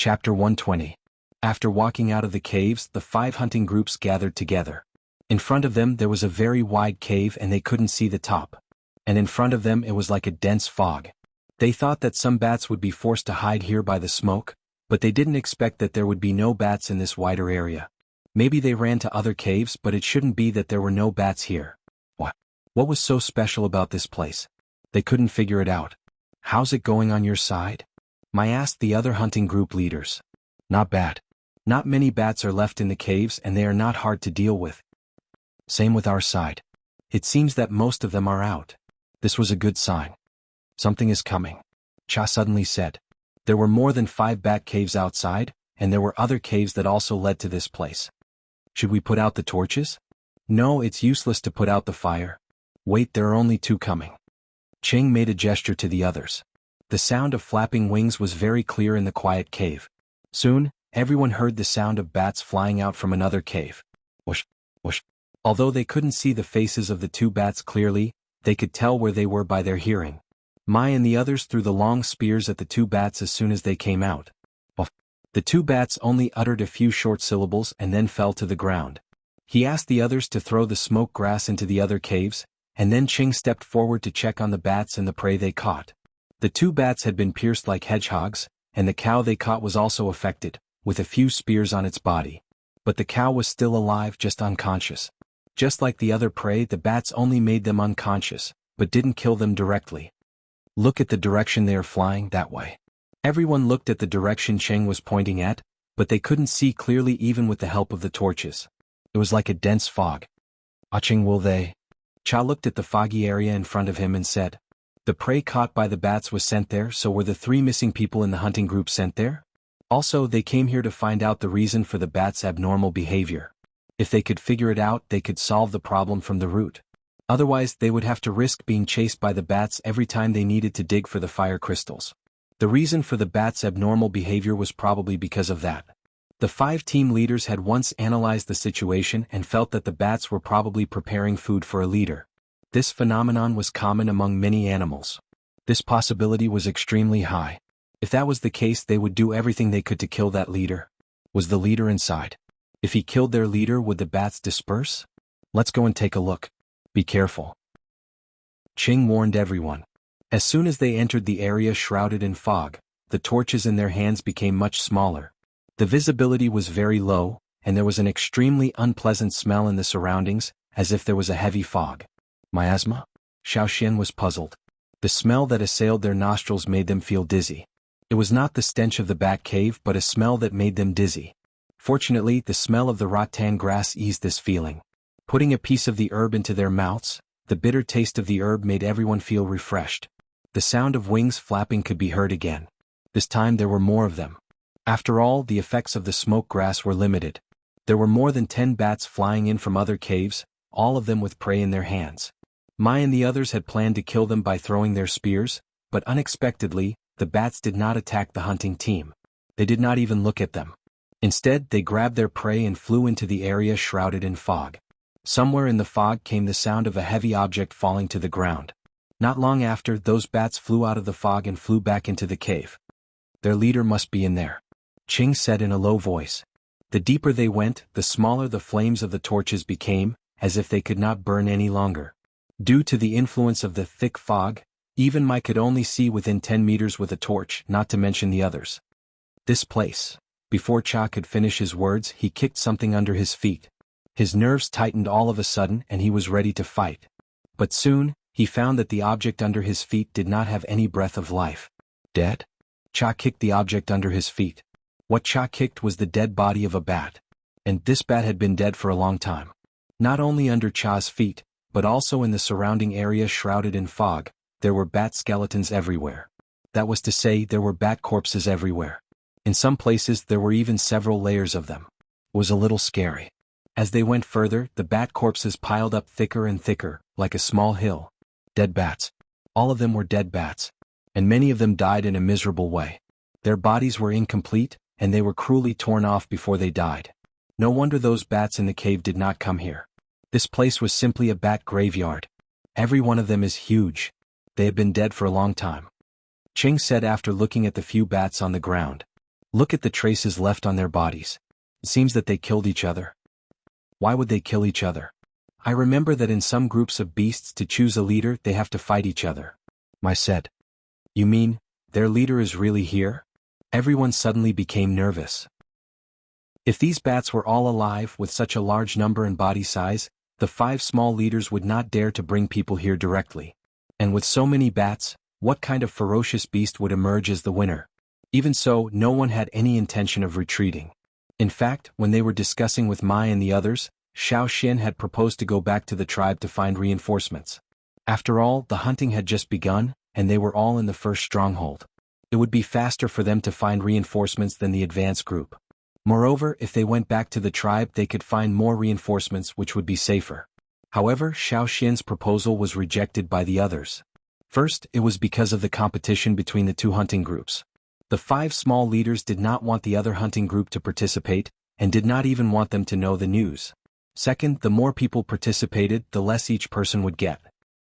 Chapter 120. After walking out of the caves, the 5 hunting groups gathered together. In front of them there was a very wide cave and they couldn't see the top. And in front of them it was like a dense fog. They thought that some bats would be forced to hide here by the smoke, but they didn't expect that there would be no bats in this wider area. Maybe they ran to other caves, but it shouldn't be that there were no bats here. What was so special about this place? They couldn't figure it out. How's it going on your side? I asked the other hunting group leaders. Not bad. Not many bats are left in the caves and they are not hard to deal with. Same with our side. It seems that most of them are out. This was a good sign. Something is coming, Cha suddenly said. There were more than 5 bat caves outside, and there were other caves that also led to this place. Should we put out the torches? No, it's useless to put out the fire. Wait, there are only 2 coming. Ching made a gesture to the others. The sound of flapping wings was very clear in the quiet cave. Soon, everyone heard the sound of bats flying out from another cave. Whoosh, whoosh. Although they couldn't see the faces of the 2 bats clearly, they could tell where they were by their hearing. Mai and the others threw the long spears at the 2 bats as soon as they came out. The 2 bats only uttered a few short syllables and then fell to the ground. He asked the others to throw the smoke grass into the other caves, and then Ching stepped forward to check on the bats and the prey they caught. The 2 bats had been pierced like hedgehogs, and the cow they caught was also affected, with a few spears on its body. But the cow was still alive, just unconscious. Just like the other prey, the bats only made them unconscious, but didn't kill them directly. Look at the direction they are flying, that way. Everyone looked at the direction Cheng was pointing at, but they couldn't see clearly even with the help of the torches. It was like a dense fog. Cheng, will they? Cha looked at the foggy area in front of him and said, the prey caught by the bats was sent there, so were the 3 missing people in the hunting group sent there? Also, they came here to find out the reason for the bats' abnormal behavior. If they could figure it out, they could solve the problem from the root. Otherwise, they would have to risk being chased by the bats every time they needed to dig for the fire crystals. The reason for the bats' abnormal behavior was probably because of that. The 5 team leaders had once analyzed the situation and felt that the bats were probably preparing food for a leader. This phenomenon was common among many animals. This possibility was extremely high. If that was the case, they would do everything they could to kill that leader. Was the leader inside? If he killed their leader, would the bats disperse? Let's go and take a look. Be careful. Ching warned everyone. As soon as they entered the area shrouded in fog, the torches in their hands became much smaller. The visibility was very low, and there was an extremely unpleasant smell in the surroundings, as if there was a heavy fog. Miasma? Xiaoxian was puzzled. The smell that assailed their nostrils made them feel dizzy. It was not the stench of the bat cave but a smell that made them dizzy. Fortunately, the smell of the rattan grass eased this feeling. Putting a piece of the herb into their mouths, the bitter taste of the herb made everyone feel refreshed. The sound of wings flapping could be heard again. This time there were more of them. After all, the effects of the smoke grass were limited. There were more than 10 bats flying in from other caves, all of them with prey in their hands. Mai and the others had planned to kill them by throwing their spears, but unexpectedly, the bats did not attack the hunting team. They did not even look at them. Instead, they grabbed their prey and flew into the area shrouded in fog. Somewhere in the fog came the sound of a heavy object falling to the ground. Not long after, those bats flew out of the fog and flew back into the cave. Their leader must be in there, Ching said in a low voice. The deeper they went, the smaller the flames of the torches became, as if they could not burn any longer. Due to the influence of the thick fog, even Mai could only see within 10 meters with a torch, not to mention the others. This place. Before Cha could finish his words, he kicked something under his feet. His nerves tightened all of a sudden and he was ready to fight. But soon, he found that the object under his feet did not have any breath of life. Dead? Cha kicked the object under his feet. What Cha kicked was the dead body of a bat. And this bat had been dead for a long time. Not only under Cha's feet, but also in the surrounding area shrouded in fog, there were bat skeletons everywhere. That was to say, there were bat corpses everywhere. In some places there were even several layers of them. It was a little scary. As they went further, the bat corpses piled up thicker and thicker, like a small hill. Dead bats. All of them were dead bats. And many of them died in a miserable way. Their bodies were incomplete, and they were cruelly torn off before they died. No wonder those bats in the cave did not come here. This place was simply a bat graveyard. Every one of them is huge. They have been dead for a long time. Ching said after looking at the few bats on the ground. Look at the traces left on their bodies. It seems that they killed each other. Why would they kill each other? I remember that in some groups of beasts to choose a leader they have to fight each other. I said. You mean, their leader is really here? Everyone suddenly became nervous. If these bats were all alive with such a large number and body size, the 5 small leaders would not dare to bring people here directly. And with so many bats, what kind of ferocious beast would emerge as the winner? Even so, no one had any intention of retreating. In fact, when they were discussing with Mai and the others, Xiao Xin had proposed to go back to the tribe to find reinforcements. After all, the hunting had just begun, and they were all in the first stronghold. It would be faster for them to find reinforcements than the advance group. Moreover, if they went back to the tribe they could find more reinforcements which would be safer. However, Xiao Xin's proposal was rejected by the others. First, it was because of the competition between the 2 hunting groups. The 5 small leaders did not want the other hunting group to participate, and did not even want them to know the news. Second, the more people participated, the less each person would get.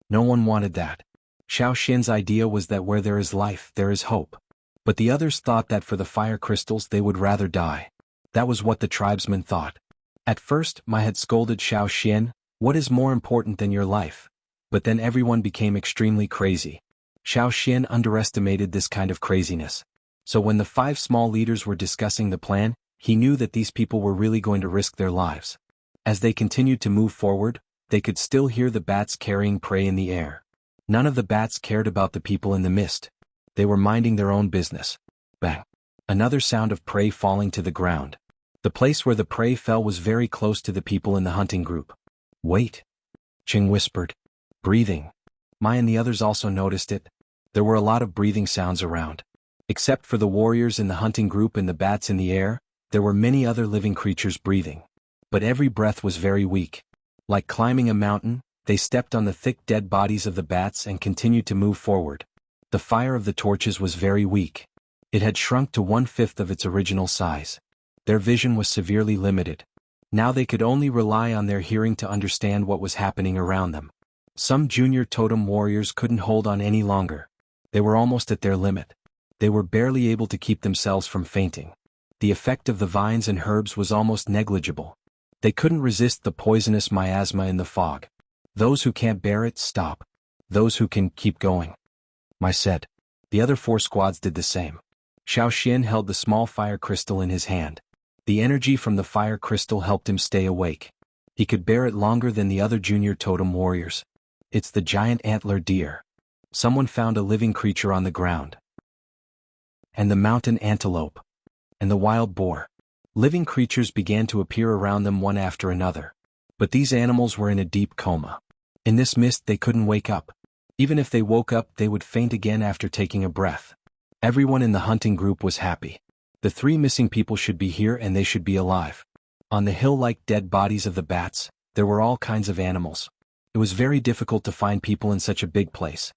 No one wanted that. Xiao Xin's idea was that where there is life, there is hope. But the others thought that for the fire crystals they would rather die. That was what the tribesmen thought. At first, Mai had scolded Xiao Xin, "What is more important than your life?" But then everyone became extremely crazy. Xiao Xin underestimated this kind of craziness. So when the 5 small leaders were discussing the plan, he knew that these people were really going to risk their lives. As they continued to move forward, they could still hear the bats carrying prey in the air. None of the bats cared about the people in the mist. They were minding their own business. Bang! Another sound of prey falling to the ground. The place where the prey fell was very close to the people in the hunting group. Wait! Ching whispered. Breathing. Mai and the others also noticed it. There were a lot of breathing sounds around. Except for the warriors in the hunting group and the bats in the air, there were many other living creatures breathing. But every breath was very weak. Like climbing a mountain, they stepped on the thick dead bodies of the bats and continued to move forward. The fire of the torches was very weak. It had shrunk to 1/5 of its original size. Their vision was severely limited. Now they could only rely on their hearing to understand what was happening around them. Some junior totem warriors couldn't hold on any longer. They were almost at their limit. They were barely able to keep themselves from fainting. The effect of the vines and herbs was almost negligible. They couldn't resist the poisonous miasma in the fog. Those who can't bear it, stop. Those who can, keep going. Mai said. The other 4 squads did the same. Xiao Xin held the small fire crystal in his hand. The energy from the fire crystal helped him stay awake. He could bear it longer than the other junior totem warriors. It's the giant antler deer. Someone found a living creature on the ground. And the mountain antelope. And the wild boar. Living creatures began to appear around them one after another. But these animals were in a deep coma. In this mist they couldn't wake up. Even if they woke up they would faint again after taking a breath. Everyone in the hunting group was happy. The 3 missing people should be here and they should be alive. On the hill like dead bodies of the bats, there were all kinds of animals. It was very difficult to find people in such a big place.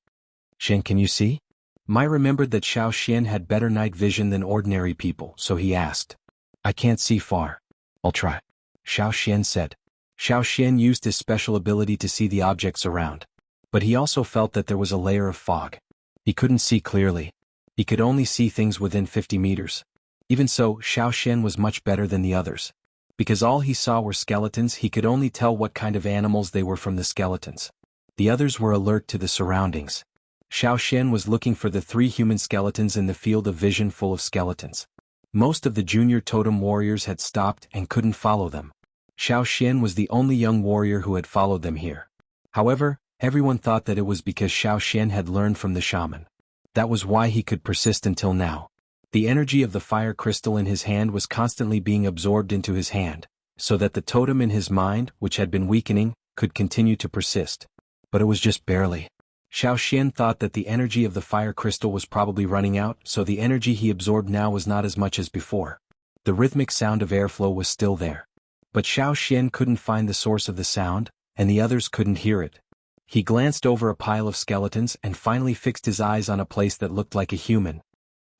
Shen, can you see? Mai remembered that Xiao Xin had better night vision than ordinary people, so he asked. I can't see far. I'll try. Xiao Xin said. Xiao Xin used his special ability to see the objects around. But he also felt that there was a layer of fog. He couldn't see clearly. He could only see things within 50 meters. Even so, Xiao Xin was much better than the others. Because all he saw were skeletons, he could only tell what kind of animals they were from the skeletons. The others were alert to the surroundings. Xiao Xin was looking for the 3 human skeletons in the field of vision full of skeletons. Most of the junior totem warriors had stopped and couldn't follow them. Xiao Xin was the only young warrior who had followed them here. However, everyone thought that it was because Xiao Xin had learned from the shaman. That was why he could persist until now. The energy of the fire crystal in his hand was constantly being absorbed into his hand, so that the totem in his mind, which had been weakening, could continue to persist. But it was just barely. Xiao Xin thought that the energy of the fire crystal was probably running out, so the energy he absorbed now was not as much as before. The rhythmic sound of airflow was still there. But Xiao Xin couldn't find the source of the sound, and the others couldn't hear it. He glanced over a pile of skeletons and finally fixed his eyes on a place that looked like a human.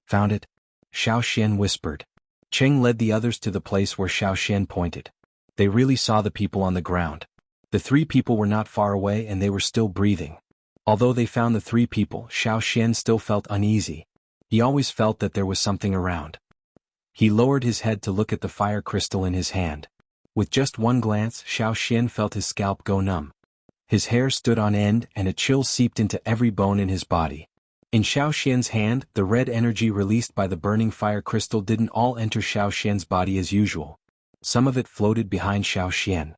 Found it? Xiao Xin whispered. Cheng led the others to the place where Xiao Xin pointed. They really saw the people on the ground. The 3 people were not far away and they were still breathing. Although they found the 3 people, Xiao Xin still felt uneasy. He always felt that there was something around. He lowered his head to look at the fire crystal in his hand. With just one glance, Xiao Xian felt his scalp go numb. His hair stood on end and a chill seeped into every bone in his body. In Xiao Xian's hand, the red energy released by the burning fire crystal didn't all enter Xiao Xian's body as usual. Some of it floated behind Xiao Xian.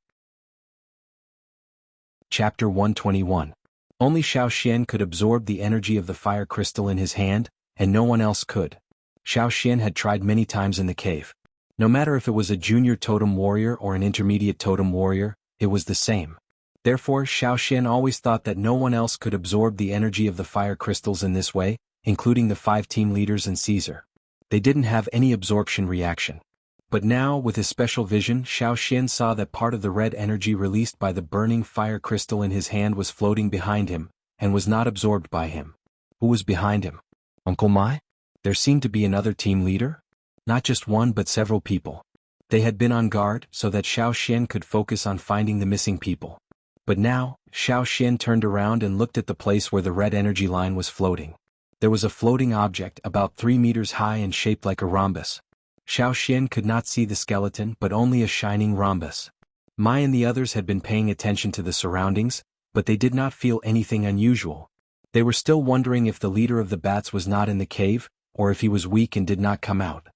Chapter 121. Only Xiao Xian could absorb the energy of the fire crystal in his hand, and no one else could. Xiao Xian had tried many times in the cave. No matter if it was a junior totem warrior or an intermediate totem warrior, it was the same. Therefore, Xiao Xian always thought that no one else could absorb the energy of the fire crystals in this way, including the 5 team leaders and Caesar. They didn't have any absorption reaction. But now, with his special vision, Xiao Xian saw that part of the red energy released by the burning fire crystal in his hand was floating behind him, and was not absorbed by him. Who was behind him? Uncle Mai? There seemed to be another team leader? Not just one but several people. They had been on guard so that Xiao Xian could focus on finding the missing people. But now, Xiao Xian turned around and looked at the place where the red energy line was floating. There was a floating object about 3 meters high and shaped like a rhombus. Xiao Xian could not see the skeleton but only a shining rhombus. Mai and the others had been paying attention to the surroundings, but they did not feel anything unusual. They were still wondering if the leader of the bats was not in the cave, or if he was weak and did not come out.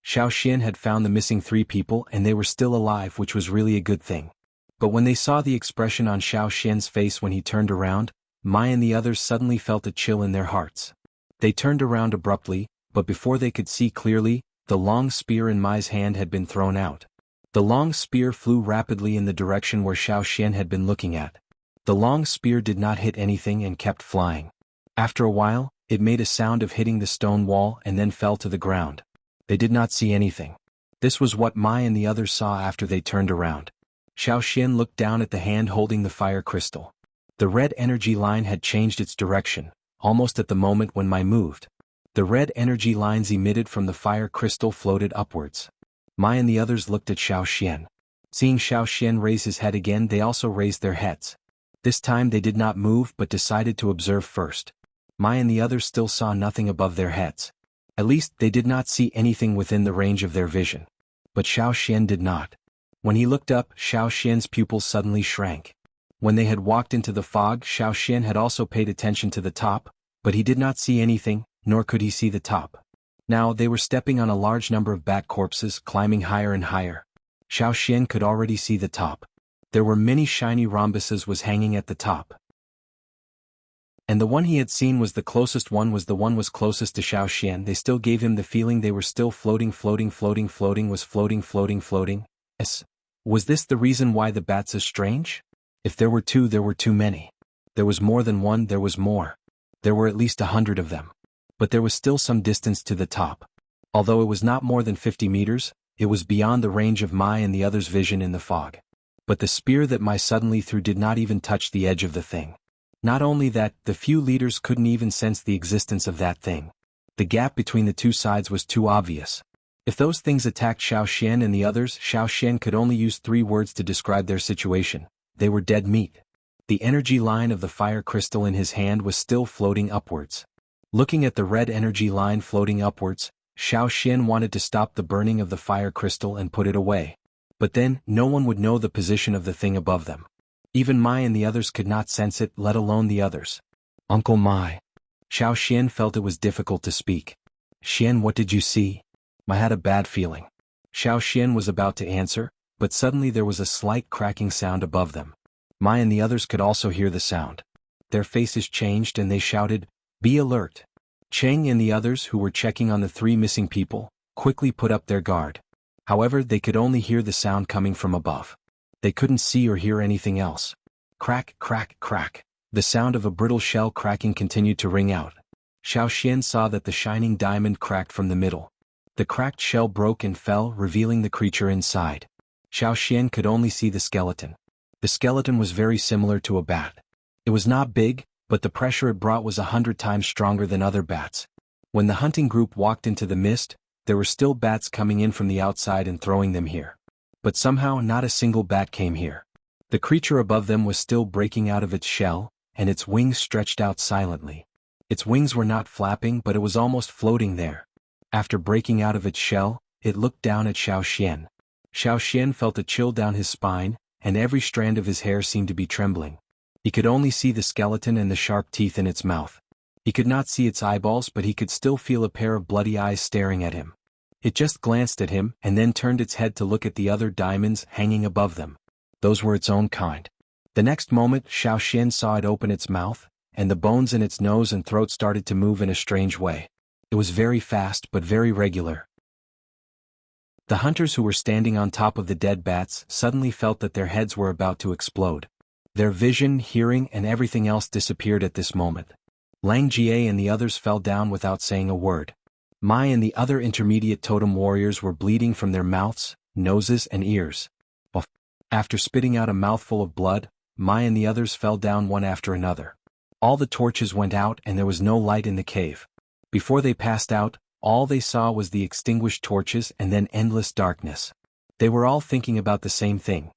Xiao Xian had found the missing 3 people and they were still alive, which was really a good thing. But when they saw the expression on Xiao Xian's face when he turned around, Mai and the others suddenly felt a chill in their hearts. They turned around abruptly, but before they could see clearly, the long spear in Mai's hand had been thrown out. The long spear flew rapidly in the direction where Xiao Xian had been looking at. The long spear did not hit anything and kept flying. After a while, it made a sound of hitting the stone wall and then fell to the ground. They did not see anything. This was what Mai and the others saw after they turned around. Xiao Xian looked down at the hand holding the fire crystal. The red energy line had changed its direction, almost at the moment when Mai moved. The red energy lines emitted from the fire crystal floated upwards. Mai and the others looked at Xiao Xian. Seeing Xiao Xian raise his head again, they also raised their heads. This time they did not move but decided to observe first. Mai and the others still saw nothing above their heads. At least they did not see anything within the range of their vision. But Xiao Xian did not. When he looked up, Xiao Xian's pupils suddenly shrank. When they had walked into the fog, Xiao Xian had also paid attention to the top, but he did not see anything, nor could he see the top. Now they were stepping on a large number of bat corpses, climbing higher and higher. Xiao Xian could already see the top. There were many shiny rhombuses was hanging at the top. And the one he had seen was the closest one was closest to Xiao Xian. They still gave him the feeling they were still floating. Yes. Was this the reason why the bats is strange? If there were 2, there were too many. There was more than 1, there was more. There were at least 100 of them. But there was still some distance to the top. Although it was not more than 50 meters, it was beyond the range of Mai and the others' vision in the fog. But the spear that Mai suddenly threw did not even touch the edge of the thing. Not only that, the few leaders couldn't even sense the existence of that thing. The gap between the 2 sides was too obvious. If those things attacked Xiao Xian and the others, Xiao Xian could only use 3 words to describe their situation. They were dead meat. The energy line of the fire crystal in his hand was still floating upwards. Looking at the red energy line floating upwards, Xiao Xian wanted to stop the burning of the fire crystal and put it away. But then, no one would know the position of the thing above them. Even Mai and the others could not sense it, let alone the others. Uncle Mai. Xiao Xian felt it was difficult to speak. Xian, what did you see? Mai had a bad feeling. Xiao Xian was about to answer, but suddenly there was a slight cracking sound above them. Mai and the others could also hear the sound. Their faces changed and they shouted, "Be alert!" Cheng and the others who were checking on the 3 missing people, quickly put up their guard. However, they could only hear the sound coming from above. They couldn't see or hear anything else. Crack, crack, crack. The sound of a brittle shell cracking continued to ring out. Xiao Xian saw that the shining diamond cracked from the middle. The cracked shell broke and fell, revealing the creature inside. Xiao Xian could only see the skeleton. The skeleton was very similar to a bat. It was not big, but the pressure it brought was 100 times stronger than other bats. When the hunting group walked into the mist, there were still bats coming in from the outside and throwing them here. But somehow not a single bat came here. The creature above them was still breaking out of its shell, and its wings stretched out silently. Its wings were not flapping but it was almost floating there. After breaking out of its shell, it looked down at Xiao Xian. Xiao Xian felt a chill down his spine, and every strand of his hair seemed to be trembling. He could only see the skeleton and the sharp teeth in its mouth. He could not see its eyeballs, but he could still feel a pair of bloody eyes staring at him. It just glanced at him and then turned its head to look at the other diamonds hanging above them. Those were its own kind. The next moment, Xiao Xian saw it open its mouth, and the bones in its nose and throat started to move in a strange way. It was very fast but very regular. The hunters who were standing on top of the dead bats suddenly felt that their heads were about to explode. Their vision, hearing, and everything else disappeared at this moment. Lang Jie and the others fell down without saying a word. Mai and the other intermediate totem warriors were bleeding from their mouths, noses, and ears. After spitting out a mouthful of blood, Mai and the others fell down one after another. All the torches went out and there was no light in the cave. Before they passed out, all they saw was the extinguished torches and then endless darkness. They were all thinking about the same thing.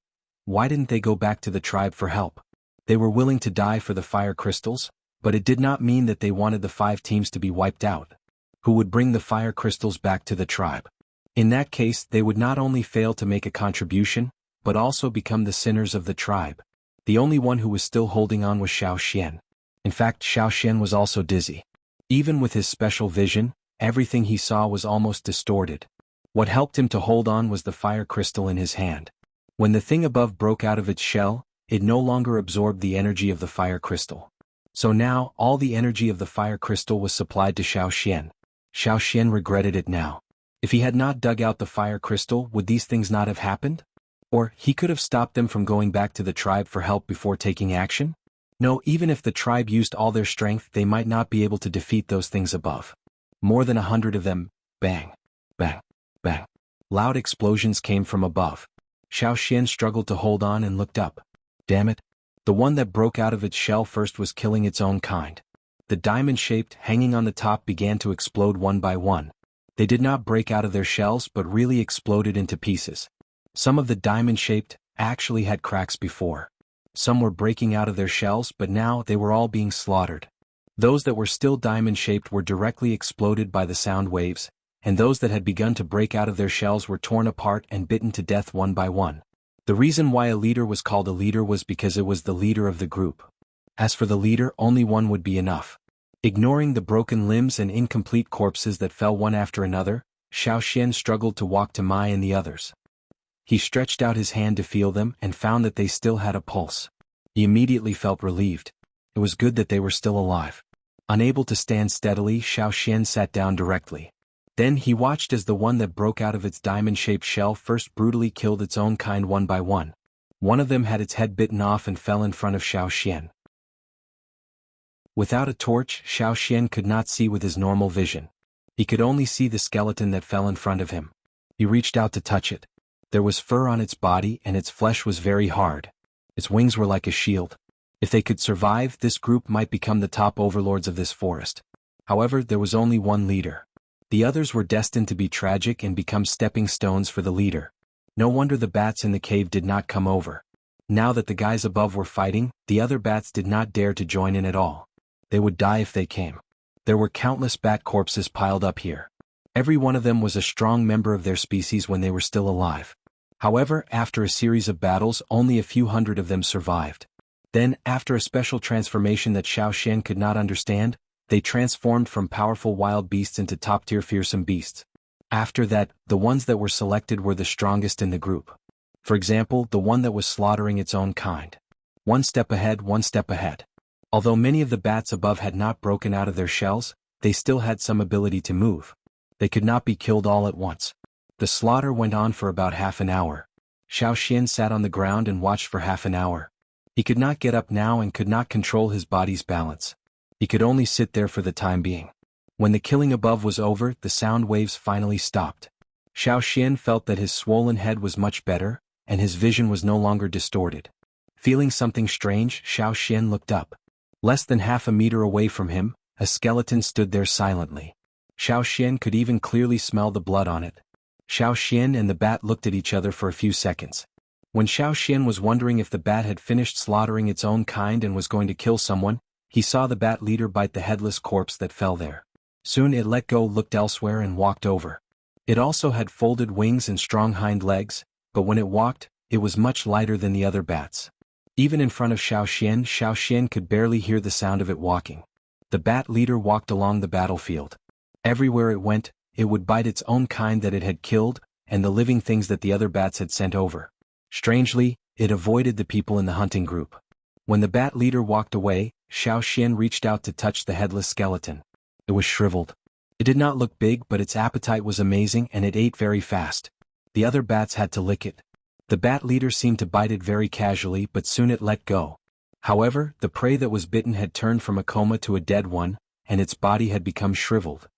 Why didn't they go back to the tribe for help? They were willing to die for the fire crystals, but it did not mean that they wanted the 5 teams to be wiped out. Who would bring the fire crystals back to the tribe? In that case, they would not only fail to make a contribution, but also become the sinners of the tribe. The only one who was still holding on was Xiao Xian. In fact, Xiao Xian was also dizzy. Even with his special vision, everything he saw was almost distorted. What helped him to hold on was the fire crystal in his hand. When the thing above broke out of its shell, it no longer absorbed the energy of the fire crystal. So now, all the energy of the fire crystal was supplied to Xiao Xian. Xiao Xian regretted it now. If he had not dug out the fire crystal, would these things not have happened? Or, he could have stopped them from going back to the tribe for help before taking action? No, even if the tribe used all their strength, they might not be able to defeat those things above. More than 100 of them, bang, bang, bang. Loud explosions came from above. Xiao Xian struggled to hold on and looked up. Damn it. The one that broke out of its shell first was killing its own kind. The diamond-shaped, hanging on the top began to explode one by one. They did not break out of their shells but really exploded into pieces. Some of the diamond-shaped actually had cracks before. Some were breaking out of their shells, but now they were all being slaughtered. Those that were still diamond-shaped were directly exploded by the sound waves, and those that had begun to break out of their shells were torn apart and bitten to death one by one. The reason why a leader was called a leader was because it was the leader of the group. As for the leader, only one would be enough. Ignoring the broken limbs and incomplete corpses that fell one after another, Xiao Xian struggled to walk to Mai and the others. He stretched out his hand to feel them and found that they still had a pulse. He immediately felt relieved. It was good that they were still alive. Unable to stand steadily, Xiao Xian sat down directly. Then he watched as the one that broke out of its diamond-shaped shell first brutally killed its own kind one by one. One of them had its head bitten off and fell in front of Xiao Xian. Without a torch, Xiao Xian could not see with his normal vision. He could only see the skeleton that fell in front of him. He reached out to touch it. There was fur on its body and its flesh was very hard. Its wings were like a shield. If they could survive, this group might become the top overlords of this forest. However, there was only one leader. The others were destined to be tragic and become stepping stones for the leader. No wonder the bats in the cave did not come over. Now that the guys above were fighting, the other bats did not dare to join in at all. They would die if they came. There were countless bat corpses piled up here. Every one of them was a strong member of their species when they were still alive. However, after a series of battles, only a few hundred of them survived. Then, after a special transformation that Xiao Xian could not understand, they transformed from powerful wild beasts into top-tier fearsome beasts. After that, the ones that were selected were the strongest in the group. For example, the one that was slaughtering its own kind. One step ahead, one step ahead. Although many of the bats above had not broken out of their shells, they still had some ability to move. They could not be killed all at once. The slaughter went on for about half an hour. Xiao Xian sat on the ground and watched for half an hour. He could not get up now and could not control his body's balance. He could only sit there for the time being. When the killing above was over, the sound waves finally stopped. Xiao Xian felt that his swollen head was much better, and his vision was no longer distorted. Feeling something strange, Xiao Xian looked up. Less than half a meter away from him, a skeleton stood there silently. Xiao Xian could even clearly smell the blood on it. Xiao Xian and the bat looked at each other for a few seconds. When Xiao Xian was wondering if the bat had finished slaughtering its own kind and was going to kill someone, he saw the bat leader bite the headless corpse that fell there. Soon it let go, looked elsewhere and walked over. It also had folded wings and strong hind legs, but when it walked, it was much lighter than the other bats. Even in front of Xiao Xian could barely hear the sound of it walking. The bat leader walked along the battlefield. Everywhere it went, it would bite its own kind that it had killed, and the living things that the other bats had sent over. Strangely, it avoided the people in the hunting group. When the bat leader walked away, Xiao Xian reached out to touch the headless skeleton. It was shriveled. It did not look big, but its appetite was amazing and it ate very fast. The other bats had to lick it. The bat leader seemed to bite it very casually, but soon it let go. However, the prey that was bitten had turned from a coma to a dead one, and its body had become shriveled.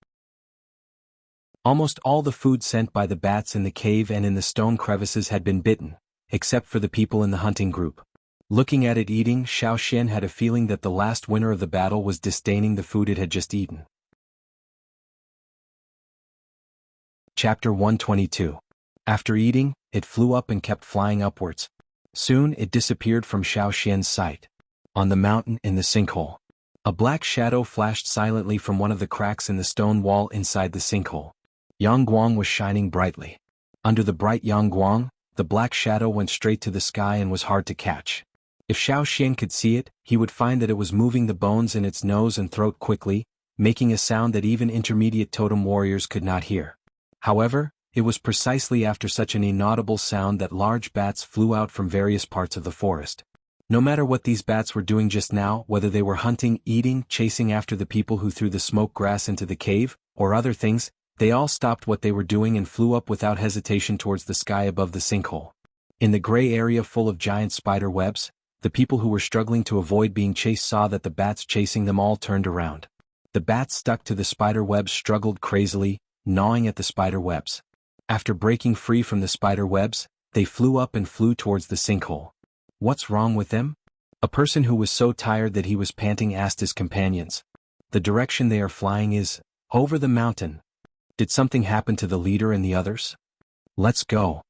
Almost all the food sent by the bats in the cave and in the stone crevices had been bitten, except for the people in the hunting group. Looking at it eating, Xiao Xian had a feeling that the last winner of the battle was disdaining the food it had just eaten. Chapter 122. After eating, it flew up and kept flying upwards. Soon it disappeared from Xiao Xian's sight. On the mountain in the sinkhole, a black shadow flashed silently from one of the cracks in the stone wall inside the sinkhole. Yangguang was shining brightly. Under the bright Yangguang, the black shadow went straight to the sky and was hard to catch. If Xiao Xian could see it, he would find that it was moving the bones in its nose and throat quickly, making a sound that even intermediate totem warriors could not hear. However, it was precisely after such an inaudible sound that large bats flew out from various parts of the forest. No matter what these bats were doing just now, whether they were hunting, eating, chasing after the people who threw the smoke grass into the cave, or other things, they all stopped what they were doing and flew up without hesitation towards the sky above the sinkhole. In the gray area full of giant spider webs, the people who were struggling to avoid being chased saw that the bats chasing them all turned around. The bats stuck to the spider webs struggled crazily, gnawing at the spider webs. After breaking free from the spider webs, they flew up and flew towards the sinkhole. What's wrong with them? A person who was so tired that he was panting asked his companions. The direction they are flying is over the mountain. Did something happen to the leader and the others? Let's go.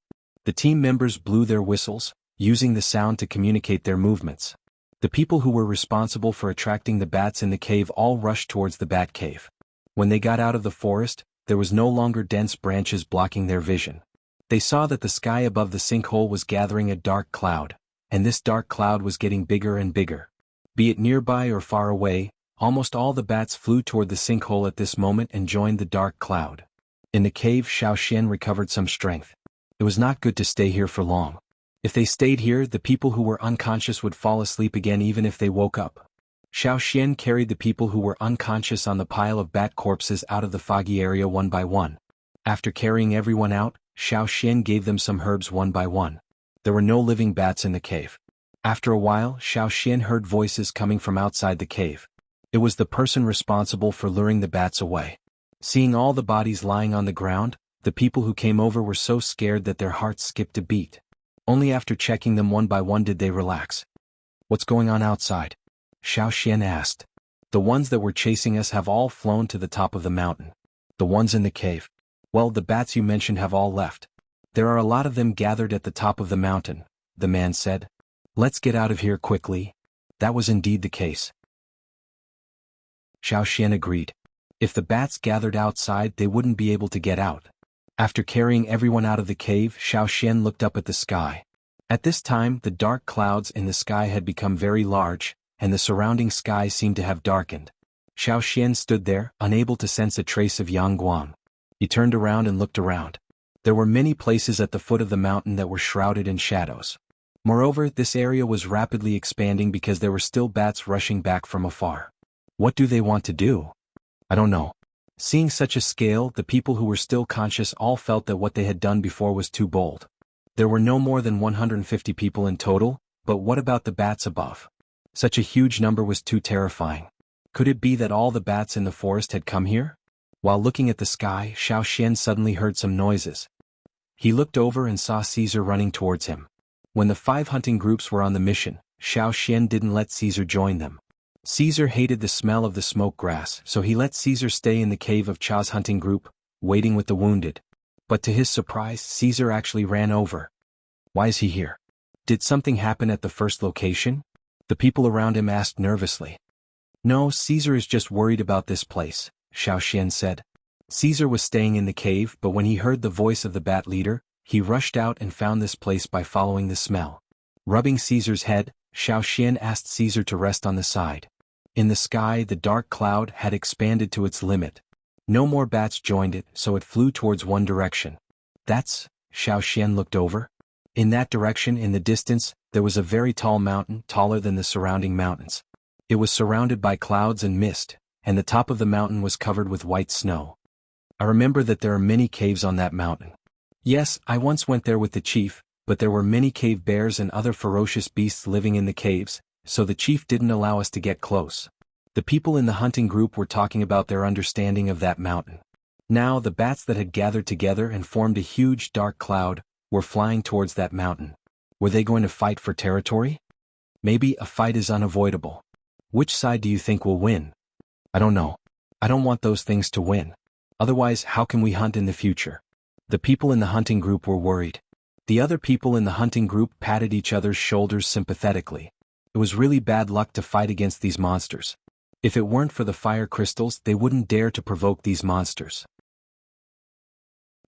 The team members blew their whistles, using the sound to communicate their movements. The people who were responsible for attracting the bats in the cave all rushed towards the bat cave. When they got out of the forest, there was no longer dense branches blocking their vision. They saw that the sky above the sinkhole was gathering a dark cloud, and this dark cloud was getting bigger and bigger. Be it nearby or far away, almost all the bats flew toward the sinkhole at this moment and joined the dark cloud. In the cave, Xiao Xian recovered some strength. It was not good to stay here for long. If they stayed here, the people who were unconscious would fall asleep again even if they woke up. Xiao Xian carried the people who were unconscious on the pile of bat corpses out of the foggy area one by one. After carrying everyone out, Xiao Xian gave them some herbs one by one. There were no living bats in the cave. After a while, Xiao Xian heard voices coming from outside the cave. It was the person responsible for luring the bats away. Seeing all the bodies lying on the ground, the people who came over were so scared that their hearts skipped a beat. Only after checking them one by one did they relax. What's going on outside? Xiao Xian asked. The ones that were chasing us have all flown to the top of the mountain. The ones in the cave? Well, the bats you mentioned have all left. There are a lot of them gathered at the top of the mountain, the man said. Let's get out of here quickly. That was indeed the case. Xiao Xian agreed. If the bats gathered outside, they wouldn't be able to get out. After carrying everyone out of the cave, Xiao Xian looked up at the sky. At this time, the dark clouds in the sky had become very large, and the surrounding sky seemed to have darkened. Xiao Xian stood there, unable to sense a trace of Yangguang. He turned around and looked around. There were many places at the foot of the mountain that were shrouded in shadows. Moreover, this area was rapidly expanding because there were still bats rushing back from afar. What do they want to do? I don't know. Seeing such a scale, the people who were still conscious all felt that what they had done before was too bold. There were no more than 150 people in total, but what about the bats above? Such a huge number was too terrifying. Could it be that all the bats in the forest had come here? While looking at the sky, Xiao Xian suddenly heard some noises. He looked over and saw Caesar running towards him. When the 5 hunting groups were on the mission, Xiao Xian didn't let Caesar join them. Caesar hated the smell of the smoke grass, so he let Caesar stay in the cave of Cha's hunting group, waiting with the wounded. But to his surprise, Caesar actually ran over. Why is he here? Did something happen at the first location? The people around him asked nervously. No, Caesar is just worried about this place, Xiao Xian said. Caesar was staying in the cave, but when he heard the voice of the bat leader, he rushed out and found this place by following the smell. Rubbing Caesar's head, Xiao Xian asked Caesar to rest on the side. In the sky, the dark cloud had expanded to its limit. No more bats joined it, so it flew towards one direction. That's, Xiao Xian looked over. In that direction, in the distance, there was a very tall mountain, taller than the surrounding mountains. It was surrounded by clouds and mist, and the top of the mountain was covered with white snow. I remember that there are many caves on that mountain. Yes, I once went there with the chief, but there were many cave bears and other ferocious beasts living in the caves, so the chief didn't allow us to get close. The people in the hunting group were talking about their understanding of that mountain. Now the bats that had gathered together and formed a huge dark cloud were flying towards that mountain. Were they going to fight for territory? Maybe a fight is unavoidable. Which side do you think will win? I don't know. I don't want those things to win. Otherwise, how can we hunt in the future? The people in the hunting group were worried. The other people in the hunting group patted each other's shoulders sympathetically. It was really bad luck to fight against these monsters. If it weren't for the fire crystals, they wouldn't dare to provoke these monsters.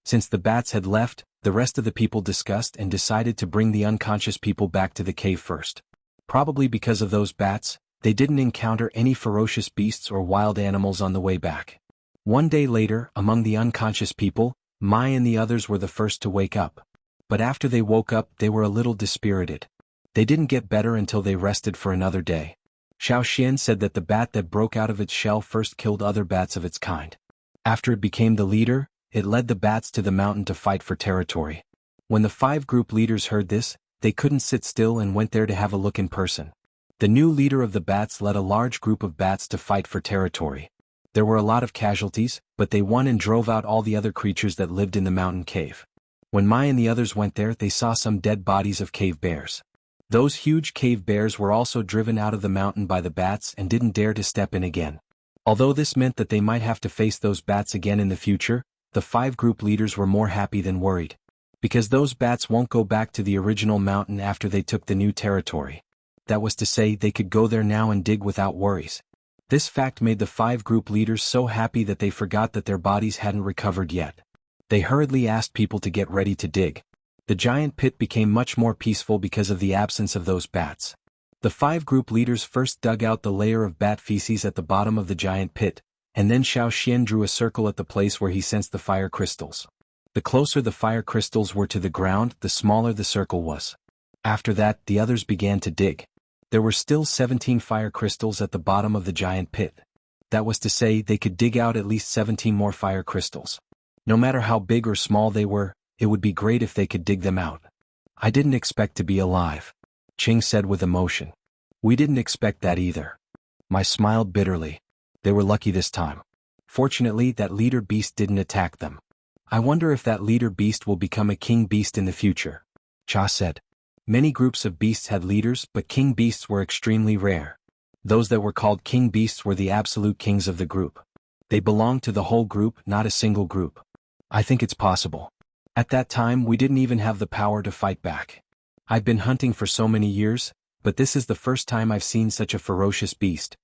Since the bats had left, the rest of the people discussed and decided to bring the unconscious people back to the cave first. Probably because of those bats, they didn't encounter any ferocious beasts or wild animals on the way back. One day later, among the unconscious people, Mai and the others were the first to wake up. But after they woke up, they were a little dispirited. They didn't get better until they rested for another day. Xiao Xian said that the bat that broke out of its shell first killed other bats of its kind. After it became the leader, it led the bats to the mountain to fight for territory. When the 5 group leaders heard this, they couldn't sit still and went there to have a look in person. The new leader of the bats led a large group of bats to fight for territory. There were a lot of casualties, but they won and drove out all the other creatures that lived in the mountain cave. When Mai and the others went there, they saw some dead bodies of cave bears. Those huge cave bears were also driven out of the mountain by the bats and didn't dare to step in again. Although this meant that they might have to face those bats again in the future, the 5 group leaders were more happy than worried. Because those bats won't go back to the original mountain after they took the new territory. That was to say, they could go there now and dig without worries. This fact made the 5 group leaders so happy that they forgot that their bodies hadn't recovered yet. They hurriedly asked people to get ready to dig. The giant pit became much more peaceful because of the absence of those bats. The 5 group leaders first dug out the layer of bat feces at the bottom of the giant pit, and then Xiao Xian drew a circle at the place where he sensed the fire crystals. The closer the fire crystals were to the ground, the smaller the circle was. After that, the others began to dig. There were still 17 fire crystals at the bottom of the giant pit. That was to say, they could dig out at least 17 more fire crystals. No matter how big or small they were, it would be great if they could dig them out. I didn't expect to be alive, Qing said with emotion. We didn't expect that either. Mai smiled bitterly. They were lucky this time. Fortunately, that leader beast didn't attack them. I wonder if that leader beast will become a king beast in the future, Cha said. Many groups of beasts had leaders, but king beasts were extremely rare. Those that were called king beasts were the absolute kings of the group. They belonged to the whole group, not a single group. I think it's possible. At that time, we didn't even have the power to fight back. I've been hunting for so many years, but this is the first time I've seen such a ferocious beast.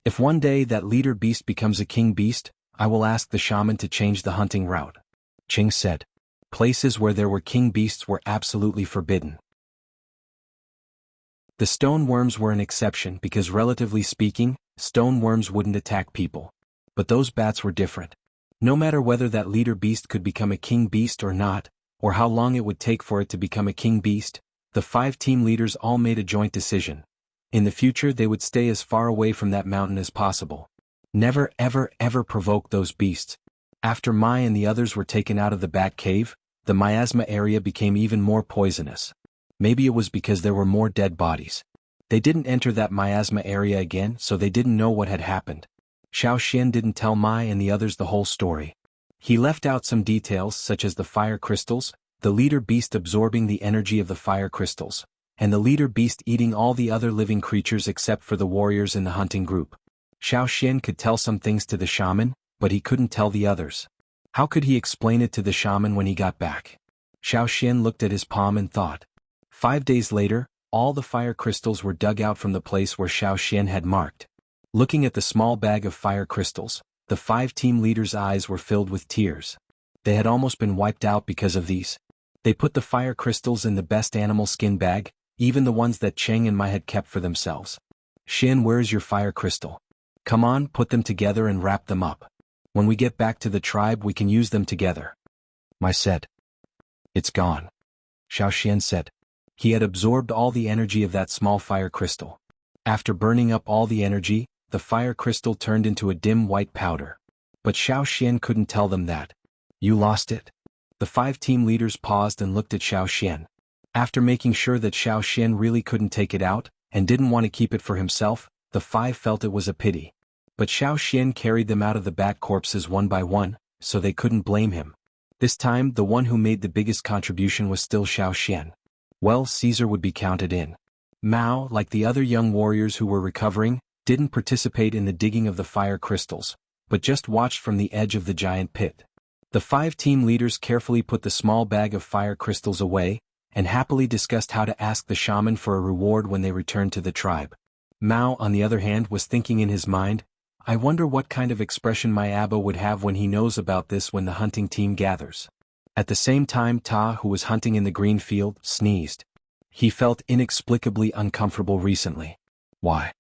If one day that leader beast becomes a king beast, I will ask the shaman to change the hunting route, Qing said. Places where there were king beasts were absolutely forbidden. The stone worms were an exception because, relatively speaking, stone worms wouldn't attack people. But those bats were different. No matter whether that leader beast could become a king beast or not, or how long it would take for it to become a king beast, the 5 team leaders all made a joint decision. In the future, they would stay as far away from that mountain as possible. Never ever provoke those beasts. After Mai and the others were taken out of the bat cave, the miasma area became even more poisonous. Maybe it was because there were more dead bodies. They didn't enter that miasma area again, so they didn't know what had happened. Xiao Xian didn't tell Mai and the others the whole story. He left out some details such as the fire crystals, the leader beast absorbing the energy of the fire crystals, and the leader beast eating all the other living creatures except for the warriors in the hunting group. Xiao Xian could tell some things to the shaman, but he couldn't tell the others. How could he explain it to the shaman when he got back? Xiao Xian looked at his palm and thought. 5 days later, all the fire crystals were dug out from the place where Xiao Xian had marked. Looking at the small bag of fire crystals, The 5 team leaders' eyes were filled with tears. They had almost been wiped out because of these. They put the fire crystals in the best animal skin bag, even the ones that Cheng and Mai had kept for themselves. Shin, where's your fire crystal? Come on, put them together and wrap them up. When we get back to the tribe we can use them together. Mai said. It's gone. Xiao Xian said. He had absorbed all the energy of that small fire crystal. After burning up all the energy, the fire crystal turned into a dim white powder. But Xiao Xian couldn't tell them that. You lost it? The 5 team leaders paused and looked at Xiao Xian. After making sure that Xiao Xian really couldn't take it out, and didn't want to keep it for himself, the 5 felt it was a pity. But Xiao Xian carried them out of the bat corpses one by one, so they couldn't blame him. This time the one who made the biggest contribution was still Xiao Xian. Well, Caesar would be counted in. Mao, like the other young warriors who were recovering, didn't participate in the digging of the fire crystals, but just watched from the edge of the giant pit. The 5 team leaders carefully put the small bag of fire crystals away, and happily discussed how to ask the shaman for a reward when they returned to the tribe. Mao, on the other hand, was thinking in his mind, I wonder what kind of expression my Abba would have when he knows about this when the hunting team gathers. At the same time, Ta, who was hunting in the green field, sneezed. He felt inexplicably uncomfortable recently. Why?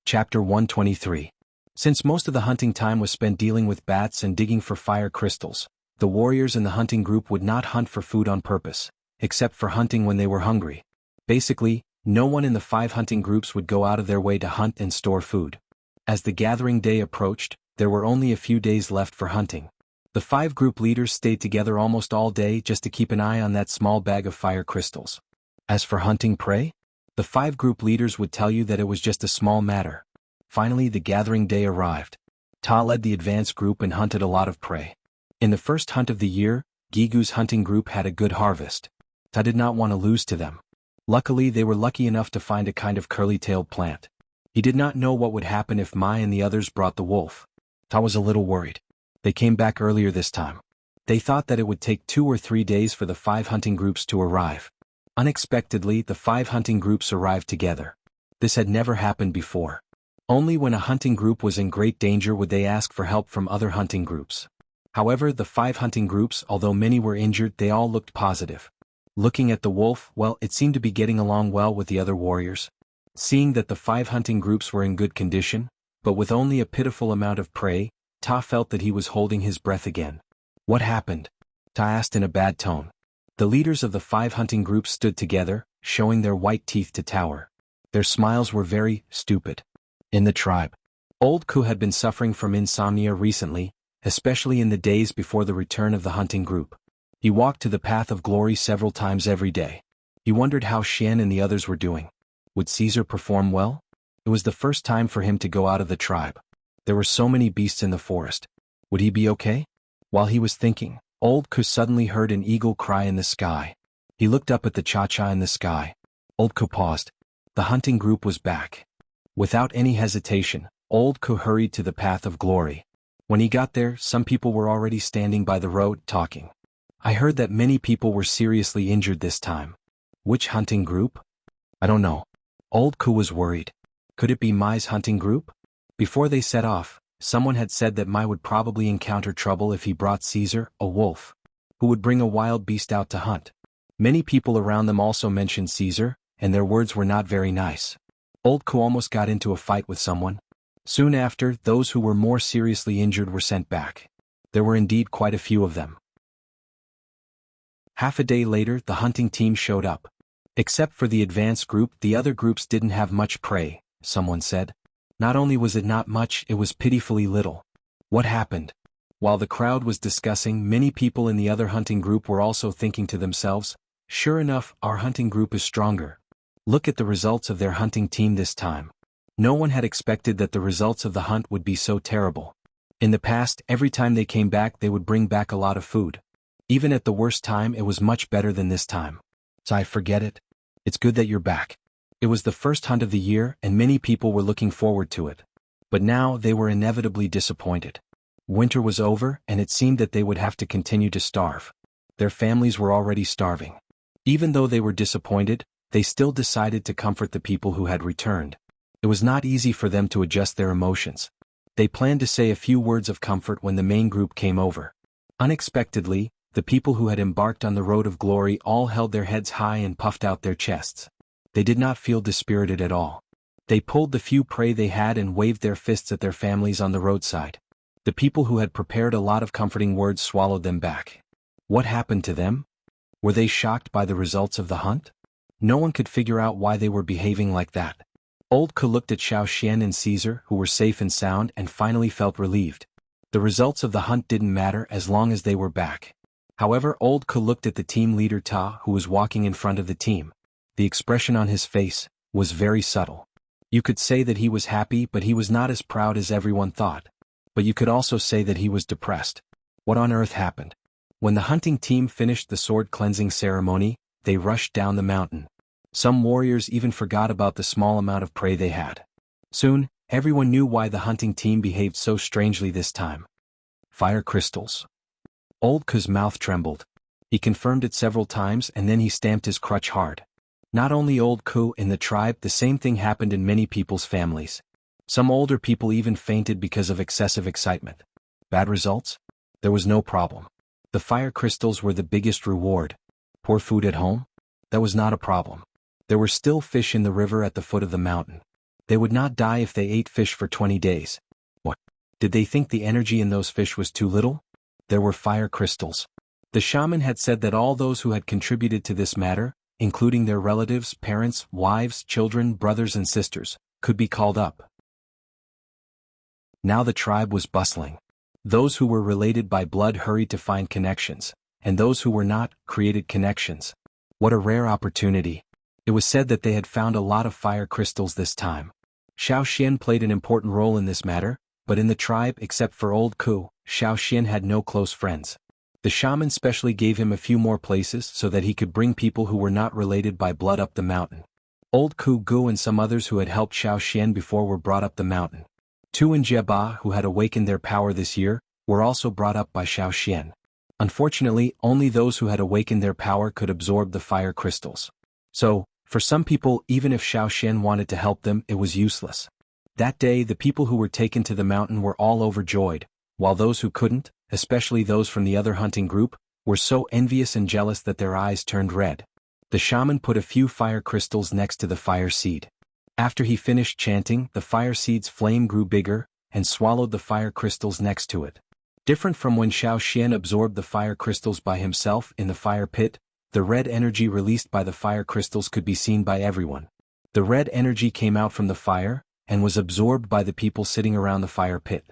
Chapter 123. Since most of the hunting time was spent dealing with bats and digging for fire crystals, the warriors in the hunting group would not hunt for food on purpose, except for hunting when they were hungry. Basically, no one in the 5 hunting groups would go out of their way to hunt and store food. As the gathering day approached, there were only a few days left for hunting. The 5 group leaders stayed together almost all day just to keep an eye on that small bag of fire crystals. As for hunting prey, the 5 group leaders would tell you that it was just a small matter. Finally, the gathering day arrived. Ta led the advance group and hunted a lot of prey. In the first hunt of the year, Gigu's hunting group had a good harvest. Ta did not want to lose to them. Luckily, they were lucky enough to find a kind of curly-tailed plant. He did not know what would happen if Mai and the others brought the wolf. Ta was a little worried. They came back earlier this time. They thought that it would take 2 or 3 days for the 5 hunting groups to arrive. Unexpectedly, the 5 hunting groups arrived together. This had never happened before. Only when a hunting group was in great danger would they ask for help from other hunting groups. However, the 5 hunting groups, although many were injured, they all looked positive. Looking at the wolf, well, it seemed to be getting along well with the other warriors. Seeing that the 5 hunting groups were in good condition, but with only a pitiful amount of prey, Ta felt that he was holding his breath again. What happened? Ta asked in a bad tone. The leaders of the 5 hunting groups stood together, showing their white teeth to tower. Their smiles were very stupid. In the tribe, Old Ku had been suffering from insomnia recently, especially in the days before the return of the hunting group. He walked to the path of glory several times every day. He wondered how Xian and the others were doing. Would Caesar perform well? It was the first time for him to go out of the tribe. There were so many beasts in the forest. Would he be okay? While he was thinking, Old Ku suddenly heard an eagle cry in the sky. He looked up at the cha-cha in the sky. Old Ku paused. The hunting group was back. Without any hesitation, Old Ku hurried to the path of glory. When he got there, some people were already standing by the road, talking. I heard that many people were seriously injured this time. Which hunting group? I don't know. Old Ku was worried. Could it be Mai's hunting group? Before they set off, someone had said that Mai would probably encounter trouble if he brought Caesar, a wolf, who would bring a wild beast out to hunt. Many people around them also mentioned Caesar, and their words were not very nice. Old Ku almost got into a fight with someone. Soon after, those who were more seriously injured were sent back. There were indeed quite a few of them. Half a day later, the hunting team showed up. Except for the advance group, the other groups didn't have much prey, someone said. Not only was it not much, it was pitifully little. What happened? While the crowd was discussing, many people in the other hunting group were also thinking to themselves, sure enough, our hunting group is stronger. Look at the results of their hunting team this time. No one had expected that the results of the hunt would be so terrible. In the past, every time they came back they would bring back a lot of food. Even at the worst time it was much better than this time. So I forget it. It's good that you're back. It was the first hunt of the year and many people were looking forward to it. But now they were inevitably disappointed. Winter was over and it seemed that they would have to continue to starve. Their families were already starving. Even though they were disappointed, they still decided to comfort the people who had returned. It was not easy for them to adjust their emotions. They planned to say a few words of comfort when the main group came over. Unexpectedly, the people who had embarked on the road of glory all held their heads high and puffed out their chests. They did not feel dispirited at all. They pulled the few prey they had and waved their fists at their families on the roadside. The people who had prepared a lot of comforting words swallowed them back. What happened to them? Were they shocked by the results of the hunt? No one could figure out why they were behaving like that. Old Ku looked at Xiao Xian and Caesar, who were safe and sound, and finally felt relieved. The results of the hunt didn't matter as long as they were back. However, Old Ku looked at the team leader Ta, who was walking in front of the team. The expression on his face was very subtle. You could say that he was happy, but he was not as proud as everyone thought. But you could also say that he was depressed. What on earth happened? When the hunting team finished the sword cleansing ceremony, they rushed down the mountain. Some warriors even forgot about the small amount of prey they had. Soon, everyone knew why the hunting team behaved so strangely this time. Fire crystals. Old Ku's mouth trembled. He confirmed it several times and then he stamped his crutch hard. Not only Old Ku in the tribe, the same thing happened in many people's families. Some older people even fainted because of excessive excitement. Bad results? There was no problem. The fire crystals were the biggest reward. Poor food at home? That was not a problem. There were still fish in the river at the foot of the mountain. They would not die if they ate fish for 20 days. What? Did they think the energy in those fish was too little? There were fire crystals. The shaman had said that all those who had contributed to this matter, including their relatives, parents, wives, children, brothers and sisters, could be called up. Now the tribe was bustling. Those who were related by blood hurried to find connections, and those who were not, created connections. What a rare opportunity. It was said that they had found a lot of fire crystals this time. Xiao Xian played an important role in this matter, but in the tribe except for Old Ku, Xiao Xian had no close friends. The shaman specially gave him a few more places so that he could bring people who were not related by blood up the mountain. Old Ku Gu and some others who had helped Xiao Xian before were brought up the mountain. Tu and Jeba, who had awakened their power this year, were also brought up by Xiao Xian. Unfortunately, only those who had awakened their power could absorb the fire crystals. So, for some people, even if Xiao Xian wanted to help them, it was useless. That day, the people who were taken to the mountain were all overjoyed, while those who couldn't, especially those from the other hunting group, were so envious and jealous that their eyes turned red. The shaman put a few fire crystals next to the fire seed. After he finished chanting, the fire seed's flame grew bigger, and swallowed the fire crystals next to it. Different from when Xiao Xian absorbed the fire crystals by himself in the fire pit, the red energy released by the fire crystals could be seen by everyone. The red energy came out from the fire, and was absorbed by the people sitting around the fire pit.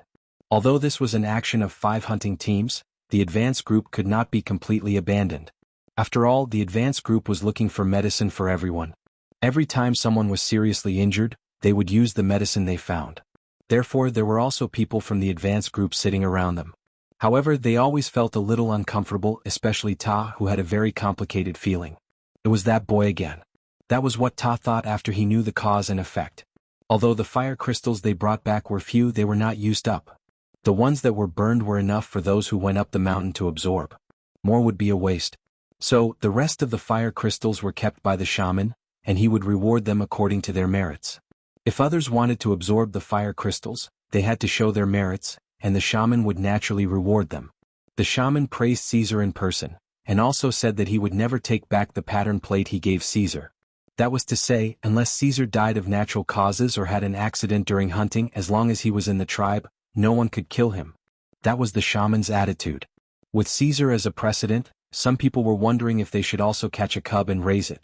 Although this was an action of 5 hunting teams, the advance group could not be completely abandoned. After all, the advance group was looking for medicine for everyone. Every time someone was seriously injured, they would use the medicine they found. Therefore, there were also people from the advance group sitting around them. However, they always felt a little uncomfortable, especially Ta, who had a very complicated feeling. It was that boy again. That was what Ta thought after he knew the cause and effect. Although the fire crystals they brought back were few, they were not used up. The ones that were burned were enough for those who went up the mountain to absorb. More would be a waste. So, the rest of the fire crystals were kept by the shaman, and he would reward them according to their merits. If others wanted to absorb the fire crystals, they had to show their merits, and the shaman would naturally reward them. The shaman praised Caesar in person, and also said that he would never take back the pattern plate he gave Caesar. That was to say, unless Caesar died of natural causes or had an accident during hunting, as long as he was in the tribe, no one could kill him. That was the shaman's attitude. With Caesar as a precedent, some people were wondering if they should also catch a cub and raise it.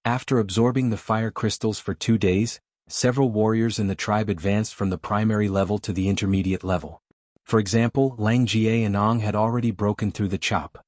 After absorbing the fire crystals for 2 days, several warriors in the tribe advanced from the primary level to the intermediate level. For example, Lang Jie and Ong had already broken through the chop.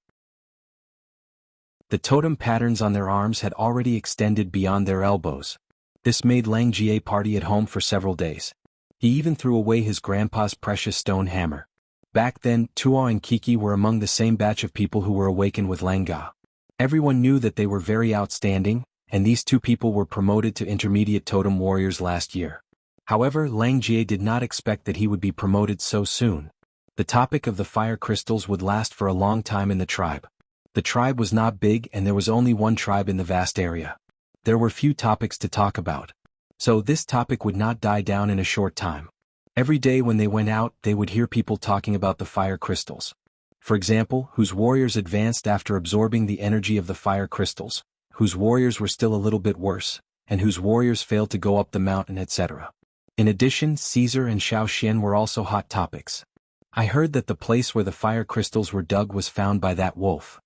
The totem patterns on their arms had already extended beyond their elbows. This made Lang Jie party at home for several days. He even threw away his grandpa's precious stone hammer. Back then, Tuo and Kiki were among the same batch of people who were awakened with Langa. Everyone knew that they were very outstanding, and these 2 people were promoted to intermediate totem warriors last year. However, Lang Jie did not expect that he would be promoted so soon. The topic of the fire crystals would last for a long time in the tribe. The tribe was not big and there was only one tribe in the vast area. There were few topics to talk about. So this topic would not die down in a short time. Every day when they went out, they would hear people talking about the fire crystals. For example, whose warriors advanced after absorbing the energy of the fire crystals, whose warriors were still a little bit worse, and whose warriors failed to go up the mountain, etc. In addition, Caesar and Xiao Xian were also hot topics. I heard that the place where the fire crystals were dug was found by that wolf.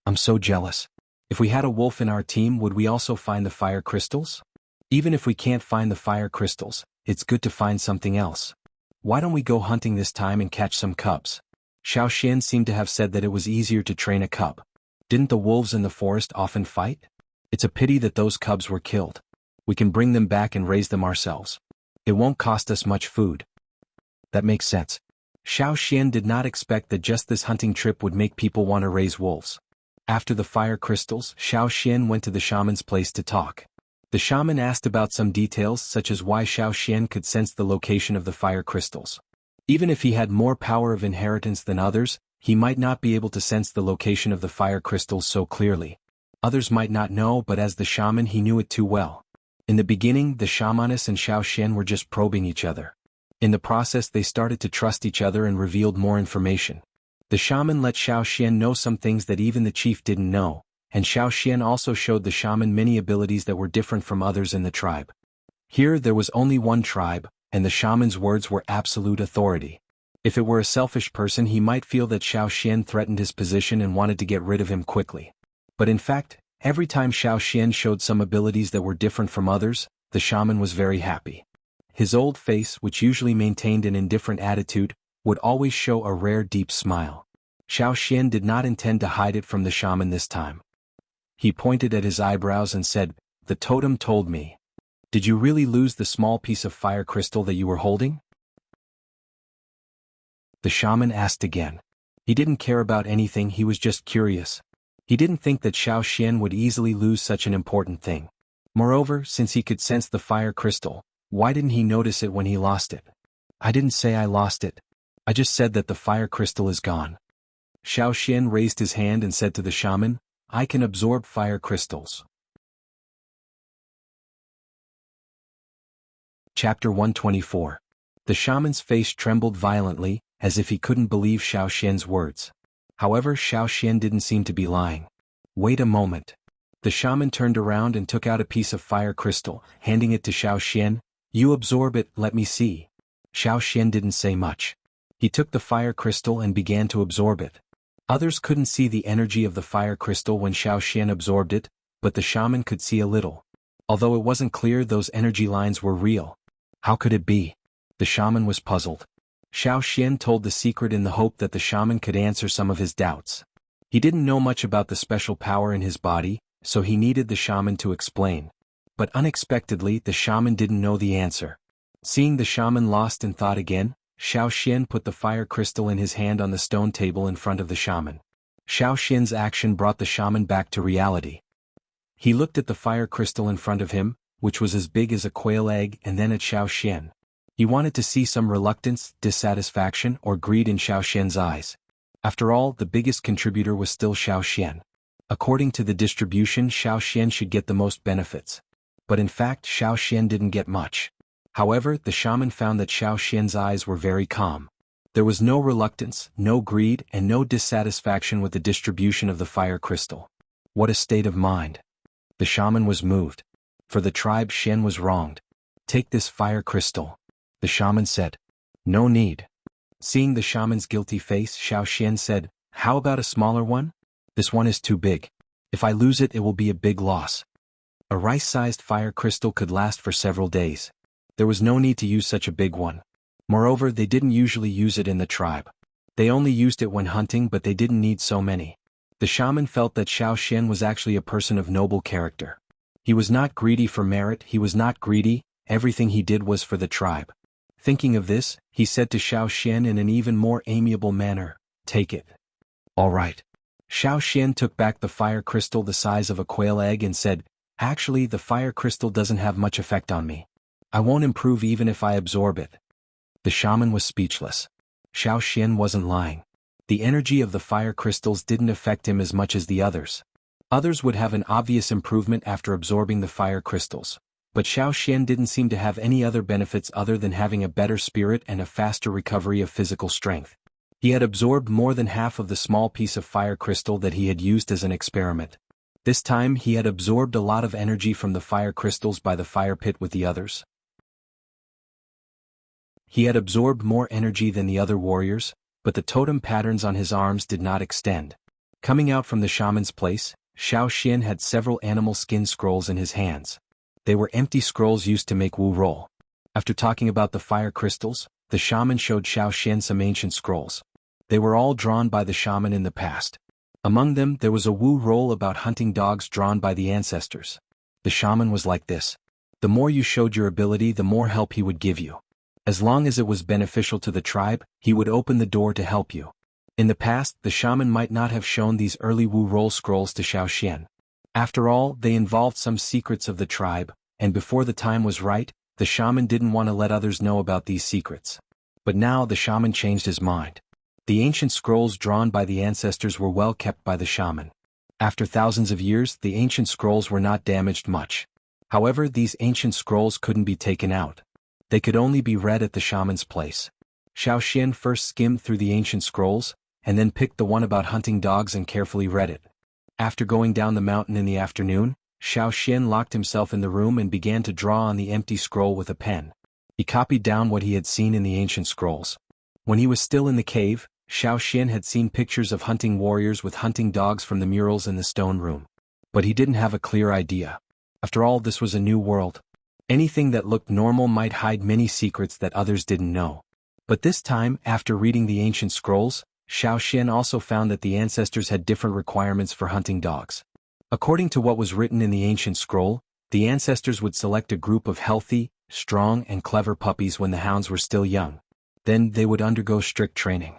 I'm so jealous. If we had a wolf in our team, would we also find the fire crystals? Even if we can't find the fire crystals, it's good to find something else. Why don't we go hunting this time and catch some cubs? Xiao Xian seemed to have said that it was easier to train a cub. Didn't the wolves in the forest often fight? It's a pity that those cubs were killed. We can bring them back and raise them ourselves. It won't cost us much food. That makes sense. Xiao Xian did not expect that just this hunting trip would make people want to raise wolves. After the fire crystals, Xiao Xian went to the shaman's place to talk. The shaman asked about some details such as why Xiao Xian could sense the location of the fire crystals. Even if he had more power of inheritance than others, he might not be able to sense the location of the fire crystals so clearly. Others might not know, but as the shaman he knew it too well. In the beginning, the shamaness and Xiao Xian were just probing each other. In the process they started to trust each other and revealed more information. The shaman let Xiao Xian know some things that even the chief didn't know, and Xiao Xian also showed the shaman many abilities that were different from others in the tribe. Here there was only one tribe, and the shaman's words were absolute authority. If it were a selfish person he might feel that Xiao Xian threatened his position and wanted to get rid of him quickly. But in fact, every time Xiao Xian showed some abilities that were different from others, the shaman was very happy. His old face, which usually maintained an indifferent attitude, would always show a rare deep smile. Xiao Xian did not intend to hide it from the shaman this time. He pointed at his eyebrows and said, "The totem told me. Did you really lose the small piece of fire crystal that you were holding?" The shaman asked again. He didn't care about anything, he was just curious. He didn't think that Xiao Xian would easily lose such an important thing. Moreover, since he could sense the fire crystal, why didn't he notice it when he lost it? "I didn't say I lost it. I just said that the fire crystal is gone." Xiao Xian raised his hand and said to the shaman, "I can absorb fire crystals." Chapter 124. The shaman's face trembled violently, as if he couldn't believe Xiao Xian's words. However, Xiao Xian didn't seem to be lying. "Wait a moment." The shaman turned around and took out a piece of fire crystal, handing it to Xiao Xian. "You absorb it, let me see." Xiao Xian didn't say much. He took the fire crystal and began to absorb it. Others couldn't see the energy of the fire crystal when Xiao Xian absorbed it, but the shaman could see a little. Although it wasn't clear those energy lines were real. How could it be? The shaman was puzzled. Xiao Xian told the secret in the hope that the shaman could answer some of his doubts. He didn't know much about the special power in his body, so he needed the shaman to explain. But unexpectedly the shaman didn't know the answer. Seeing the shaman lost in thought again, Xiao Xian put the fire crystal in his hand on the stone table in front of the shaman. Xiao Xian's action brought the shaman back to reality. He looked at the fire crystal in front of him, which was as big as a quail egg, and then at Xiao Xian. He wanted to see some reluctance, dissatisfaction, or greed in Xiao Xian's eyes. After all, the biggest contributor was still Xiao Xian. According to the distribution, Xiao Xian should get the most benefits. But in fact, Xiao Xian didn't get much. However, the shaman found that Xiao Xian's eyes were very calm. There was no reluctance, no greed, and no dissatisfaction with the distribution of the fire crystal. What a state of mind. The shaman was moved. For the tribe, Xian was wronged. "Take this fire crystal," the shaman said. "No need." Seeing the shaman's guilty face, Xiao Xian said, "How about a smaller one? This one is too big. If I lose it, it will be a big loss." A rice-sized fire crystal could last for several days. There was no need to use such a big one. Moreover, they didn't usually use it in the tribe. They only used it when hunting, but they didn't need so many. The shaman felt that Xiao Xian was actually a person of noble character. He was not greedy for merit, he was not greedy, everything he did was for the tribe. Thinking of this, he said to Xiao Xian in an even more amiable manner, "Take it." "All right." Xiao Xian took back the fire crystal the size of a quail egg and said, "Actually, the fire crystal doesn't have much effect on me. I won't improve even if I absorb it." The shaman was speechless. Xiao Xian wasn't lying. The energy of the fire crystals didn't affect him as much as the others. Others would have an obvious improvement after absorbing the fire crystals. But Xiao Xian didn't seem to have any other benefits other than having a better spirit and a faster recovery of physical strength. He had absorbed more than half of the small piece of fire crystal that he had used as an experiment. This time he had absorbed a lot of energy from the fire crystals by the fire pit with the others. He had absorbed more energy than the other warriors, but the totem patterns on his arms did not extend. Coming out from the shaman's place, Xiao Xian had several animal skin scrolls in his hands. They were empty scrolls used to make Wu roll. After talking about the fire crystals, the shaman showed Xiao Xian some ancient scrolls. They were all drawn by the shaman in the past. Among them there was a Wu roll about hunting dogs drawn by the ancestors. The shaman was like this. The more you showed your ability, the more help he would give you. As long as it was beneficial to the tribe, he would open the door to help you. In the past, the shaman might not have shown these early Wu roll scrolls to Xiao Xian. After all, they involved some secrets of the tribe, and before the time was right, the shaman didn't want to let others know about these secrets. But now the shaman changed his mind. The ancient scrolls drawn by the ancestors were well kept by the shaman. After thousands of years, the ancient scrolls were not damaged much. However, these ancient scrolls couldn't be taken out. They could only be read at the shaman's place. Xiao Xian first skimmed through the ancient scrolls, and then picked the one about hunting dogs and carefully read it. After going down the mountain in the afternoon, Xiao Xian locked himself in the room and began to draw on the empty scroll with a pen. He copied down what he had seen in the ancient scrolls. When he was still in the cave, Xiao Xian had seen pictures of hunting warriors with hunting dogs from the murals in the stone room. But he didn't have a clear idea. After all, this was a new world. Anything that looked normal might hide many secrets that others didn't know. But this time, after reading the ancient scrolls, Xiao Xian also found that the ancestors had different requirements for hunting dogs. According to what was written in the ancient scroll, the ancestors would select a group of healthy, strong and clever puppies when the hounds were still young. Then they would undergo strict training.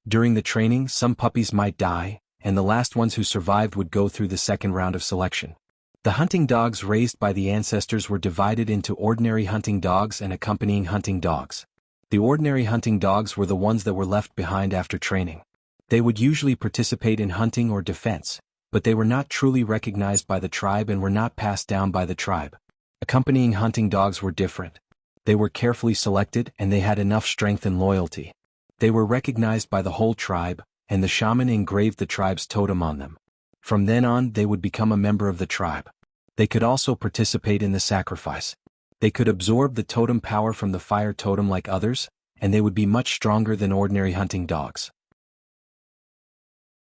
During the training, some puppies might die, and the last ones who survived would go through the second round of selection. The hunting dogs raised by the ancestors were divided into ordinary hunting dogs and accompanying hunting dogs. The ordinary hunting dogs were the ones that were left behind after training. They would usually participate in hunting or defense, but they were not truly recognized by the tribe and were not passed down by the tribe. Accompanying hunting dogs were different. They were carefully selected and they had enough strength and loyalty. They were recognized by the whole tribe, and the shaman engraved the tribe's totem on them. From then on, they would become a member of the tribe. They could also participate in the sacrifice. They could absorb the totem power from the fire totem like others, and they would be much stronger than ordinary hunting dogs.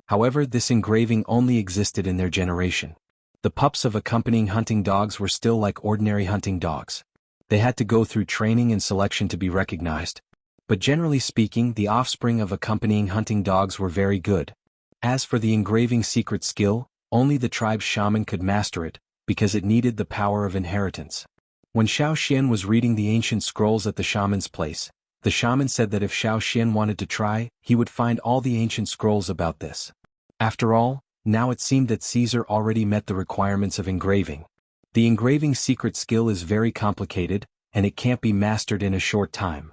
However, this engraving only existed in their generation. The pups of accompanying hunting dogs were still like ordinary hunting dogs. They had to go through training and selection to be recognized. But generally speaking, the offspring of accompanying hunting dogs were very good. As for the engraving secret skill, only the tribe's shaman could master it, because it needed the power of inheritance. When Xiao Xian was reading the ancient scrolls at the shaman's place, the shaman said that if Xiao Xian wanted to try, he would find all the ancient scrolls about this. After all, now it seemed that Caesar already met the requirements of engraving. The engraving secret skill is very complicated, and it can't be mastered in a short time.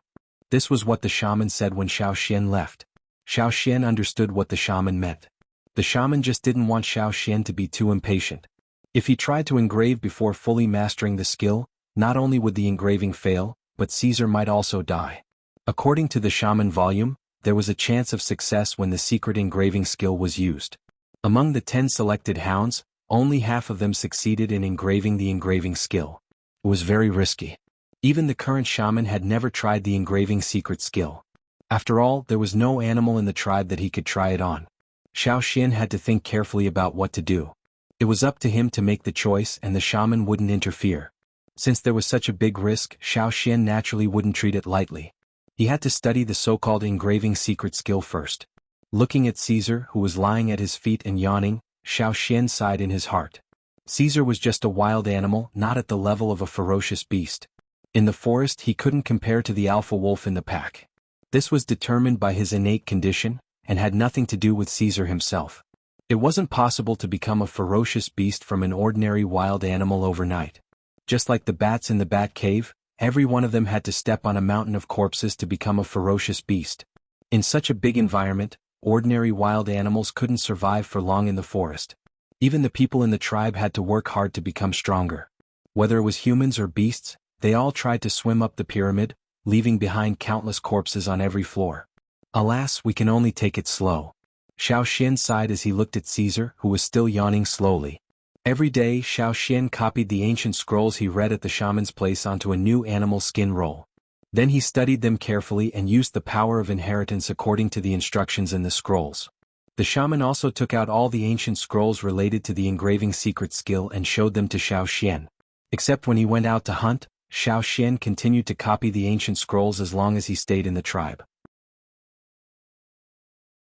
This was what the shaman said when Xiao Xian left. Xiao Xian understood what the shaman meant. The shaman just didn't want Xiao Xian to be too impatient. If he tried to engrave before fully mastering the skill, not only would the engraving fail, but Caesar might also die. According to the shaman volume, there was a chance of success when the secret engraving skill was used. Among the 10 selected hounds, only half of them succeeded in engraving the engraving skill. It was very risky. Even the current shaman had never tried the engraving secret skill. After all, there was no animal in the tribe that he could try it on. Xiao Xian had to think carefully about what to do. It was up to him to make the choice and the shaman wouldn't interfere. Since there was such a big risk, Xiao Xian naturally wouldn't treat it lightly. He had to study the so-called engraving secret skill first. Looking at Caesar, who was lying at his feet and yawning, Xiao Xian sighed in his heart. Caesar was just a wild animal, not at the level of a ferocious beast. In the forest, he couldn't compare to the alpha wolf in the pack. This was determined by his innate condition, and had nothing to do with Caesar himself. It wasn't possible to become a ferocious beast from an ordinary wild animal overnight. Just like the bats in the bat cave, every one of them had to step on a mountain of corpses to become a ferocious beast. In such a big environment, ordinary wild animals couldn't survive for long in the forest. Even the people in the tribe had to work hard to become stronger. Whether it was humans or beasts, they all tried to swim up the pyramid, leaving behind countless corpses on every floor. Alas, we can only take it slow. Xiao Xian sighed as he looked at Caesar, who was still yawning slowly. Every day, Xiao Xian copied the ancient scrolls he read at the shaman's place onto a new animal skin roll. Then he studied them carefully and used the power of inheritance according to the instructions in the scrolls. The shaman also took out all the ancient scrolls related to the engraving secret skill and showed them to Xiao Xian. Except when he went out to hunt, Xiao Xian continued to copy the ancient scrolls as long as he stayed in the tribe.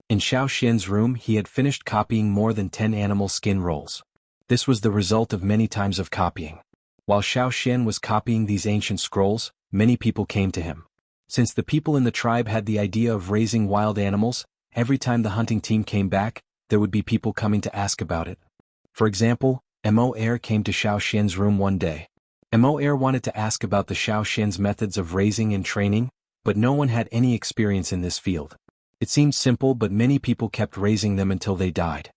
In Xiao Xian's room he had finished copying more than 10 animal skin rolls. This was the result of many times of copying. While Xiao Xian was copying these ancient scrolls, many people came to him. Since the people in the tribe had the idea of raising wild animals, every time the hunting team came back, there would be people coming to ask about it. For example, Mo Air came to Xiao Xian's room one day. Mo Air wanted to ask about the Xiao Xian's methods of raising and training, but no one had any experience in this field. It seemed simple, but many people kept raising them until they died.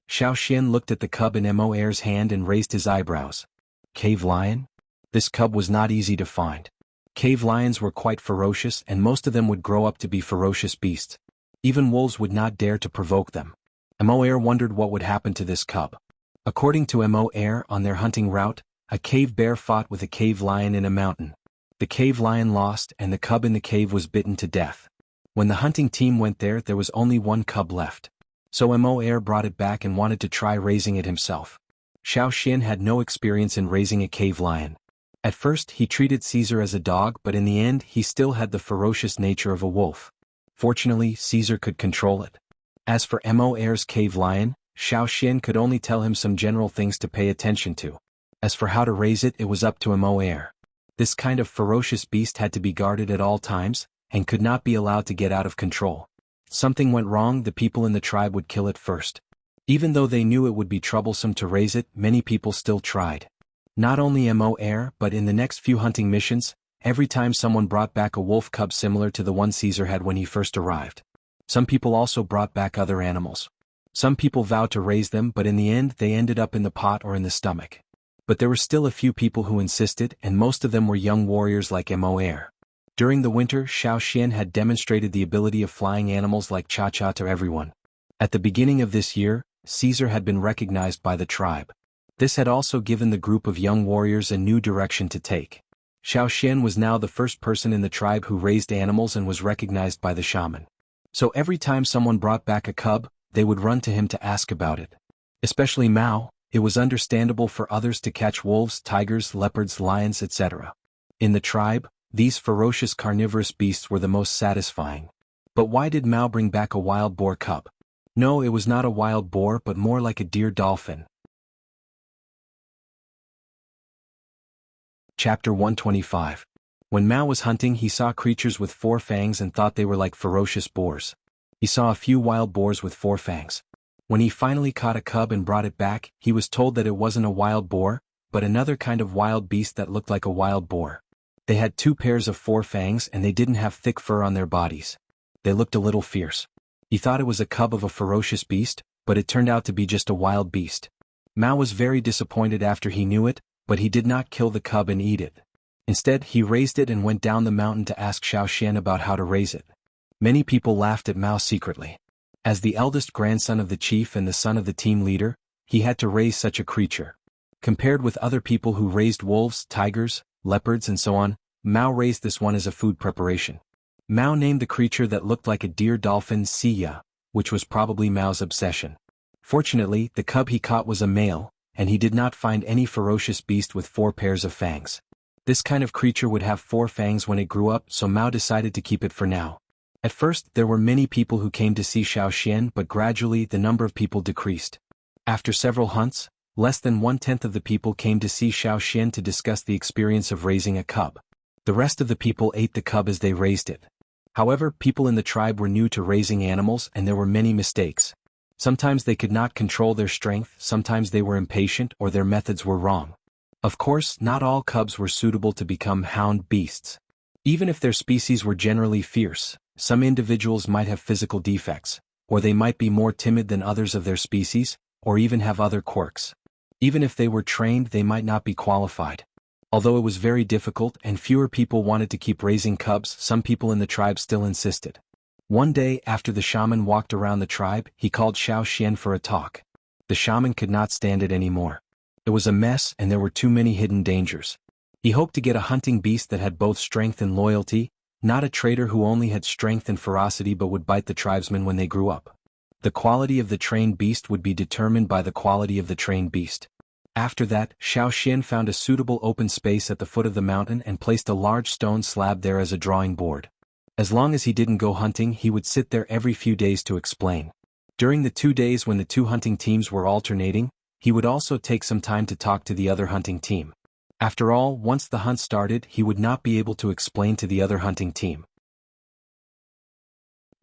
Xiao Xian looked at the cub in Mo Air's hand and raised his eyebrows. Cave lion? This cub was not easy to find. Cave lions were quite ferocious and most of them would grow up to be ferocious beasts. Even wolves would not dare to provoke them. Mo Air wondered what would happen to this cub. According to Mo Air, on their hunting route, a cave bear fought with a cave lion in a mountain. The cave lion lost and the cub in the cave was bitten to death. When the hunting team went there was only one cub left. So Mo Air brought it back and wanted to try raising it himself. Xiao Xian had no experience in raising a cave lion. At first he treated Caesar as a dog, but in the end he still had the ferocious nature of a wolf. Fortunately, Caesar could control it. As for Mo Air's cave lion, Xiao Xian could only tell him some general things to pay attention to. As for how to raise it, it was up to Mo Air. This kind of ferocious beast had to be guarded at all times, and could not be allowed to get out of control. If something went wrong, the people in the tribe would kill it first. Even though they knew it would be troublesome to raise it, many people still tried. Not only Mo Air, but in the next few hunting missions, every time someone brought back a wolf cub similar to the one Caesar had when he first arrived. Some people also brought back other animals. Some people vowed to raise them, but in the end they ended up in the pot or in the stomach. But there were still a few people who insisted, and most of them were young warriors like Mo Air. During the winter, Xiao Xian had demonstrated the ability of flying animals like Cha-Cha to everyone. At the beginning of this year, Caesar had been recognized by the tribe. This had also given the group of young warriors a new direction to take. Xiao Xian was now the first person in the tribe who raised animals and was recognized by the shaman. So every time someone brought back a cub, they would run to him to ask about it. Especially Mao, it was understandable for others to catch wolves, tigers, leopards, lions, etc. In the tribe, these ferocious carnivorous beasts were the most satisfying. But why did Mao bring back a wild boar cub? No, it was not a wild boar but more like a deer dolphin. Chapter 125. When Mao was hunting, he saw creatures with 4 fangs and thought they were like ferocious boars. He saw a few wild boars with 4 fangs. When he finally caught a cub and brought it back, he was told that it wasn't a wild boar, but another kind of wild beast that looked like a wild boar. They had 2 pairs of 4 fangs and they didn't have thick fur on their bodies. They looked a little fierce. He thought it was a cub of a ferocious beast, but it turned out to be just a wild beast. Mao was very disappointed after he knew it, but he did not kill the cub and eat it. Instead, he raised it and went down the mountain to ask Xiao Xian about how to raise it. Many people laughed at Mao secretly. As the eldest grandson of the chief and the son of the team leader, he had to raise such a creature. Compared with other people who raised wolves, tigers, leopards and so on, Mao raised this one as a food preparation. Mao named the creature that looked like a deer dolphin Sia, which was probably Mao's obsession. Fortunately, the cub he caught was a male, and he did not find any ferocious beast with 4 pairs of fangs. This kind of creature would have 4 fangs when it grew up, so Mao decided to keep it for now. At first, there were many people who came to see Xiao Xian, but gradually the number of people decreased. After several hunts, less than 1/10 of the people came to see Xiao Xian to discuss the experience of raising a cub. The rest of the people ate the cub as they raised it. However, people in the tribe were new to raising animals and there were many mistakes. Sometimes they could not control their strength, sometimes they were impatient or their methods were wrong. Of course, not all cubs were suitable to become hound beasts. Even if their species were generally fierce, some individuals might have physical defects, or they might be more timid than others of their species, or even have other quirks. Even if they were trained, they might not be qualified. Although it was very difficult and fewer people wanted to keep raising cubs, some people in the tribe still insisted. One day after the shaman walked around the tribe, he called Xiao Xian for a talk. The shaman could not stand it anymore. It was a mess and there were too many hidden dangers. He hoped to get a hunting beast that had both strength and loyalty, not a trader who only had strength and ferocity but would bite the tribesmen when they grew up. The quality of the trained beast would be determined by the quality of the trained beast. After that, Xiao Xian found a suitable open space at the foot of the mountain and placed a large stone slab there as a drawing board. As long as he didn't go hunting, he would sit there every few days to explain. During the 2 days when the two hunting teams were alternating, he would also take some time to talk to the other hunting team. After all, once the hunt started, he would not be able to explain to the other hunting team.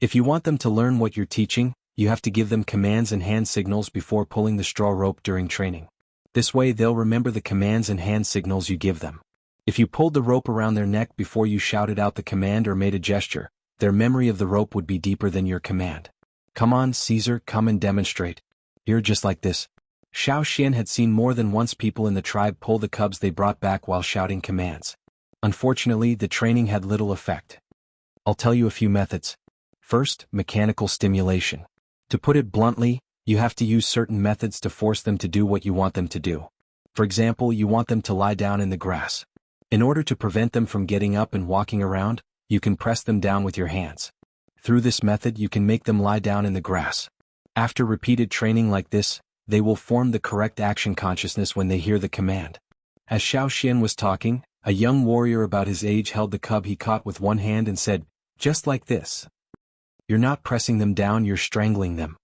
If you want them to learn what you're teaching, you have to give them commands and hand signals before pulling the straw rope during training. This way they'll remember the commands and hand signals you give them. If you pulled the rope around their neck before you shouted out the command or made a gesture, their memory of the rope would be deeper than your command. Come on, Caesar, come and demonstrate. You're just like this. Xiao Xian had seen more than once people in the tribe pull the cubs they brought back while shouting commands. Unfortunately, the training had little effect. I'll tell you a few methods. First, mechanical stimulation. To put it bluntly, you have to use certain methods to force them to do what you want them to do. For example, you want them to lie down in the grass. In order to prevent them from getting up and walking around, you can press them down with your hands. Through this method you can make them lie down in the grass. After repeated training like this, they will form the correct action consciousness when they hear the command. As Xiao Xian was talking, a young warrior about his age held the cub he caught with one hand and said, "Just like this. You're not pressing them down, you're strangling them."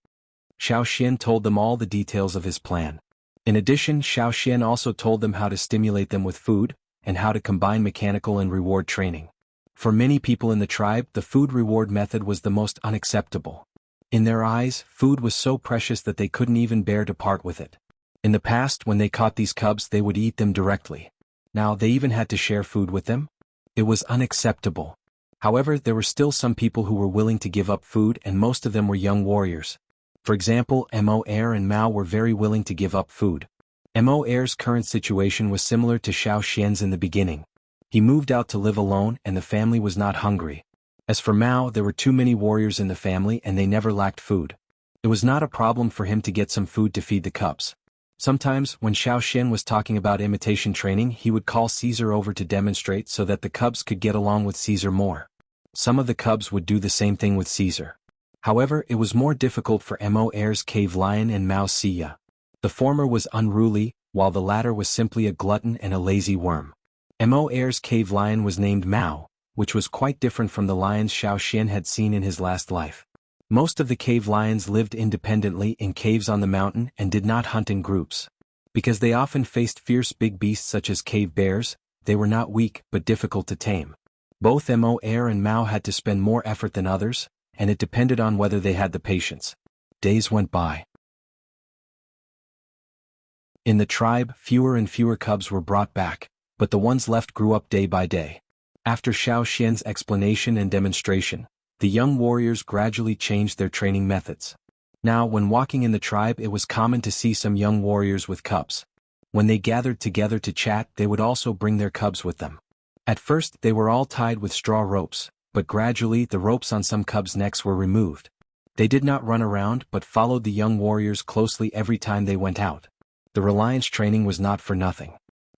Xiao Xian told them all the details of his plan. In addition, Xiao Xian also told them how to stimulate them with food, and how to combine mechanical and reward training. For many people in the tribe, the food reward method was the most unacceptable. In their eyes, food was so precious that they couldn't even bear to part with it. In the past, when they caught these cubs, they would eat them directly. Now they even had to share food with them? It was unacceptable. However, there were still some people who were willing to give up food, and most of them were young warriors. For example, Mo Er and Mao were very willing to give up food. Mo Er's current situation was similar to Xiao Xian's in the beginning. He moved out to live alone and the family was not hungry. As for Mao, there were too many warriors in the family and they never lacked food. It was not a problem for him to get some food to feed the cubs. Sometimes, when Xiao Xian was talking about imitation training, he would call Caesar over to demonstrate so that the cubs could get along with Caesar more. Some of the cubs would do the same thing with Caesar. However, it was more difficult for Mo Er's cave lion and Mao Xia. The former was unruly, while the latter was simply a glutton and a lazy worm. Mo Er's cave lion was named Mao, which was quite different from the lions Xiao Xian had seen in his last life. Most of the cave lions lived independently in caves on the mountain and did not hunt in groups. Because they often faced fierce big beasts such as cave bears, they were not weak but difficult to tame. Both Mo Er and Mao had to spend more effort than others, and it depended on whether they had the patience. Days went by. In the tribe, fewer and fewer cubs were brought back, but the ones left grew up day by day. After Xiao Xian's explanation and demonstration, the young warriors gradually changed their training methods. Now, when walking in the tribe, it was common to see some young warriors with cubs. When they gathered together to chat, they would also bring their cubs with them. At first, they were all tied with straw ropes, but gradually the ropes on some cubs' necks were removed. They did not run around but followed the young warriors closely every time they went out. The reliance training was not for nothing.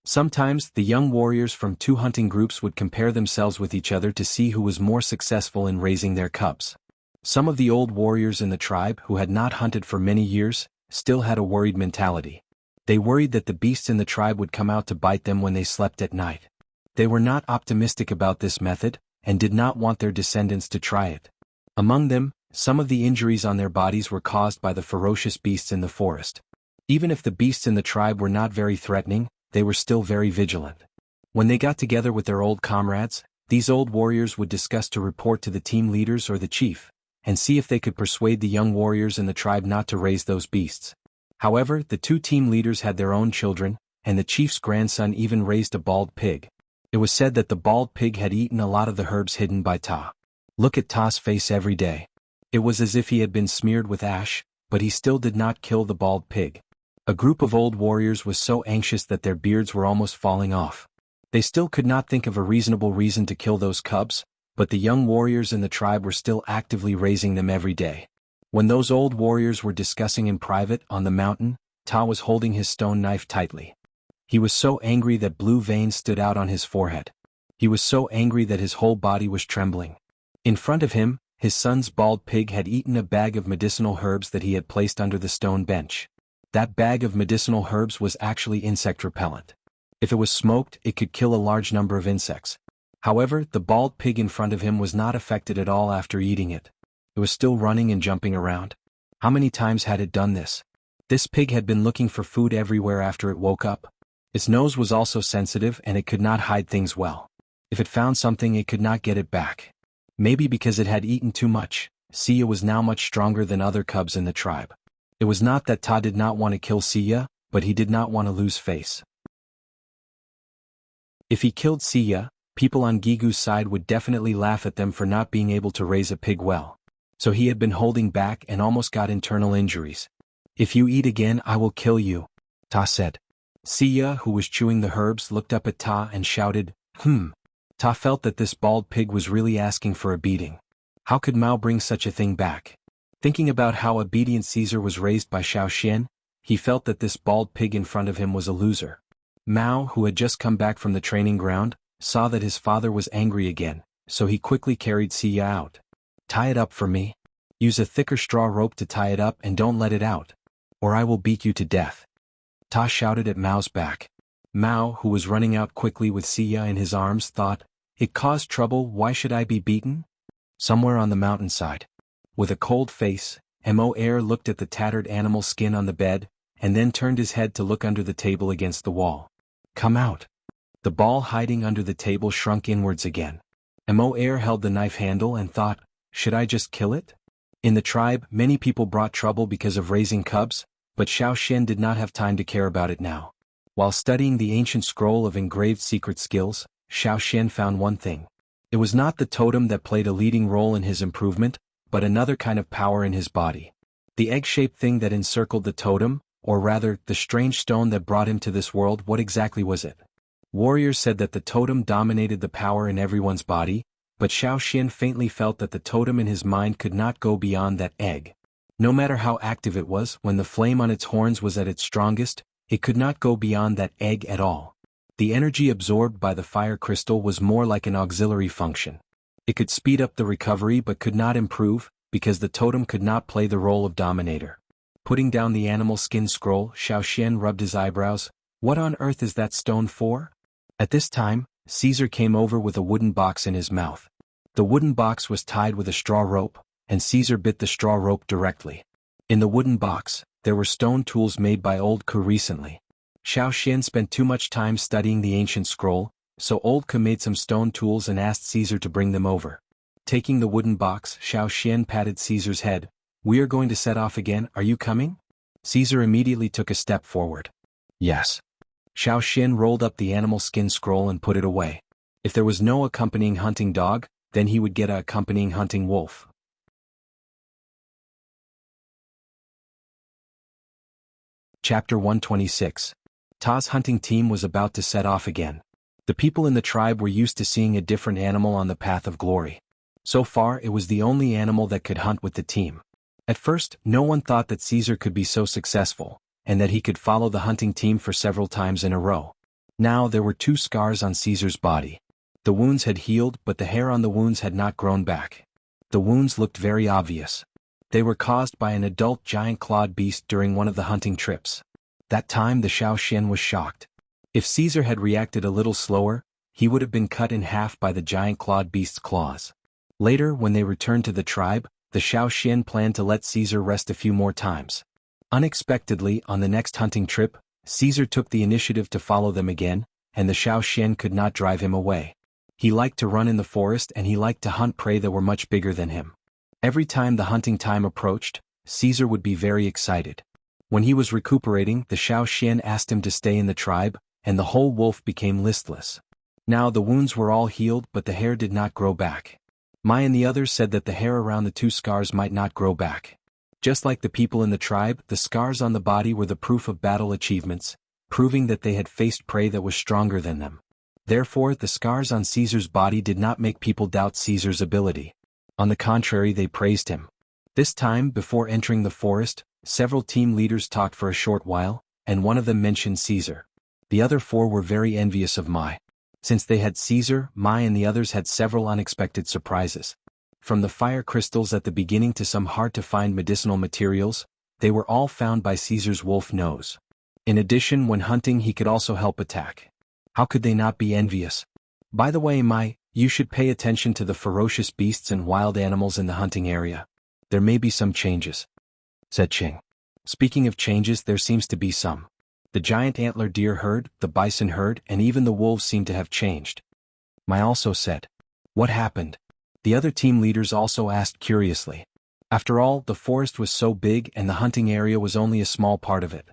Sometimes, the young warriors from two hunting groups would compare themselves with each other to see who was more successful in raising their cubs. Some of the old warriors in the tribe who had not hunted for many years, still had a worried mentality. They worried that the beasts in the tribe would come out to bite them when they slept at night. They were not optimistic about this method, and did not want their descendants to try it. Among them, some of the injuries on their bodies were caused by the ferocious beasts in the forest. Even if the beasts in the tribe were not very threatening, they were still very vigilant. When they got together with their old comrades, these old warriors would discuss to report to the team leaders or the chief, and see if they could persuade the young warriors in the tribe not to raise those beasts. However, the two team leaders had their own children, and the chief's grandson even raised a bald pig. It was said that the bald pig had eaten a lot of the herbs hidden by Ta. Look at Ta's face every day. It was as if he had been smeared with ash, but he still did not kill the bald pig. A group of old warriors was so anxious that their beards were almost falling off. They still could not think of a reasonable reason to kill those cubs, but the young warriors in the tribe were still actively raising them every day. When those old warriors were discussing in private on the mountain, Ta was holding his stone knife tightly. He was so angry that blue veins stood out on his forehead. He was so angry that his whole body was trembling. In front of him, his son's bald pig had eaten a bag of medicinal herbs that he had placed under the stone bench. That bag of medicinal herbs was actually insect repellent. If it was smoked, it could kill a large number of insects. However, the bald pig in front of him was not affected at all after eating it. It was still running and jumping around. How many times had it done this? This pig had been looking for food everywhere after it woke up. Its nose was also sensitive and it could not hide things well. If it found something, it could not get it back. Maybe because it had eaten too much, Sia was now much stronger than other cubs in the tribe. It was not that Ta did not want to kill Sia, but he did not want to lose face. If he killed Sia, people on Gigu's side would definitely laugh at them for not being able to raise a pig well. So he had been holding back and almost got internal injuries. "If you eat again, I will kill you," Ta said. Sia, who was chewing the herbs, looked up at Ta and shouted, Ta felt that this bald pig was really asking for a beating. How could Mao bring such a thing back? Thinking about how obedient Caesar was raised by Xiaoxian, he felt that this bald pig in front of him was a loser. Mao, who had just come back from the training ground, saw that his father was angry again, so he quickly carried Sia out. "Tie it up for me. Use a thicker straw rope to tie it up and don't let it out, or I will beat you to death." Ta shouted at Mao's back. Mao, who was running out quickly with Sia in his arms, thought, "It caused trouble, why should I be beaten?" Somewhere on the mountainside. With a cold face, Mo Air looked at the tattered animal skin on the bed, and then turned his head to look under the table against the wall. "Come out." The ball hiding under the table shrunk inwards again. Mo Air held the knife handle and thought, "Should I just kill it?" In the tribe, many people brought trouble because of raising cubs, but Xiaoxian did not have time to care about it now. While studying the ancient scroll of engraved secret skills, Xiaoxian found one thing. It was not the totem that played a leading role in his improvement, but another kind of power in his body. The egg-shaped thing that encircled the totem, or rather, the strange stone that brought him to this world, what exactly was it? Warriors said that the totem dominated the power in everyone's body, but Xiaoxian faintly felt that the totem in his mind could not go beyond that egg. No matter how active it was, when the flame on its horns was at its strongest, it could not go beyond that egg at all. The energy absorbed by the fire crystal was more like an auxiliary function. It could speed up the recovery but could not improve, because the totem could not play the role of dominator. Putting down the animal skin scroll, Xiaoxian rubbed his eyebrows. "What on earth is that stone for?" At this time, Caesar came over with a wooden box in his mouth. The wooden box was tied with a straw rope, and Caesar bit the straw rope directly. In the wooden box, there were stone tools made by Old Ku recently. Xiaoxian spent too much time studying the ancient scroll, so Old Ku made some stone tools and asked Caesar to bring them over. Taking the wooden box, Xiaoxian patted Caesar's head. "We are going to set off again, are you coming?" Caesar immediately took a step forward. "Yes." Xiaoxian rolled up the animal skin scroll and put it away. If there was no accompanying hunting dog, then he would get a accompanying hunting wolf. Chapter 126. Ta's hunting team was about to set off again. The people in the tribe were used to seeing a different animal on the path of glory. So far, it was the only animal that could hunt with the team. At first, no one thought that Caesar could be so successful, and that he could follow the hunting team for several times in a row. Now there were 2 scars on Caesar's body. The wounds had healed, but the hair on the wounds had not grown back. The wounds looked very obvious. They were caused by an adult giant-clawed beast during one of the hunting trips. That time the Xiaoxian was shocked. If Caesar had reacted a little slower, he would have been cut in half by the giant-clawed beast's claws. Later, when they returned to the tribe, the Xiaoxian planned to let Caesar rest a few more times. Unexpectedly, on the next hunting trip, Caesar took the initiative to follow them again, and the Xiaoxian could not drive him away. He liked to run in the forest and he liked to hunt prey that were much bigger than him. Every time the hunting time approached, Caesar would be very excited. When he was recuperating, the Xiaoxian asked him to stay in the tribe, and the whole wolf became listless. Now the wounds were all healed, but the hair did not grow back. Mai and the others said that the hair around the 2 scars might not grow back. Just like the people in the tribe, the scars on the body were the proof of battle achievements, proving that they had faced prey that was stronger than them. Therefore, the scars on Caesar's body did not make people doubt Caesar's ability. On the contrary, they praised him. This time, before entering the forest, several team leaders talked for a short while, and one of them mentioned Caesar. The other four were very envious of Mai. Since they had Caesar, Mai and the others had several unexpected surprises. From the fire crystals at the beginning to some hard-to-find medicinal materials, they were all found by Caesar's wolf nose. In addition, when hunting he could also help attack. How could they not be envious? By the way, Mai, you should pay attention to the ferocious beasts and wild animals in the hunting area. There may be some changes, said Qing. Speaking of changes, there seems to be some. The giant antler deer herd, the bison herd, and even the wolves seem to have changed. Mai also said. What happened? The other team leaders also asked curiously. After all, the forest was so big and the hunting area was only a small part of it.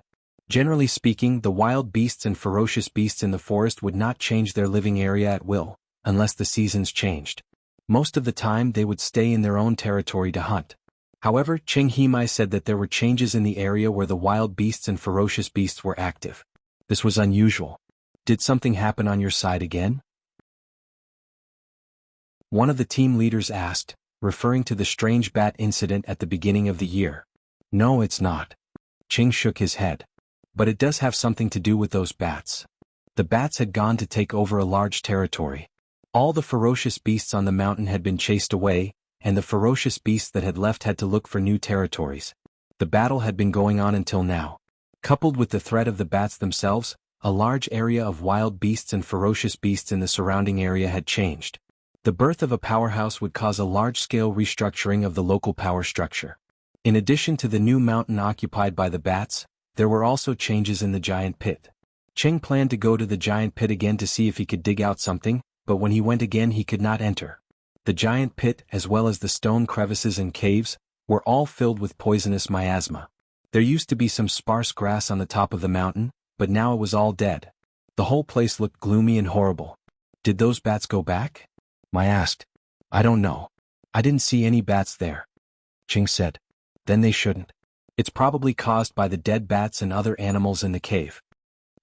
Generally speaking, the wild beasts and ferocious beasts in the forest would not change their living area at will, unless the seasons changed. Most of the time they would stay in their own territory to hunt. However, Cheng Himai said that there were changes in the area where the wild beasts and ferocious beasts were active. This was unusual. Did something happen on your side again? One of the team leaders asked, referring to the strange bat incident at the beginning of the year. No, it's not. Ching shook his head. But it does have something to do with those bats. The bats had gone to take over a large territory. All the ferocious beasts on the mountain had been chased away, and the ferocious beasts that had left had to look for new territories. The battle had been going on until now. Coupled with the threat of the bats themselves, a large area of wild beasts and ferocious beasts in the surrounding area had changed. The birth of a powerhouse would cause a large-scale restructuring of the local power structure. In addition to the new mountain occupied by the bats, there were also changes in the giant pit. Cheng planned to go to the giant pit again to see if he could dig out something, but when he went again he could not enter. The giant pit, as well as the stone crevices and caves, were all filled with poisonous miasma. There used to be some sparse grass on the top of the mountain, but now it was all dead. The whole place looked gloomy and horrible. Did those bats go back? Mai asked. I don't know. I didn't see any bats there. Ching said. Then they shouldn't. It's probably caused by the dead bats and other animals in the cave.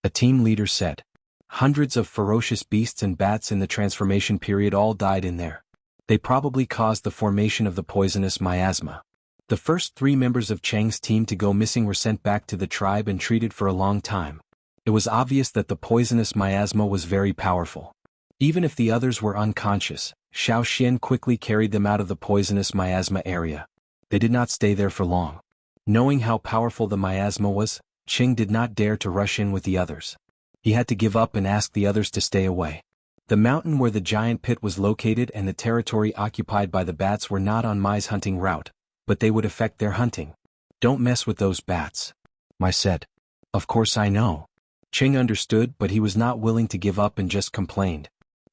A team leader said. Hundreds of ferocious beasts and bats in the transformation period all died in there. They probably caused the formation of the poisonous miasma. The first 3 members of Chang's team to go missing were sent back to the tribe and treated for a long time. It was obvious that the poisonous miasma was very powerful. Even if the others were unconscious, Xiao Xian quickly carried them out of the poisonous miasma area. They did not stay there for long. Knowing how powerful the miasma was, Qing did not dare to rush in with the others. He had to give up and ask the others to stay away. The mountain where the giant pit was located and the territory occupied by the bats were not on Mai's hunting route, but they would affect their hunting. Don't mess with those bats, Mai said. Of course I know. Qing understood, but he was not willing to give up and just complained.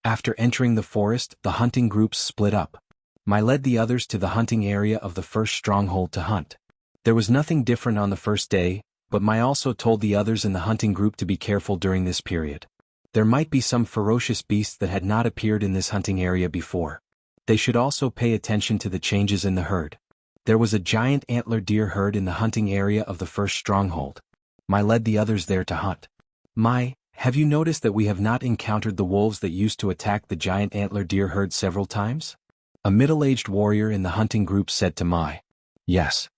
After entering the forest, the hunting groups split up. Mai led the others to the hunting area of the first stronghold to hunt. There was nothing different on the first day, but Mai also told the others in the hunting group to be careful during this period. There might be some ferocious beasts that had not appeared in this hunting area before. They should also pay attention to the changes in the herd. There was a giant antler deer herd in the hunting area of the first stronghold. Mai led the others there to hunt. Mai, have you noticed that we have not encountered the wolves that used to attack the giant antler deer herd several times? A middle-aged warrior in the hunting group said to Mai. Yes.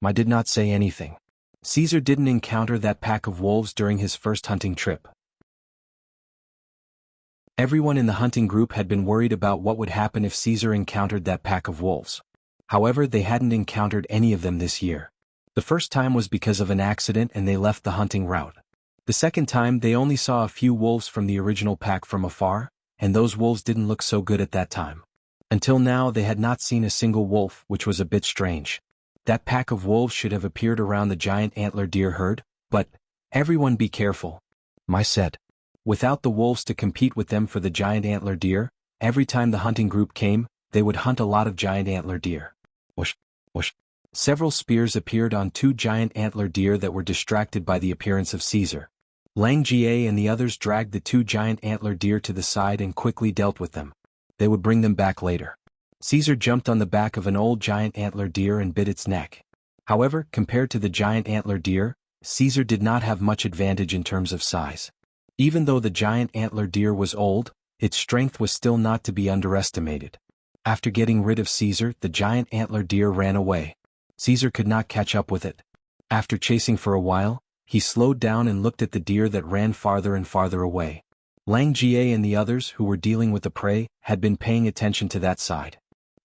Mai did not say anything. Caesar didn't encounter that pack of wolves during his first hunting trip. Everyone in the hunting group had been worried about what would happen if Caesar encountered that pack of wolves. However, they hadn't encountered any of them this year. The first time was because of an accident and they left the hunting route. The second time they only saw a few wolves from the original pack from afar, and those wolves didn't look so good at that time. Until now they had not seen a single wolf, which was a bit strange. That pack of wolves should have appeared around the giant antler deer herd, but, everyone be careful, Mai said. Without the wolves to compete with them for the giant antler deer, every time the hunting group came, they would hunt a lot of giant antler deer. Whoosh, whoosh. Several spears appeared on 2 giant antler deer that were distracted by the appearance of Caesar. Lang Jie and the others dragged the 2 giant antler deer to the side and quickly dealt with them. They would bring them back later. Caesar jumped on the back of an old giant antler deer and bit its neck. However, compared to the giant antler deer, Caesar did not have much advantage in terms of size. Even though the giant antler deer was old, its strength was still not to be underestimated. After getting rid of Caesar, the giant antler deer ran away. Caesar could not catch up with it. After chasing for a while, he slowed down and looked at the deer that ran farther and farther away. Lang Jie and the others who were dealing with the prey had been paying attention to that side.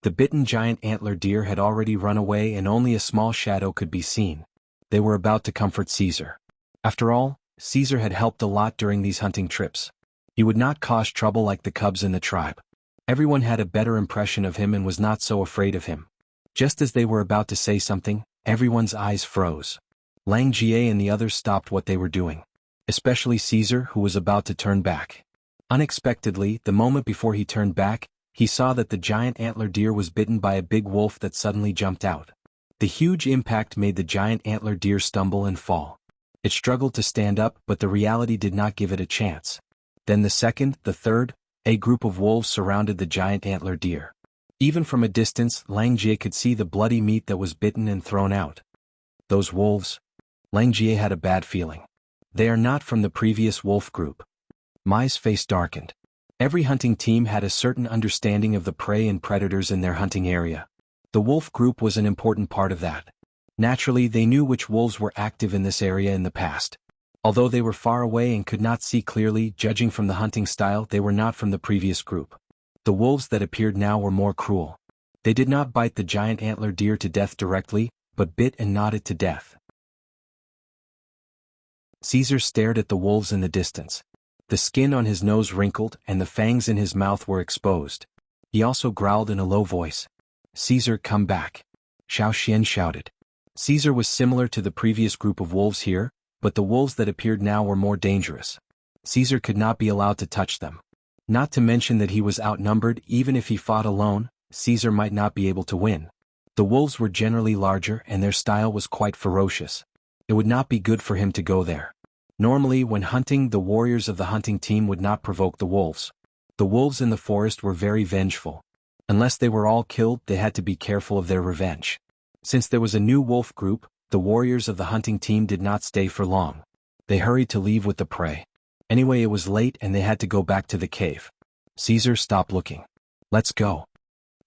The bitten giant antler deer had already run away and only a small shadow could be seen. They were about to comfort Caesar. After all, Caesar had helped a lot during these hunting trips. He would not cause trouble like the cubs in the tribe. Everyone had a better impression of him and was not so afraid of him. Just as they were about to say something, everyone's eyes froze. Lang Jie and the others stopped what they were doing. Especially Caesar, who was about to turn back. Unexpectedly, the moment before he turned back, he saw that the giant antler deer was bitten by a big wolf that suddenly jumped out. The huge impact made the giant antler deer stumble and fall. It struggled to stand up, but the reality did not give it a chance. Then the second, the third, a group of wolves surrounded the giant antler deer. Even from a distance, Lang Jie could see the bloody meat that was bitten and thrown out. Those wolves? Lang Jie had a bad feeling. They are not from the previous wolf group. Mai's face darkened. Every hunting team had a certain understanding of the prey and predators in their hunting area. The wolf group was an important part of that. Naturally, they knew which wolves were active in this area in the past. Although they were far away and could not see clearly, judging from the hunting style, they were not from the previous group. The wolves that appeared now were more cruel. They did not bite the giant antler deer to death directly, but bit and gnawed it to death. Caesar stared at the wolves in the distance. The skin on his nose wrinkled and the fangs in his mouth were exposed. He also growled in a low voice. "Caesar, come back." Xiao Xian shouted. Caesar was similar to the previous group of wolves here, but the wolves that appeared now were more dangerous. Caesar could not be allowed to touch them. Not to mention that he was outnumbered. Even if he fought alone, Caesar might not be able to win. The wolves were generally larger and their style was quite ferocious. It would not be good for him to go there. Normally, when hunting, the warriors of the hunting team would not provoke the wolves. The wolves in the forest were very vengeful. Unless they were all killed, they had to be careful of their revenge. Since there was a new wolf group, the warriors of the hunting team did not stay for long. They hurried to leave with the prey. Anyway, it was late and they had to go back to the cave. Caesar, stop looking. Let's go.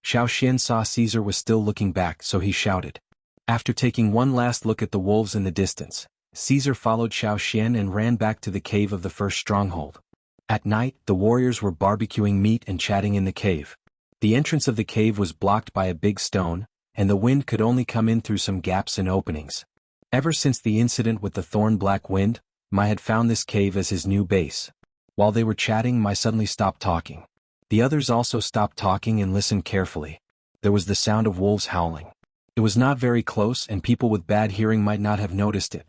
Xiao Xian saw Caesar was still looking back, so he shouted. After taking one last look at the wolves in the distance, Caesar followed Xiao Xian and ran back to the cave of the first stronghold. At night, the warriors were barbecuing meat and chatting in the cave. The entrance of the cave was blocked by a big stone, and the wind could only come in through some gaps and openings. Ever since the incident with the thorn-black wind, Mai had found this cave as his new base. While they were chatting, Mai suddenly stopped talking. The others also stopped talking and listened carefully. There was the sound of wolves howling. It was not very close and people with bad hearing might not have noticed it.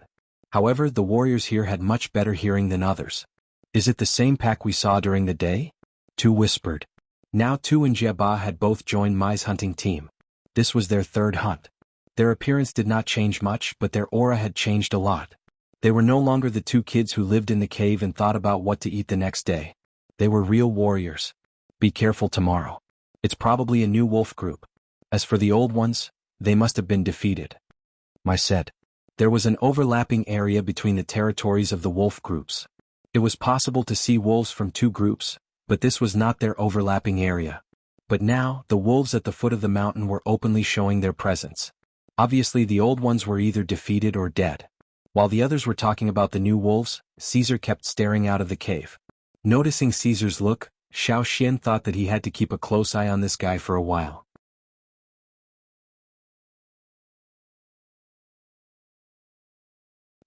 However, the warriors here had much better hearing than others. Is it the same pack we saw during the day? Tu whispered. Now Tu and Jieba had both joined Mai's hunting team. This was their third hunt. Their appearance did not change much, but their aura had changed a lot. They were no longer the two kids who lived in the cave and thought about what to eat the next day. They were real warriors. Be careful tomorrow. It's probably a new wolf group. As for the old ones, they must have been defeated. Mai said. There was an overlapping area between the territories of the wolf groups. It was possible to see wolves from two groups, but this was not their overlapping area. But now, the wolves at the foot of the mountain were openly showing their presence. Obviously the old ones were either defeated or dead. While the others were talking about the new wolves, Caesar kept staring out of the cave. Noticing Caesar's look, Xiao Xian thought that he had to keep a close eye on this guy for a while.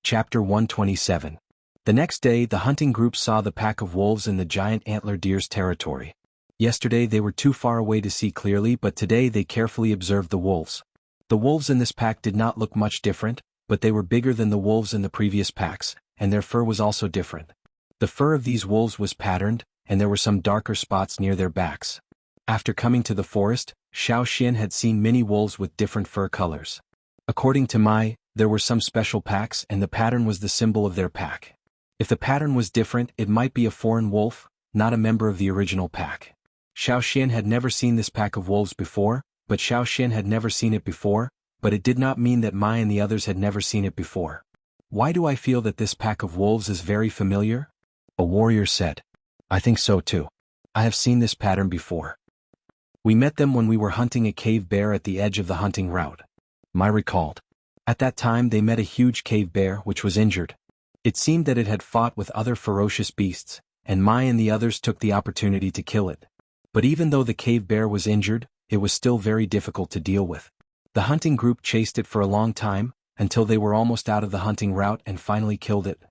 Chapter 127. The next day, the hunting group saw the pack of wolves in the giant antler deer's territory. Yesterday they were too far away to see clearly, but today they carefully observed the wolves. The wolves in this pack did not look much different, but they were bigger than the wolves in the previous packs, and their fur was also different. The fur of these wolves was patterned, and there were some darker spots near their backs. After coming to the forest, Xiao Xian had seen many wolves with different fur colors. According to Mai, there were some special packs and the pattern was the symbol of their pack. If the pattern was different, it might be a foreign wolf, not a member of the original pack. Xiao Xian had never seen this pack of wolves before, but Xiao Xian had never seen it before, but it did not mean that Mai and the others had never seen it before. Why do I feel that this pack of wolves is very familiar? A warrior said. I think so too. I have seen this pattern before. We met them when we were hunting a cave bear at the edge of the hunting route. Mai recalled. At that time they met a huge cave bear which was injured. It seemed that it had fought with other ferocious beasts, and Mai and the others took the opportunity to kill it. But even though the cave bear was injured, it was still very difficult to deal with. The hunting group chased it for a long time, until they were almost out of the hunting route and finally killed it.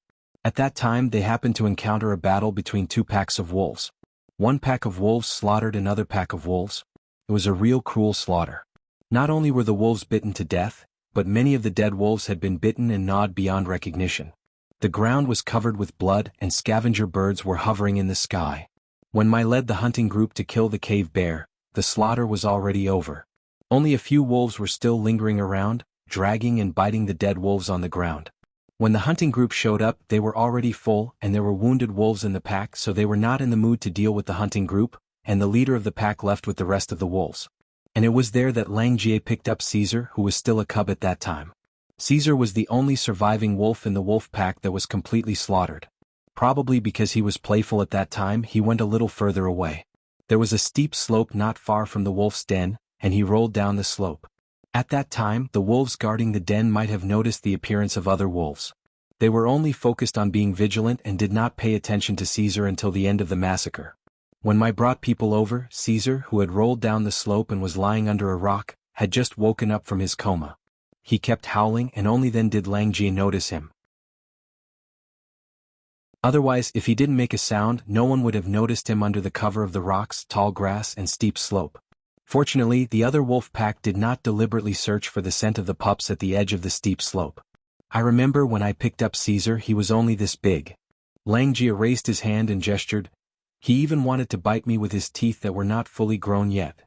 At that time they happened to encounter a battle between two packs of wolves. One pack of wolves slaughtered another pack of wolves. It was a real cruel slaughter. Not only were the wolves bitten to death, but many of the dead wolves had been bitten and gnawed beyond recognition. The ground was covered with blood and scavenger birds were hovering in the sky. When Mai led the hunting group to kill the cave bear, the slaughter was already over. Only a few wolves were still lingering around, dragging and biting the dead wolves on the ground. When the hunting group showed up, they were already full and there were wounded wolves in the pack, so they were not in the mood to deal with the hunting group, and the leader of the pack left with the rest of the wolves. And it was there that Lang Jie picked up Caesar, who was still a cub at that time. Caesar was the only surviving wolf in the wolf pack that was completely slaughtered. Probably because he was playful at that time, he went a little further away. There was a steep slope not far from the wolf's den, and he rolled down the slope. At that time, the wolves guarding the den might have noticed the appearance of other wolves. They were only focused on being vigilant and did not pay attention to Caesar until the end of the massacre. When Mai brought people over, Caesar, who had rolled down the slope and was lying under a rock, had just woken up from his coma. He kept howling and only then did Lang Jie notice him. Otherwise, if he didn't make a sound, no one would have noticed him under the cover of the rocks, tall grass and steep slope. Fortunately, the other wolf pack did not deliberately search for the scent of the pups at the edge of the steep slope. I remember when I picked up Caesar, he was only this big. Lang Jie raised his hand and gestured. He even wanted to bite me with his teeth that were not fully grown yet.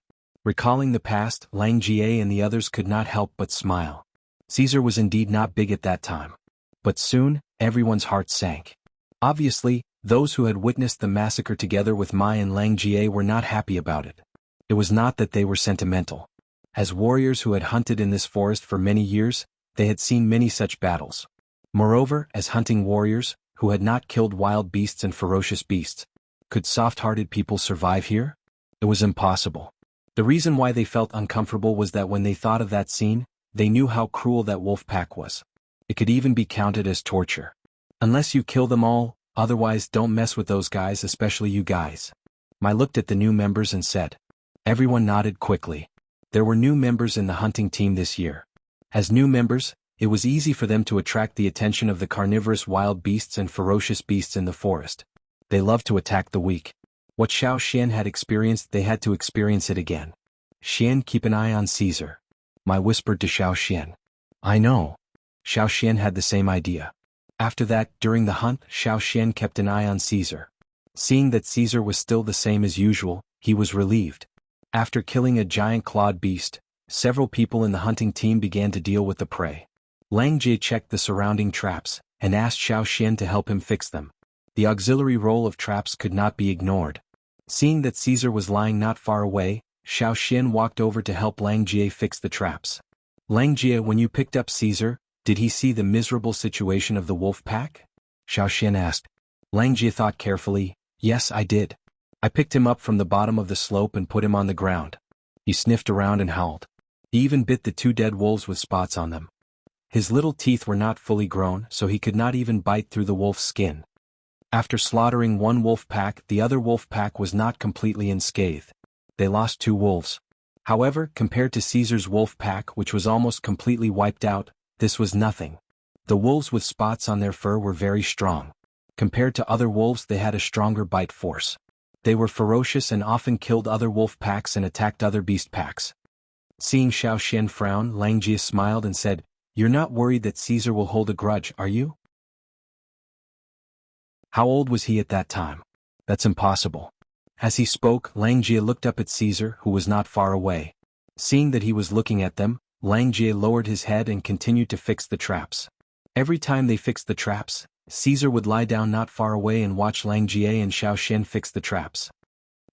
Recalling the past, Lang Jie and the others could not help but smile. Caesar was indeed not big at that time. But soon, everyone's heart sank. Obviously, those who had witnessed the massacre together with Mai and Lang Jie were not happy about it. It was not that they were sentimental. As warriors who had hunted in this forest for many years, they had seen many such battles. Moreover, as hunting warriors, who had not killed wild beasts and ferocious beasts, could soft-hearted people survive here? It was impossible. The reason why they felt uncomfortable was that when they thought of that scene, they knew how cruel that wolf pack was. It could even be counted as torture. Unless you kill them all, otherwise don't mess with those guys, especially you guys. Mai looked at the new members and said. Everyone nodded quickly. There were new members in the hunting team this year. As new members, it was easy for them to attract the attention of the carnivorous wild beasts and ferocious beasts in the forest. They loved to attack the weak. What Xiao Xian had experienced, they had to experience it again. Xian, keep an eye on Caesar. Mai whispered to Xiao Xian. I know. Xiao Xian had the same idea. After that, during the hunt, Xiao Xian kept an eye on Caesar. Seeing that Caesar was still the same as usual, he was relieved. After killing a giant clawed beast, several people in the hunting team began to deal with the prey. Lang Jie checked the surrounding traps, and asked Xiao Xian to help him fix them. The auxiliary role of traps could not be ignored. Seeing that Caesar was lying not far away, Xiao Xian walked over to help Lang Jie fix the traps. Lang Jie, when you picked up Caesar, did he see the miserable situation of the wolf pack? Xiao Xian asked. Lang Jie thought carefully. Yes, I did. I picked him up from the bottom of the slope and put him on the ground. He sniffed around and howled. He even bit the two dead wolves with spots on them. His little teeth were not fully grown, so he could not even bite through the wolf's skin. After slaughtering one wolf pack, the other wolf pack was not completely unscathed. They lost 2 wolves. However, compared to Caesar's wolf pack, which was almost completely wiped out, this was nothing. The wolves with spots on their fur were very strong. Compared to other wolves, they had a stronger bite force. They were ferocious and often killed other wolf packs and attacked other beast packs. Seeing Xiao Xian frown, Lang Jie smiled and said, You're not worried that Caesar will hold a grudge, are you? How old was he at that time? That's impossible. As he spoke, Lang Jie looked up at Caesar, who was not far away. Seeing that he was looking at them, Lang Jie lowered his head and continued to fix the traps. Every time they fixed the traps, Caesar would lie down not far away and watch Lang Jie and Xiao Xian fix the traps.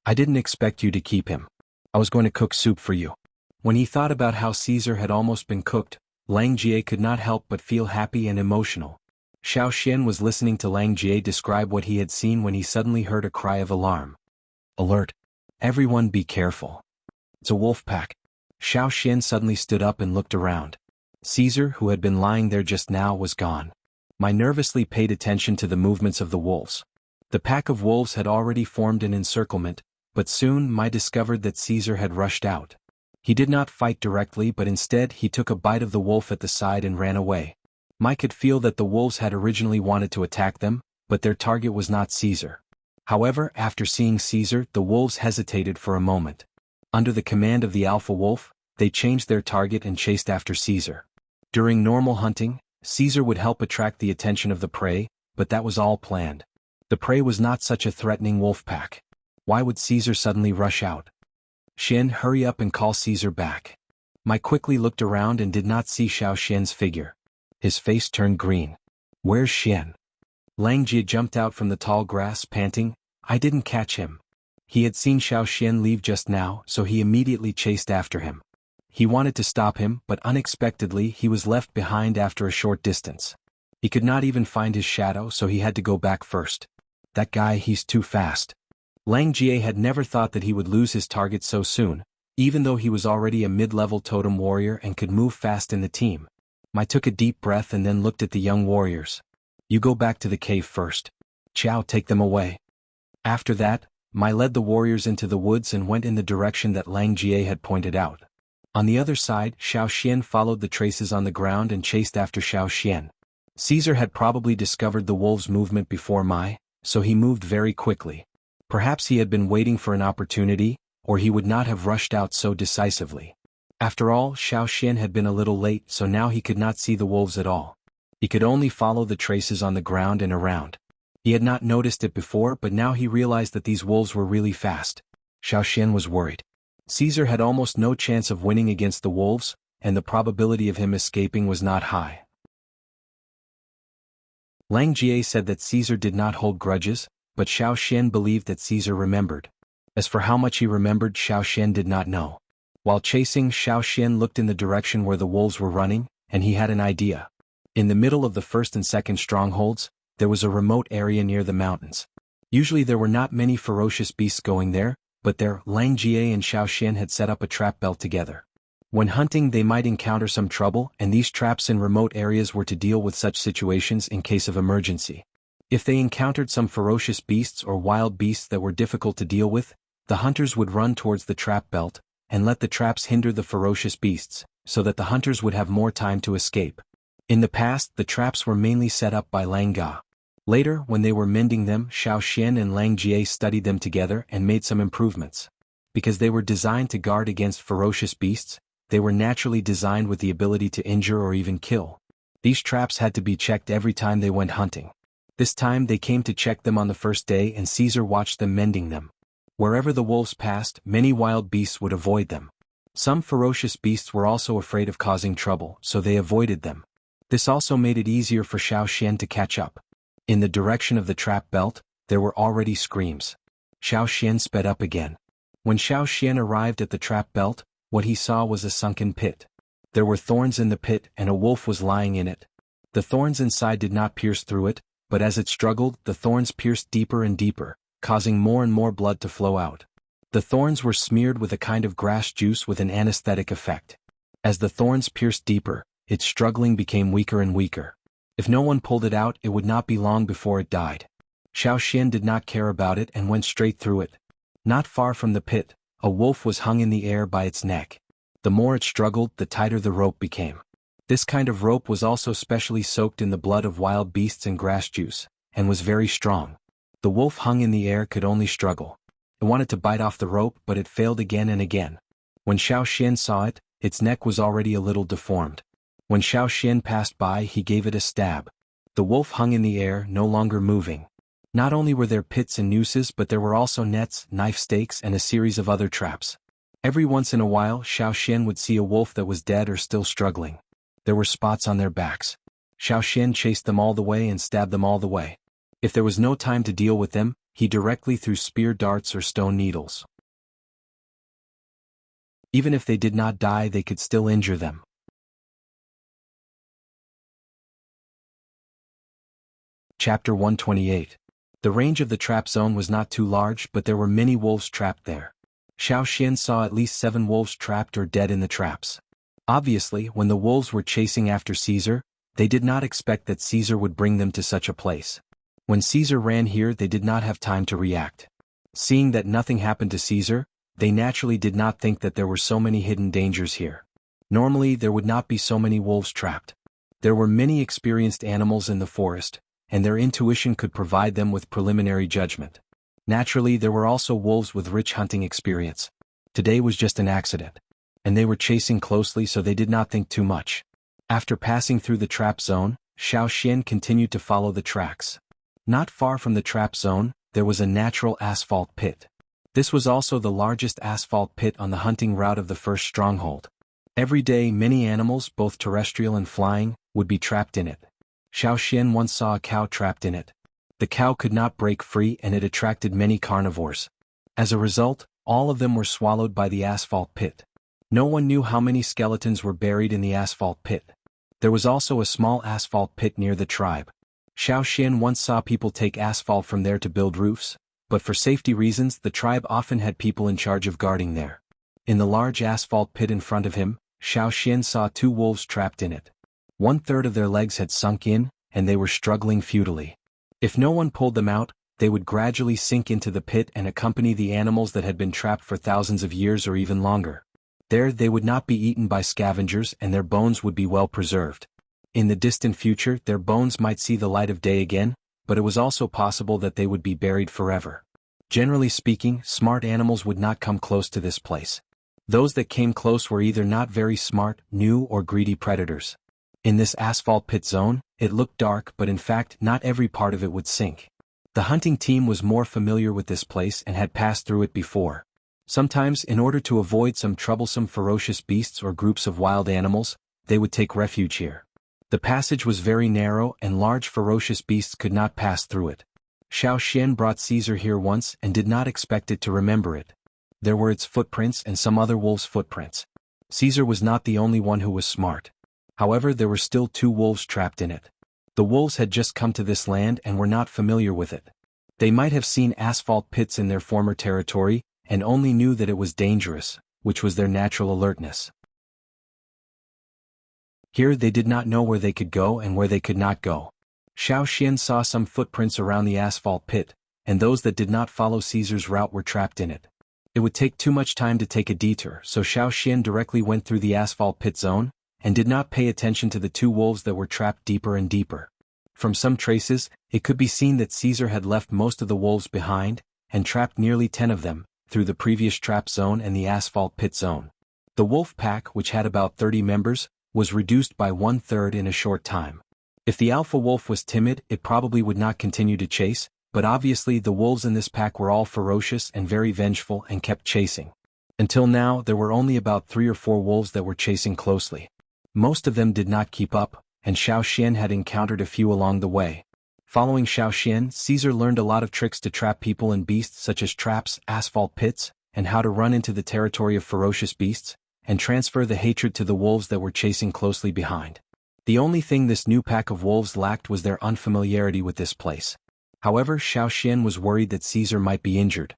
I didn't expect you to keep him. I was going to cook soup for you. When he thought about how Caesar had almost been cooked, Lang Jie could not help but feel happy and emotional. Xiao Xian was listening to Lang Jie describe what he had seen when he suddenly heard a cry of alarm. Alert! Everyone be careful. It's a wolf pack. Xiao Xian suddenly stood up and looked around. Caesar, who had been lying there just now, was gone. I nervously paid attention to the movements of the wolves. The pack of wolves had already formed an encirclement, but soon I discovered that Caesar had rushed out. He did not fight directly, but instead he took a bite of the wolf at the side and ran away. I could feel that the wolves had originally wanted to attack them, but their target was not Caesar. However, after seeing Caesar, the wolves hesitated for a moment. Under the command of the alpha wolf, they changed their target and chased after Caesar. During normal hunting, Caesar would help attract the attention of the prey, but that was all planned. The prey was not such a threatening wolf pack. Why would Caesar suddenly rush out? Xian, hurry up and call Caesar back. I quickly looked around and did not see Xiao Xian's figure. His face turned green. Where's Xian? Lang Jie jumped out from the tall grass, panting. I didn't catch him. He had seen Xiao Xian leave just now, so he immediately chased after him. He wanted to stop him, but unexpectedly he was left behind after a short distance. He could not even find his shadow, so he had to go back first. That guy, he's too fast. Lang Jie had never thought that he would lose his target so soon, even though he was already a mid-level totem warrior and could move fast in the team. I took a deep breath and then looked at the young warriors. You go back to the cave first. Qiao, take them away. After that, I led the warriors into the woods and went in the direction that Lang Jie had pointed out. On the other side, Xiao Xian followed the traces on the ground and chased after Xiao Xian. Caesar had probably discovered the wolves' movement before Mai, so he moved very quickly. Perhaps he had been waiting for an opportunity, or he would not have rushed out so decisively. After all, Xiao Xian had been a little late, so now he could not see the wolves at all. He could only follow the traces on the ground and around. He had not noticed it before, but now he realized that these wolves were really fast. Xiao Xian was worried. Caesar had almost no chance of winning against the wolves, and the probability of him escaping was not high. Lang Jie said that Caesar did not hold grudges, but Xiao Xian believed that Caesar remembered. As for how much he remembered, Xiao Xian did not know. While chasing, Xiao Xian looked in the direction where the wolves were running, and he had an idea. In the middle of the first and second strongholds, there was a remote area near the mountains. Usually there were not many ferocious beasts going there, but there, Lang Jie and Xiao Xian had set up a trap belt together. When hunting, they might encounter some trouble, and these traps in remote areas were to deal with such situations in case of emergency. If they encountered some ferocious beasts or wild beasts that were difficult to deal with, the hunters would run towards the trap belt, and let the traps hinder the ferocious beasts, so that the hunters would have more time to escape. In the past, the traps were mainly set up by Lang Ga. Later, when they were mending them, Xiao Xian and Lang Jie studied them together and made some improvements. Because they were designed to guard against ferocious beasts, they were naturally designed with the ability to injure or even kill. These traps had to be checked every time they went hunting. This time they came to check them on the first day, and Caesar watched them mending them. Wherever the wolves passed, many wild beasts would avoid them. Some ferocious beasts were also afraid of causing trouble, so they avoided them. This also made it easier for Xiao Xian to catch up. In the direction of the trap belt, there were already screams. Xiao Xian sped up again. When Xiao Xian arrived at the trap belt, what he saw was a sunken pit. There were thorns in the pit, and a wolf was lying in it. The thorns inside did not pierce through it, but as it struggled, the thorns pierced deeper and deeper, causing more and more blood to flow out. The thorns were smeared with a kind of grass juice with an anesthetic effect. As the thorns pierced deeper, its struggling became weaker and weaker. If no one pulled it out, it would not be long before it died. Xiao Xian did not care about it and went straight through it. Not far from the pit, a wolf was hung in the air by its neck. The more it struggled, the tighter the rope became. This kind of rope was also specially soaked in the blood of wild beasts and grass juice, and was very strong. The wolf hung in the air could only struggle. It wanted to bite off the rope, but it failed again and again. When Xiao Xian saw it, its neck was already a little deformed. When Xiao Xian passed by, he gave it a stab. The wolf hung in the air, no longer moving. Not only were there pits and nooses, but there were also nets, knife stakes, and a series of other traps. Every once in a while, Xiao Xian would see a wolf that was dead or still struggling. There were spots on their backs. Xiao Xian chased them all the way and stabbed them all the way. If there was no time to deal with them, he directly threw spear darts or stone needles. Even if they did not die, they could still injure them. Chapter 128. The range of the trap zone was not too large, but there were many wolves trapped there. Xiao Xian saw at least 7 wolves trapped or dead in the traps. Obviously, when the wolves were chasing after Caesar, they did not expect that Caesar would bring them to such a place. When Caesar ran here, they did not have time to react. Seeing that nothing happened to Caesar, they naturally did not think that there were so many hidden dangers here. Normally, there would not be so many wolves trapped. There were many experienced animals in the forest, and their intuition could provide them with preliminary judgment. Naturally, there were also wolves with rich hunting experience. Today was just an accident. And they were chasing closely, so they did not think too much. After passing through the trap zone, Xiao Xian continued to follow the tracks. Not far from the trap zone, there was a natural asphalt pit. This was also the largest asphalt pit on the hunting route of the first stronghold. Every day, many animals, both terrestrial and flying, would be trapped in it. Xiao Xian once saw a cow trapped in it. The cow could not break free, and it attracted many carnivores. As a result, all of them were swallowed by the asphalt pit. No one knew how many skeletons were buried in the asphalt pit. There was also a small asphalt pit near the tribe. Xiao Xian once saw people take asphalt from there to build roofs, but for safety reasons the tribe often had people in charge of guarding there. In the large asphalt pit in front of him, Xiao Xian saw 2 wolves trapped in it. 1/3 of their legs had sunk in, and they were struggling futilely. If no one pulled them out, they would gradually sink into the pit and accompany the animals that had been trapped for thousands of years or even longer. There they would not be eaten by scavengers, and their bones would be well preserved. In the distant future, their bones might see the light of day again, but it was also possible that they would be buried forever. Generally speaking, smart animals would not come close to this place. Those that came close were either not very smart, new, or greedy predators. In this asphalt pit zone, it looked dark, but in fact not every part of it would sink. The hunting team was more familiar with this place and had passed through it before. Sometimes, in order to avoid some troublesome ferocious beasts or groups of wild animals, they would take refuge here. The passage was very narrow, and large ferocious beasts could not pass through it. Xiao Xian brought Caesar here once and did not expect it to remember it. There were its footprints and some other wolves' footprints. Caesar was not the only one who was smart. However, there were still 2 wolves trapped in it. The wolves had just come to this land and were not familiar with it. They might have seen asphalt pits in their former territory, and only knew that it was dangerous, which was their natural alertness. Here they did not know where they could go and where they could not go. Xiao Xian saw some footprints around the asphalt pit, and those that did not follow Caesar's route were trapped in it. It would take too much time to take a detour, so Xiao Xian directly went through the asphalt pit zone, and did not pay attention to the 2 wolves that were trapped deeper and deeper. From some traces, it could be seen that Caesar had left most of the wolves behind, and trapped nearly 10 of them, through the previous trap zone and the asphalt pit zone. The wolf pack, which had about 30 members, was reduced by 1/3 in a short time. If the alpha wolf was timid, it probably would not continue to chase, but obviously the wolves in this pack were all ferocious and very vengeful and kept chasing. Until now, there were only about 3 or 4 wolves that were chasing closely. Most of them did not keep up, and Xiao Xian had encountered a few along the way. Following Xiao Xian, Caesar learned a lot of tricks to trap people and beasts, such as traps, asphalt pits, and how to run into the territory of ferocious beasts, and transfer the hatred to the wolves that were chasing closely behind. The only thing this new pack of wolves lacked was their unfamiliarity with this place. However, Xiao Xian was worried that Caesar might be injured.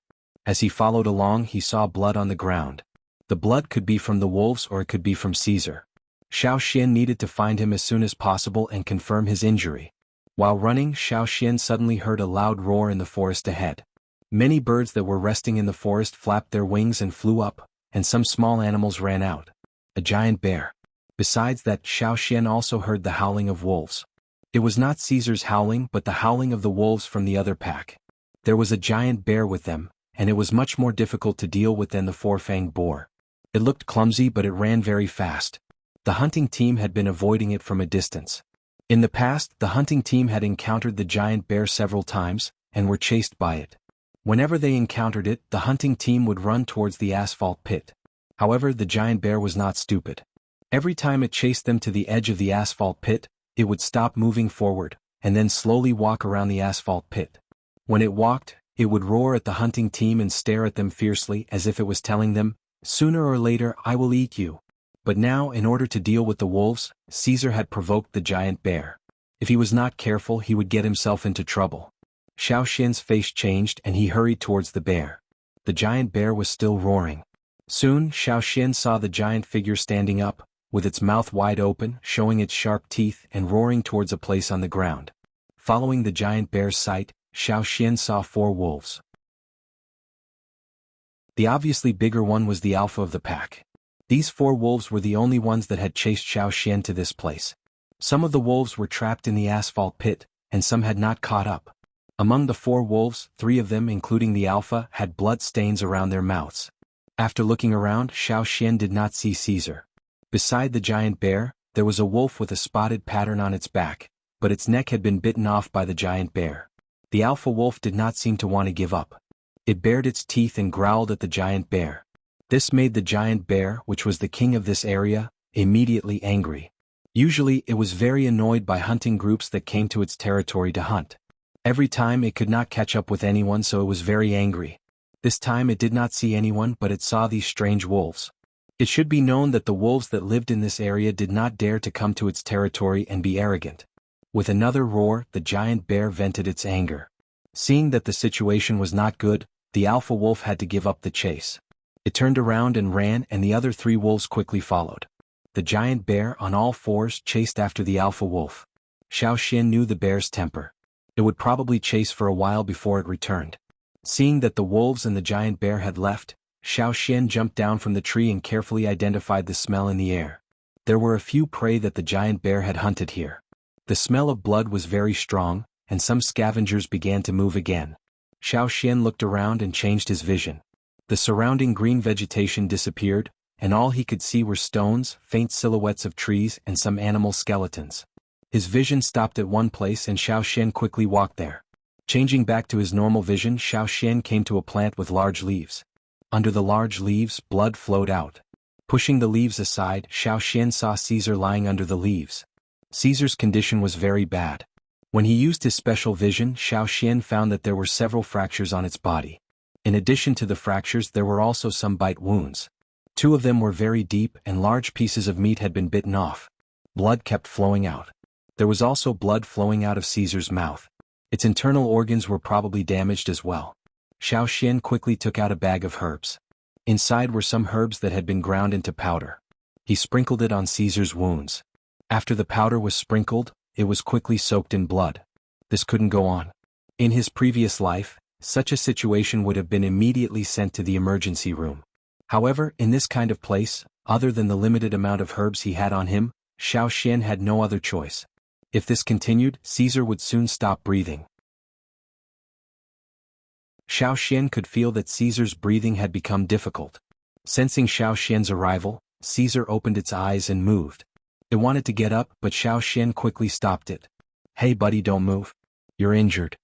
As he followed along, he saw blood on the ground. The blood could be from the wolves or it could be from Caesar. Xiao Xian needed to find him as soon as possible and confirm his injury. While running, Xiao Xian suddenly heard a loud roar in the forest ahead. Many birds that were resting in the forest flapped their wings and flew up, and some small animals ran out. A giant bear. Besides that, Xiao Xian also heard the howling of wolves. It was not Caesar's howling but the howling of the wolves from the other pack. There was a giant bear with them, and it was much more difficult to deal with than the 4-fanged boar. It looked clumsy but it ran very fast. The hunting team had been avoiding it from a distance. In the past, the hunting team had encountered the giant bear several times, and were chased by it. Whenever they encountered it, the hunting team would run towards the asphalt pit. However, the giant bear was not stupid. Every time it chased them to the edge of the asphalt pit, it would stop moving forward, and then slowly walk around the asphalt pit. When it walked, it would roar at the hunting team and stare at them fiercely as if it was telling them, "Sooner or later I will eat you." But now, in order to deal with the wolves, Caesar had provoked the giant bear. If he was not careful, he would get himself into trouble. Xiao Xian's face changed and he hurried towards the bear. The giant bear was still roaring. Soon, Xiao Xian saw the giant figure standing up, with its mouth wide open, showing its sharp teeth and roaring towards a place on the ground. Following the giant bear's sight, Xiao Xian saw 4 wolves. The obviously bigger one was the alpha of the pack. These 4 wolves were the only ones that had chased Xiao Xian to this place. Some of the wolves were trapped in the asphalt pit, and some had not caught up. Among the 4 wolves, 3 of them, including the alpha, had blood stains around their mouths. After looking around, Xiao Xian did not see Caesar. Beside the giant bear, there was a wolf with a spotted pattern on its back, but its neck had been bitten off by the giant bear. The alpha wolf did not seem to want to give up. It bared its teeth and growled at the giant bear. This made the giant bear, which was the king of this area, immediately angry. Usually it was very annoyed by hunting groups that came to its territory to hunt. Every time it could not catch up with anyone, so it was very angry. This time it did not see anyone, but it saw these strange wolves. It should be known that the wolves that lived in this area did not dare to come to its territory and be arrogant. With another roar, the giant bear vented its anger. Seeing that the situation was not good, the alpha wolf had to give up the chase. It turned around and ran, and the other 3 wolves quickly followed. The giant bear on all 4s chased after the alpha wolf. Xiao Xian knew the bear's temper. It would probably chase for a while before it returned. Seeing that the wolves and the giant bear had left, Xiao Xian jumped down from the tree and carefully identified the smell in the air. There were a few prey that the giant bear had hunted here. The smell of blood was very strong, and some scavengers began to move again. Xiao Xian looked around and changed his vision. The surrounding green vegetation disappeared, and all he could see were stones, faint silhouettes of trees, and some animal skeletons. His vision stopped at one place and Xiao Xian quickly walked there. Changing back to his normal vision, Xiao Xian came to a plant with large leaves. Under the large leaves, blood flowed out. Pushing the leaves aside, Xiao Xian saw Caesar lying under the leaves. Caesar's condition was very bad. When he used his special vision, Xiao Xian found that there were several fractures on its body. In addition to the fractures, there were also some bite wounds. 2 of them were very deep, and large pieces of meat had been bitten off. Blood kept flowing out. There was also blood flowing out of Caesar's mouth. Its internal organs were probably damaged as well. Xiao Xian quickly took out a bag of herbs. Inside were some herbs that had been ground into powder. He sprinkled it on Caesar's wounds. After the powder was sprinkled, it was quickly soaked in blood. This couldn't go on. In his previous life, such a situation would have been immediately sent to the emergency room. However, in this kind of place, other than the limited amount of herbs he had on him, Xiao Xian had no other choice. If this continued, Caesar would soon stop breathing. Xiao Xian could feel that Caesar's breathing had become difficult. Sensing Xiao Xian's arrival, Caesar opened its eyes and moved. It wanted to get up, but Xiao Xian quickly stopped it. "Hey buddy, don't move. You're injured."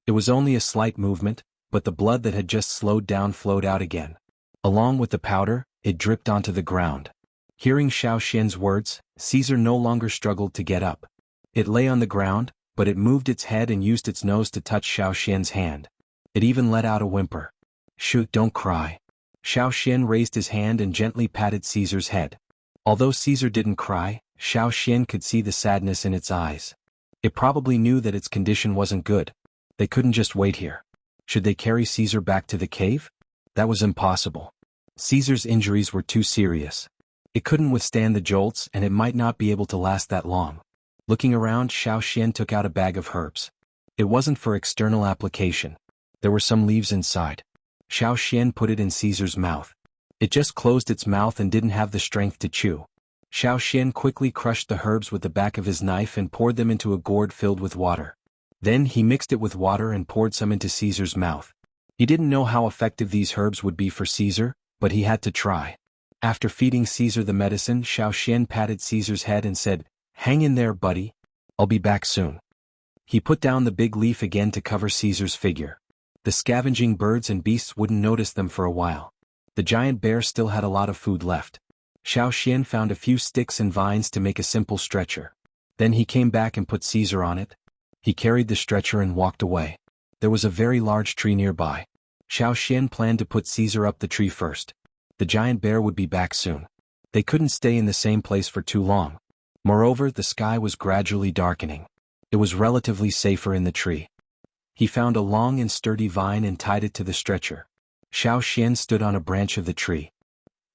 It was only a slight movement, but the blood that had just slowed down flowed out again. Along with the powder, it dripped onto the ground. Hearing Xiao Xian's words, Caesar no longer struggled to get up. It lay on the ground, but it moved its head and used its nose to touch Xiao Xian's hand. It even let out a whimper. "Shoot, don't cry." Xiao Xian raised his hand and gently patted Caesar's head. Although Caesar didn't cry, Xiao Xian could see the sadness in its eyes. It probably knew that its condition wasn't good. They couldn't just wait here. Should they carry Caesar back to the cave? That was impossible. Caesar's injuries were too serious. It couldn't withstand the jolts and it might not be able to last that long. Looking around, Xiao Xian took out a bag of herbs. It wasn't for external application. There were some leaves inside. Xiao Xian put it in Caesar's mouth. It just closed its mouth and didn't have the strength to chew. Xiao Xian quickly crushed the herbs with the back of his knife and poured them into a gourd filled with water. Then he mixed it with water and poured some into Caesar's mouth. He didn't know how effective these herbs would be for Caesar, but he had to try. After feeding Caesar the medicine, Xiao Xian patted Caesar's head and said, "Hang in there, buddy. I'll be back soon." He put down the big leaf again to cover Caesar's figure. The scavenging birds and beasts wouldn't notice them for a while. The giant bear still had a lot of food left. Xiao Xian found a few sticks and vines to make a simple stretcher. Then he came back and put Caesar on it. He carried the stretcher and walked away. There was a very large tree nearby. Xiao Xian planned to put Caesar up the tree first. The giant bear would be back soon. They couldn't stay in the same place for too long. Moreover, the sky was gradually darkening. It was relatively safer in the tree. He found a long and sturdy vine and tied it to the stretcher. Xiao Xian stood on a branch of the tree.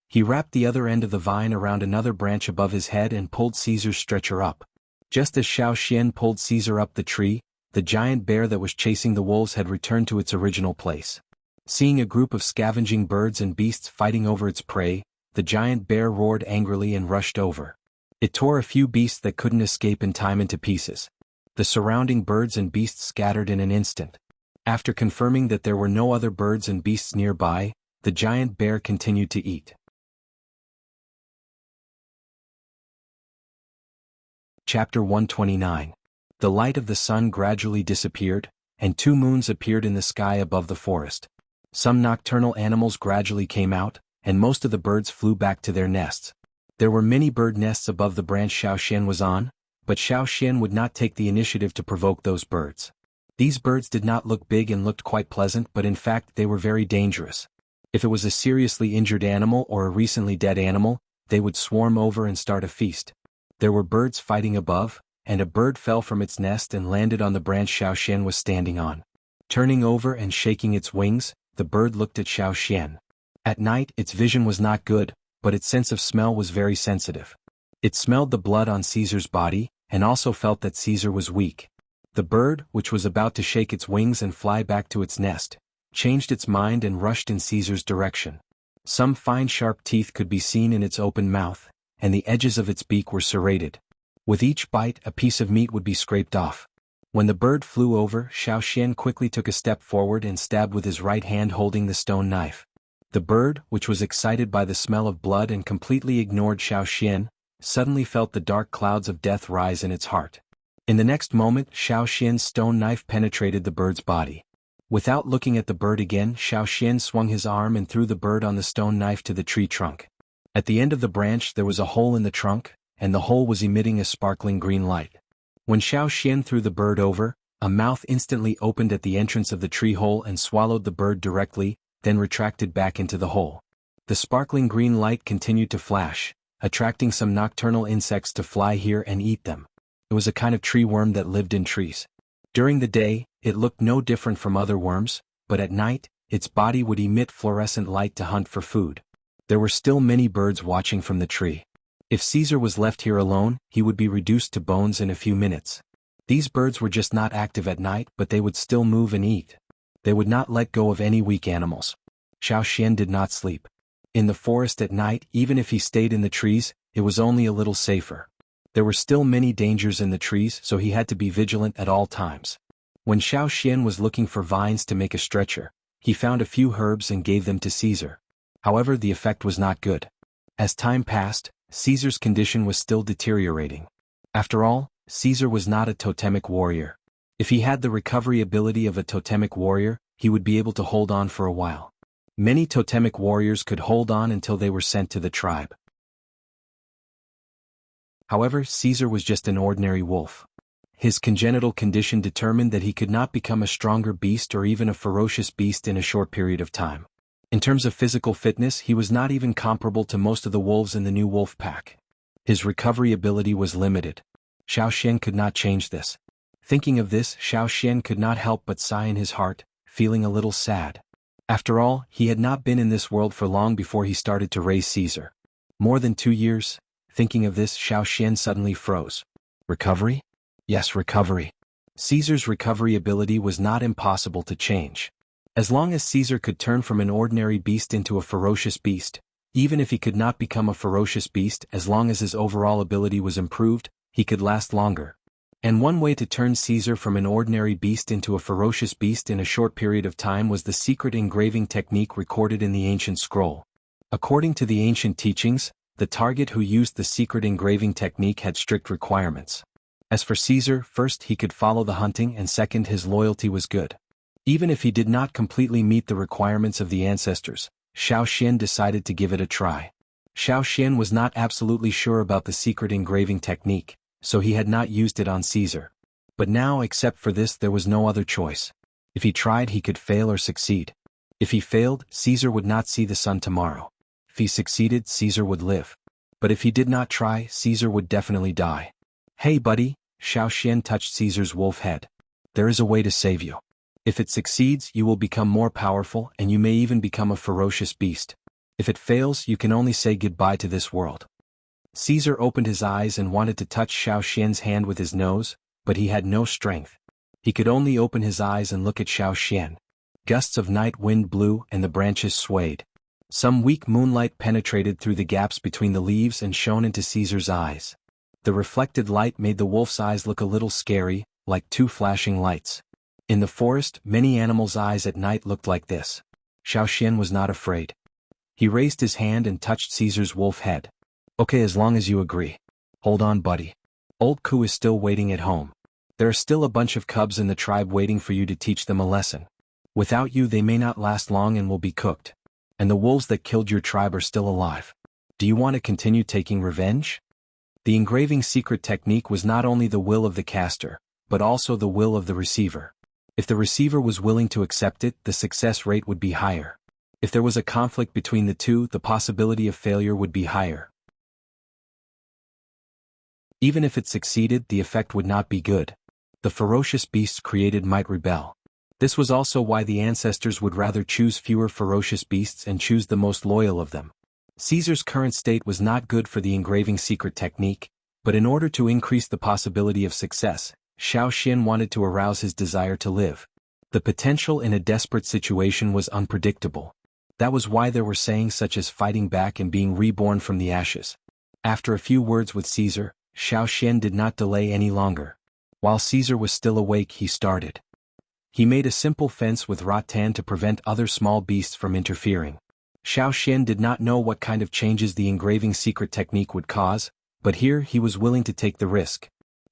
He wrapped the other end of the vine around another branch above his head and pulled Caesar's stretcher up. Just as Xiao Xian pulled Caesar up the tree, the giant bear that was chasing the wolves had returned to its original place. Seeing a group of scavenging birds and beasts fighting over its prey, the giant bear roared angrily and rushed over. It tore a few beasts that couldn't escape in time into pieces. The surrounding birds and beasts scattered in an instant. After confirming that there were no other birds and beasts nearby, the giant bear continued to eat. Chapter 129. The light of the sun gradually disappeared, and 2 moons appeared in the sky above the forest. Some nocturnal animals gradually came out, and most of the birds flew back to their nests. There were many bird nests above the branch Xiao Xian was on, but Xiao Xian would not take the initiative to provoke those birds. These birds did not look big and looked quite pleasant, but in fact they were very dangerous. If it was a seriously injured animal or a recently dead animal, they would swarm over and start a feast. There were birds fighting above, and a bird fell from its nest and landed on the branch Xiao Xian was standing on. Turning over and shaking its wings, the bird looked at Xiao Xian. At night its vision was not good, but its sense of smell was very sensitive. It smelled the blood on Caesar's body, and also felt that Caesar was weak. The bird, which was about to shake its wings and fly back to its nest, changed its mind and rushed in Caesar's direction. Some fine sharp teeth could be seen in its open mouth, and the edges of its beak were serrated. With each bite a piece of meat would be scraped off. When the bird flew over, Xiao Xian quickly took a step forward and stabbed with his right hand holding the stone knife. The bird, which was excited by the smell of blood and completely ignored Xiao Xian, suddenly felt the dark clouds of death rise in its heart. In the next moment Xiao Xian's stone knife penetrated the bird's body. Without looking at the bird again, Xiao Xian swung his arm and threw the bird on the stone knife to the tree trunk. At the end of the branch there was a hole in the trunk, and the hole was emitting a sparkling green light. When Xiao Xian threw the bird over, a mouth instantly opened at the entrance of the tree hole and swallowed the bird directly, then retracted back into the hole. The sparkling green light continued to flash, attracting some nocturnal insects to fly here and eat them. It was a kind of tree worm that lived in trees. During the day, it looked no different from other worms, but at night, its body would emit fluorescent light to hunt for food. There were still many birds watching from the tree. If Caesar was left here alone, he would be reduced to bones in a few minutes. These birds were just not active at night, but they would still move and eat. They would not let go of any weak animals. Xiao Xian did not sleep. In the forest at night, even if he stayed in the trees, it was only a little safer. There were still many dangers in the trees, so he had to be vigilant at all times. When Xiao Xian was looking for vines to make a stretcher, he found a few herbs and gave them to Caesar. However, the effect was not good. As time passed, Caesar's condition was still deteriorating. After all, Caesar was not a totemic warrior. If he had the recovery ability of a totemic warrior, he would be able to hold on for a while. Many totemic warriors could hold on until they were sent to the tribe. However, Caesar was just an ordinary wolf. His congenital condition determined that he could not become a stronger beast or even a ferocious beast in a short period of time. In terms of physical fitness, he was not even comparable to most of the wolves in the new wolf pack. His recovery ability was limited. Xiao Xian could not change this. Thinking of this, Xiao Xian could not help but sigh in his heart, feeling a little sad. After all, he had not been in this world for long before he started to raise Caesar. More than 2 years. Thinking of this, Xiao Xian suddenly froze. Recovery? Yes, recovery. Caesar's recovery ability was not impossible to change. As long as Caesar could turn from an ordinary beast into a ferocious beast, even if he could not become a ferocious beast, as long as his overall ability was improved, he could last longer. And one way to turn Caesar from an ordinary beast into a ferocious beast in a short period of time was the secret engraving technique recorded in the ancient scroll. According to the ancient teachings, the target who used the secret engraving technique had strict requirements. As for Caesar, first he could follow the hunting and second his loyalty was good. Even if he did not completely meet the requirements of the ancestors, Xiao Xian decided to give it a try. Xiao Xian was not absolutely sure about the secret engraving technique, so he had not used it on Caesar. But now, except for this, there was no other choice. If he tried, he could fail or succeed. If he failed, Caesar would not see the sun tomorrow. If he succeeded, Caesar would live. But if he did not try, Caesar would definitely die. Hey buddy, Xiao Xian touched Caesar's wolf head. There is a way to save you. If it succeeds, you will become more powerful and you may even become a ferocious beast. If it fails, you can only say goodbye to this world. Caesar opened his eyes and wanted to touch Xiao Xian's hand with his nose, but he had no strength. He could only open his eyes and look at Xiao Xian. Gusts of night wind blew and the branches swayed. Some weak moonlight penetrated through the gaps between the leaves and shone into Caesar's eyes. The reflected light made the wolf's eyes look a little scary, like two flashing lights. In the forest, many animals' eyes at night looked like this. Xiao Xian was not afraid. He raised his hand and touched Caesar's wolf head. Okay, as long as you agree. Hold on, buddy. Old Ku is still waiting at home. There are still a bunch of cubs in the tribe waiting for you to teach them a lesson. Without you they may not last long and will be cooked. And the wolves that killed your tribe are still alive. Do you want to continue taking revenge? The engraving secret technique was not only the will of the caster, but also the will of the receiver. If the receiver was willing to accept it, the success rate would be higher. If there was a conflict between the two, the possibility of failure would be higher. Even if it succeeded, the effect would not be good. The ferocious beasts created might rebel. This was also why the ancestors would rather choose fewer ferocious beasts and choose the most loyal of them. Caesar's current state was not good for the engraving secret technique, but in order to increase the possibility of success, Xiao Xian wanted to arouse his desire to live. The potential in a desperate situation was unpredictable. That was why there were sayings such as fighting back and being reborn from the ashes. After a few words with Caesar, Xiao Xian did not delay any longer. While Caesar was still awake, he started. He made a simple fence with rattan to prevent other small beasts from interfering. Xiao Xian did not know what kind of changes the engraving secret technique would cause, but here he was willing to take the risk.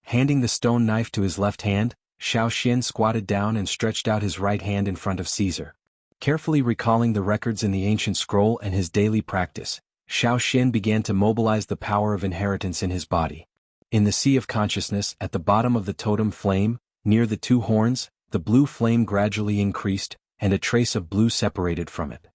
Handing the stone knife to his left hand, Xiao Xian squatted down and stretched out his right hand in front of Caesar. Carefully recalling the records in the ancient scroll and his daily practice, Xiao Xian began to mobilize the power of inheritance in his body. In the sea of consciousness, at the bottom of the totem flame, near the two horns, the blue flame gradually increased, and a trace of blue separated from it.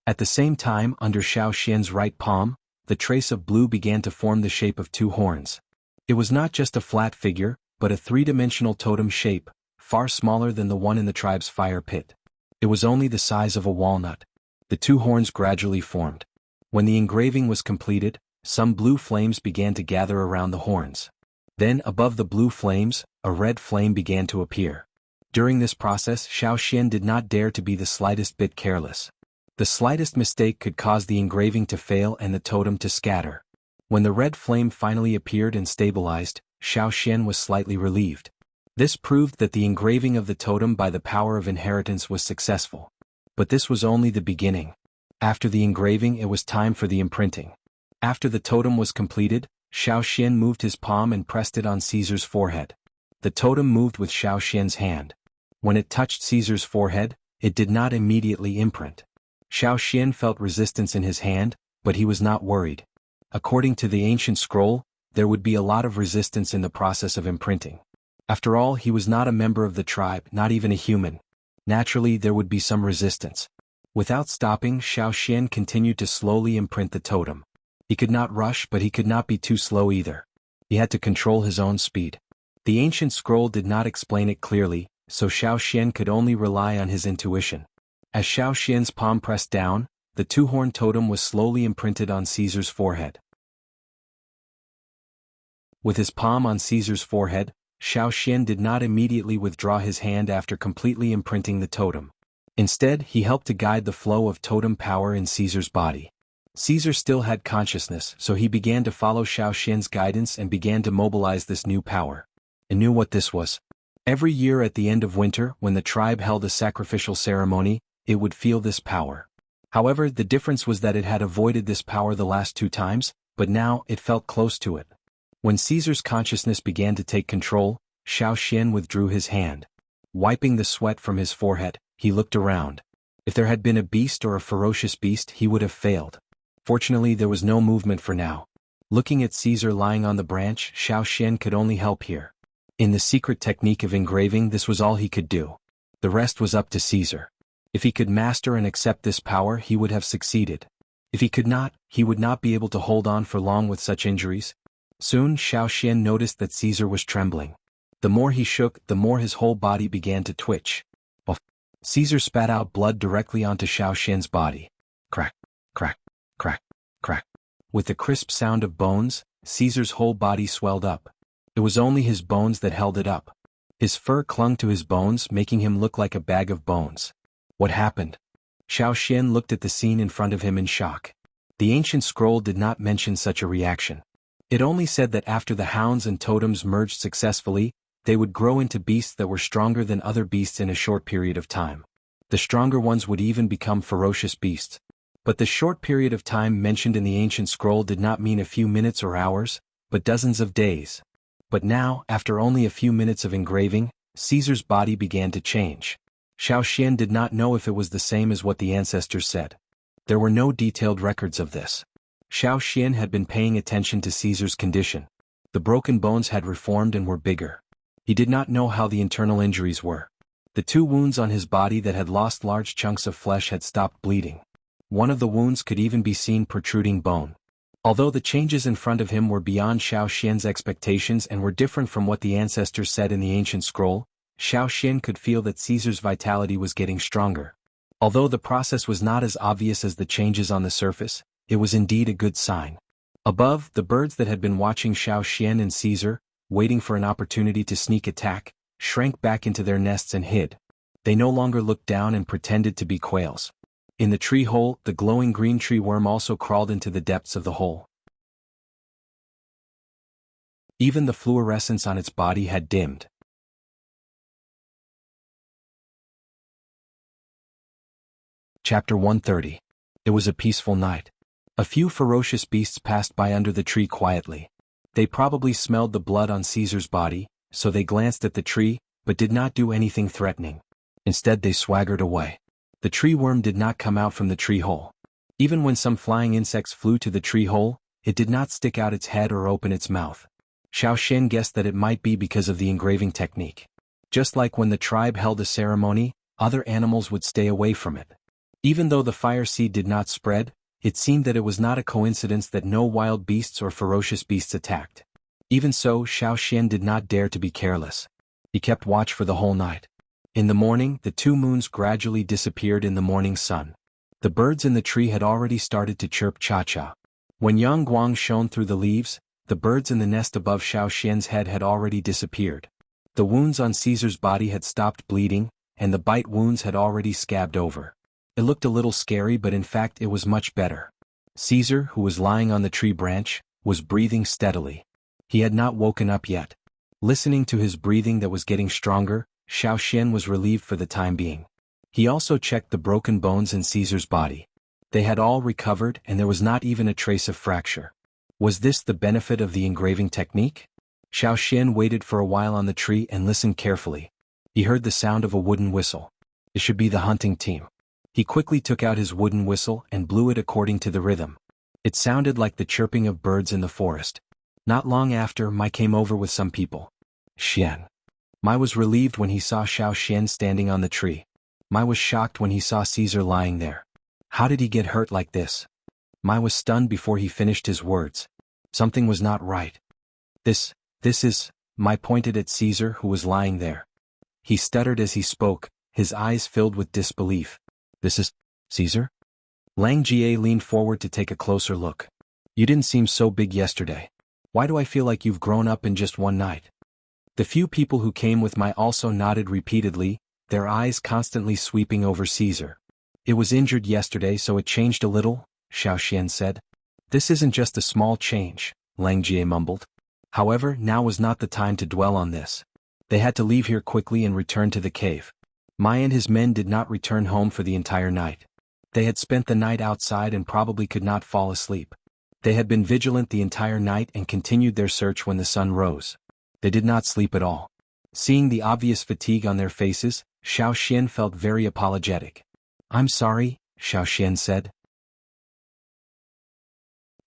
At the same time, under Xiao Xian's right palm, the trace of blue began to form the shape of two horns. It was not just a flat figure, but a three-dimensional totem shape, far smaller than the one in the tribe's fire pit. It was only the size of a walnut. The two horns gradually formed. When the engraving was completed, some blue flames began to gather around the horns. Then, above the blue flames, a red flame began to appear. During this process, Xiao Xian did not dare to be the slightest bit careless. The slightest mistake could cause the engraving to fail and the totem to scatter. When the red flame finally appeared and stabilized, Xiao Xian was slightly relieved. This proved that the engraving of the totem by the power of inheritance was successful. But this was only the beginning. After the engraving, it was time for the imprinting. After the totem was completed, Xiao Xian moved his palm and pressed it on Caesar's forehead. The totem moved with Xiao Xian's hand. When it touched Caesar's forehead, it did not immediately imprint. Xiao Xian felt resistance in his hand, but he was not worried. According to the ancient scroll, there would be a lot of resistance in the process of imprinting. After all, he was not a member of the tribe, not even a human. Naturally, there would be some resistance. Without stopping, Xiao Xian continued to slowly imprint the totem. He could not rush, but he could not be too slow either. He had to control his own speed. The ancient scroll did not explain it clearly, so Xiao Xian could only rely on his intuition. As Xiao Xian's palm pressed down, the two-horn totem was slowly imprinted on Caesar's forehead. With his palm on Caesar's forehead, Xiao Xian did not immediately withdraw his hand after completely imprinting the totem. Instead, he helped to guide the flow of totem power in Caesar's body. Caesar still had consciousness, so he began to follow Xiao Xian's guidance and began to mobilize this new power. He knew what this was. Every year at the end of winter, when the tribe held a sacrificial ceremony, it would feel this power. However, the difference was that it had avoided this power the last two times, but now it felt close to it. When Caesar's consciousness began to take control, Xiao Xian withdrew his hand. Wiping the sweat from his forehead, he looked around. If there had been a beast or a ferocious beast, he would have failed. Fortunately, there was no movement for now. Looking at Caesar lying on the branch, Xiao Xian could only help here. In the secret technique of engraving, this was all he could do. The rest was up to Caesar. If he could master and accept this power, he would have succeeded. If he could not, he would not be able to hold on for long with such injuries. Soon, Xiao Xian noticed that Caesar was trembling. The more he shook, the more his whole body began to twitch. Caesar spat out blood directly onto Xiao Xian's body. Crack, crack, crack, crack. With the crisp sound of bones, Caesar's whole body swelled up. It was only his bones that held it up. His fur clung to his bones, making him look like a bag of bones. What happened? Xiao Xian looked at the scene in front of him in shock. The ancient scroll did not mention such a reaction. It only said that after the hounds and totems merged successfully, they would grow into beasts that were stronger than other beasts in a short period of time. The stronger ones would even become ferocious beasts. But the short period of time mentioned in the ancient scroll did not mean a few minutes or hours, but dozens of days. But now, after only a few minutes of engraving, Caesar's body began to change. Xiao Xian did not know if it was the same as what the ancestors said. There were no detailed records of this. Xiao Xian had been paying attention to Caesar's condition. The broken bones had reformed and were bigger. He did not know how the internal injuries were. The 2 wounds on his body that had lost large chunks of flesh had stopped bleeding. One of the wounds could even be seen protruding bone. Although the changes in front of him were beyond Xiao Xian's expectations and were different from what the ancestors said in the ancient scroll, Xiao Xian could feel that Caesar's vitality was getting stronger. Although the process was not as obvious as the changes on the surface, it was indeed a good sign. Above, the birds that had been watching Xiao Xian and Caesar, waiting for an opportunity to sneak attack, shrank back into their nests and hid. They no longer looked down and pretended to be quails. In the tree hole, the glowing green tree worm also crawled into the depths of the hole. Even the fluorescence on its body had dimmed. Chapter 130. It was a peaceful night. A few ferocious beasts passed by under the tree quietly. They probably smelled the blood on Caesar's body, so they glanced at the tree, but did not do anything threatening. Instead they swaggered away. The tree worm did not come out from the tree hole. Even when some flying insects flew to the tree hole, it did not stick out its head or open its mouth. Xiao Xian guessed that it might be because of the engraving technique. Just like when the tribe held a ceremony, other animals would stay away from it. Even though the fire seed did not spread, it seemed that it was not a coincidence that no wild beasts or ferocious beasts attacked. Even so, Xiao Xian did not dare to be careless. He kept watch for the whole night. In the morning, the 2 moons gradually disappeared in the morning sun. The birds in the tree had already started to chirp cha-cha. When Yang Guang shone through the leaves, the birds in the nest above Xiao Xian's head had already disappeared. The wounds on Caesar's body had stopped bleeding, and the bite wounds had already scabbed over. It looked a little scary, but in fact it was much better. Caesar, who was lying on the tree branch, was breathing steadily. He had not woken up yet. Listening to his breathing that was getting stronger, Xiao Xian was relieved for the time being. He also checked the broken bones in Caesar's body. They had all recovered and there was not even a trace of fracture. Was this the benefit of the engraving technique? Xiao Xian waited for a while on the tree and listened carefully. He heard the sound of a wooden whistle. It should be the hunting team. He quickly took out his wooden whistle and blew it according to the rhythm. It sounded like the chirping of birds in the forest. Not long after, Mai came over with some people. Xian. Mai was relieved when he saw Xiao Xian standing on the tree. Mai was shocked when he saw Caesar lying there. How did he get hurt like this? Mai was stunned before he finished his words. Something was not right. This is, Mai pointed at Caesar who was lying there. He stuttered as he spoke, his eyes filled with disbelief. This is, Caesar? Lang Jie leaned forward to take a closer look. You didn't seem so big yesterday. Why do I feel like you've grown up in just one night? The few people who came with Mai also nodded repeatedly, their eyes constantly sweeping over Caesar. It was injured yesterday so it changed a little, Xiao Xian said. This isn't just a small change, Lang Jie mumbled. However, now was not the time to dwell on this. They had to leave here quickly and return to the cave. Mai and his men did not return home for the entire night. They had spent the night outside and probably could not fall asleep. They had been vigilant the entire night and continued their search when the sun rose. They did not sleep at all. Seeing the obvious fatigue on their faces, Xiao Xian felt very apologetic. I'm sorry, Xiao Xian said.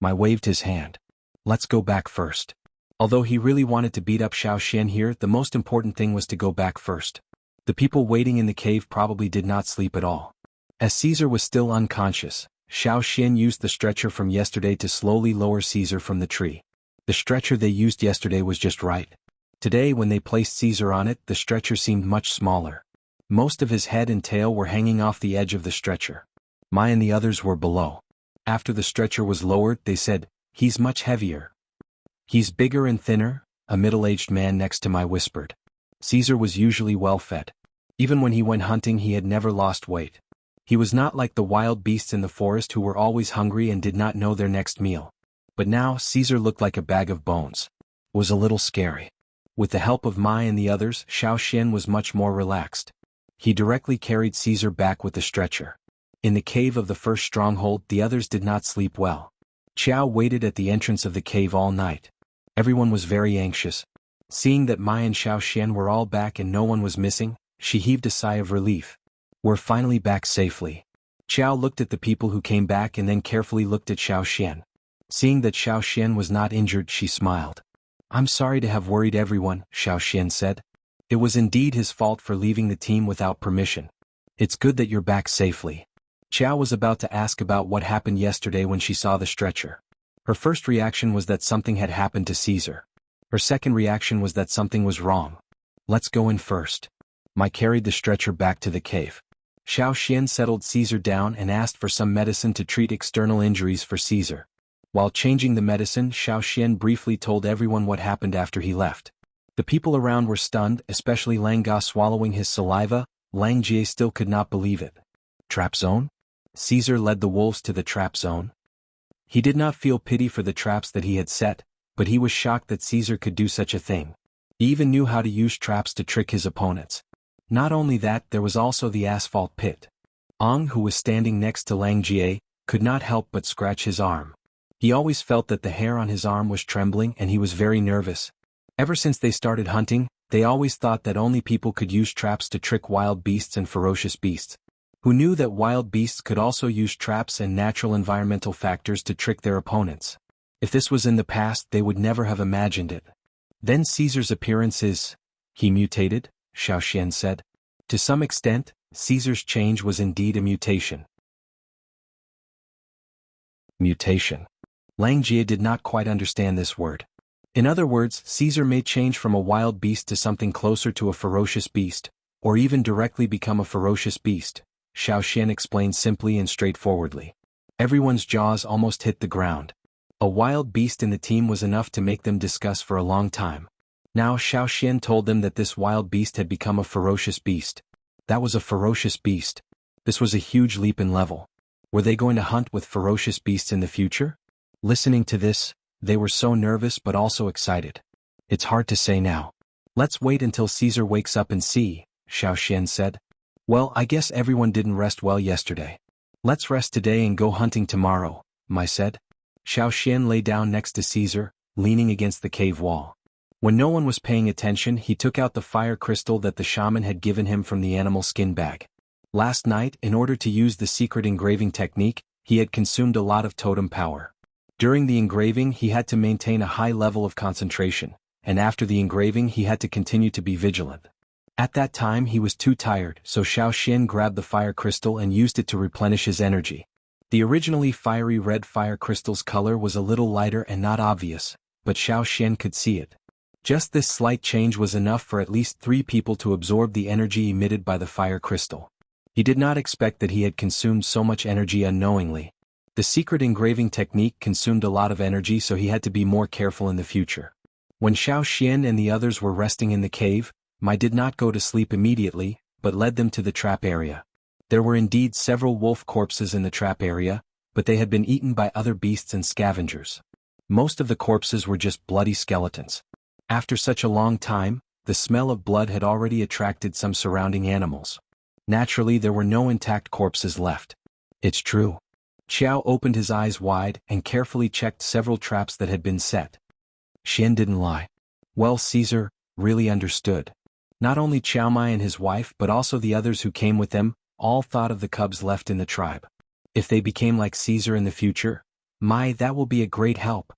Mai waved his hand. Let's go back first. Although he really wanted to beat up Xiao Xian here, the most important thing was to go back first. The people waiting in the cave probably did not sleep at all. As Caesar was still unconscious, Xiao Xian used the stretcher from yesterday to slowly lower Caesar from the tree. The stretcher they used yesterday was just right. Today when they placed Caesar on it, the stretcher seemed much smaller. Most of his head and tail were hanging off the edge of the stretcher. Mai and the others were below. After the stretcher was lowered, they said, "He's much heavier." "He's bigger and thinner," a middle-aged man next to Mai whispered. Caesar was usually well-fed. Even when he went hunting, he had never lost weight. He was not like the wild beasts in the forest who were always hungry and did not know their next meal. But now Caesar looked like a bag of bones. It was a little scary. With the help of Mai and the others, Xiao Xian was much more relaxed. He directly carried Caesar back with the stretcher. In the cave of the first stronghold, the others did not sleep well. Qiao waited at the entrance of the cave all night. Everyone was very anxious. Seeing that Mai and Xiao Xian were all back and no one was missing, she heaved a sigh of relief. "We're finally back safely." Qiao looked at the people who came back and then carefully looked at Xiao Xian. Seeing that Xiao Xian was not injured, she smiled. "I'm sorry to have worried everyone," Xiao Xian said. "It was indeed his fault for leaving the team without permission. It's good that you're back safely." Qiao was about to ask about what happened yesterday when she saw the stretcher. Her first reaction was that something had happened to Caesar. Her second reaction was that something was wrong. "Let's go in first." Mai carried the stretcher back to the cave. Xiao Xian settled Caesar down and asked for some medicine to treat external injuries for Caesar. While changing the medicine, Xiao Xian briefly told everyone what happened after he left. The people around were stunned, especially Lang Ga swallowing his saliva. Lang Jie still could not believe it. Trap zone? Caesar led the wolves to the trap zone. He did not feel pity for the traps that he had set, but he was shocked that Caesar could do such a thing. He even knew how to use traps to trick his opponents. Not only that, there was also the asphalt pit. Ong, who was standing next to Lang Jie, could not help but scratch his arm. He always felt that the hair on his arm was trembling and he was very nervous. Ever since they started hunting, they always thought that only people could use traps to trick wild beasts and ferocious beasts. Who knew that wild beasts could also use traps and natural environmental factors to trick their opponents? If this was in the past, they would never have imagined it. Then Caesar's appearance is... He mutated, Xiao Xian said. To some extent, Caesar's change was indeed a mutation. Mutation. Lang Jie did not quite understand this word. In other words, Caesar may change from a wild beast to something closer to a ferocious beast, or even directly become a ferocious beast, Xiao Xian explained simply and straightforwardly. Everyone's jaws almost hit the ground. A wild beast in the team was enough to make them discuss for a long time. Now Xiao Xian told them that this wild beast had become a ferocious beast. That was a ferocious beast. This was a huge leap in level. Were they going to hunt with ferocious beasts in the future? Listening to this, they were so nervous but also excited. It's hard to say now. Let's wait until Caesar wakes up and see, Xiao Xian said. Well, I guess everyone didn't rest well yesterday. Let's rest today and go hunting tomorrow, Mai said. Xiao Xian lay down next to Caesar, leaning against the cave wall. When no one was paying attention, he took out the fire crystal that the shaman had given him from the animal skin bag. Last night, in order to use the secret engraving technique, he had consumed a lot of totem power. During the engraving, he had to maintain a high level of concentration, and after the engraving he had to continue to be vigilant. At that time he was too tired, so Xiao Xian grabbed the fire crystal and used it to replenish his energy. The originally fiery red fire crystal's color was a little lighter and not obvious, but Xiao Xian could see it. Just this slight change was enough for at least 3 people to absorb the energy emitted by the fire crystal. He did not expect that he had consumed so much energy unknowingly. The secret engraving technique consumed a lot of energy, so he had to be more careful in the future. When Xiao Xian and the others were resting in the cave, Mai did not go to sleep immediately, but led them to the trap area. There were indeed several wolf corpses in the trap area, but they had been eaten by other beasts and scavengers. Most of the corpses were just bloody skeletons. After such a long time, the smell of blood had already attracted some surrounding animals. Naturally, there were no intact corpses left. It's true. Qiao opened his eyes wide and carefully checked several traps that had been set. Xian didn't lie. Well, Caesar really understood. Not only Qiao Mai and his wife but also the others who came with them, all thought of the cubs left in the tribe. If they became like Caesar in the future, Mai, that will be a great help.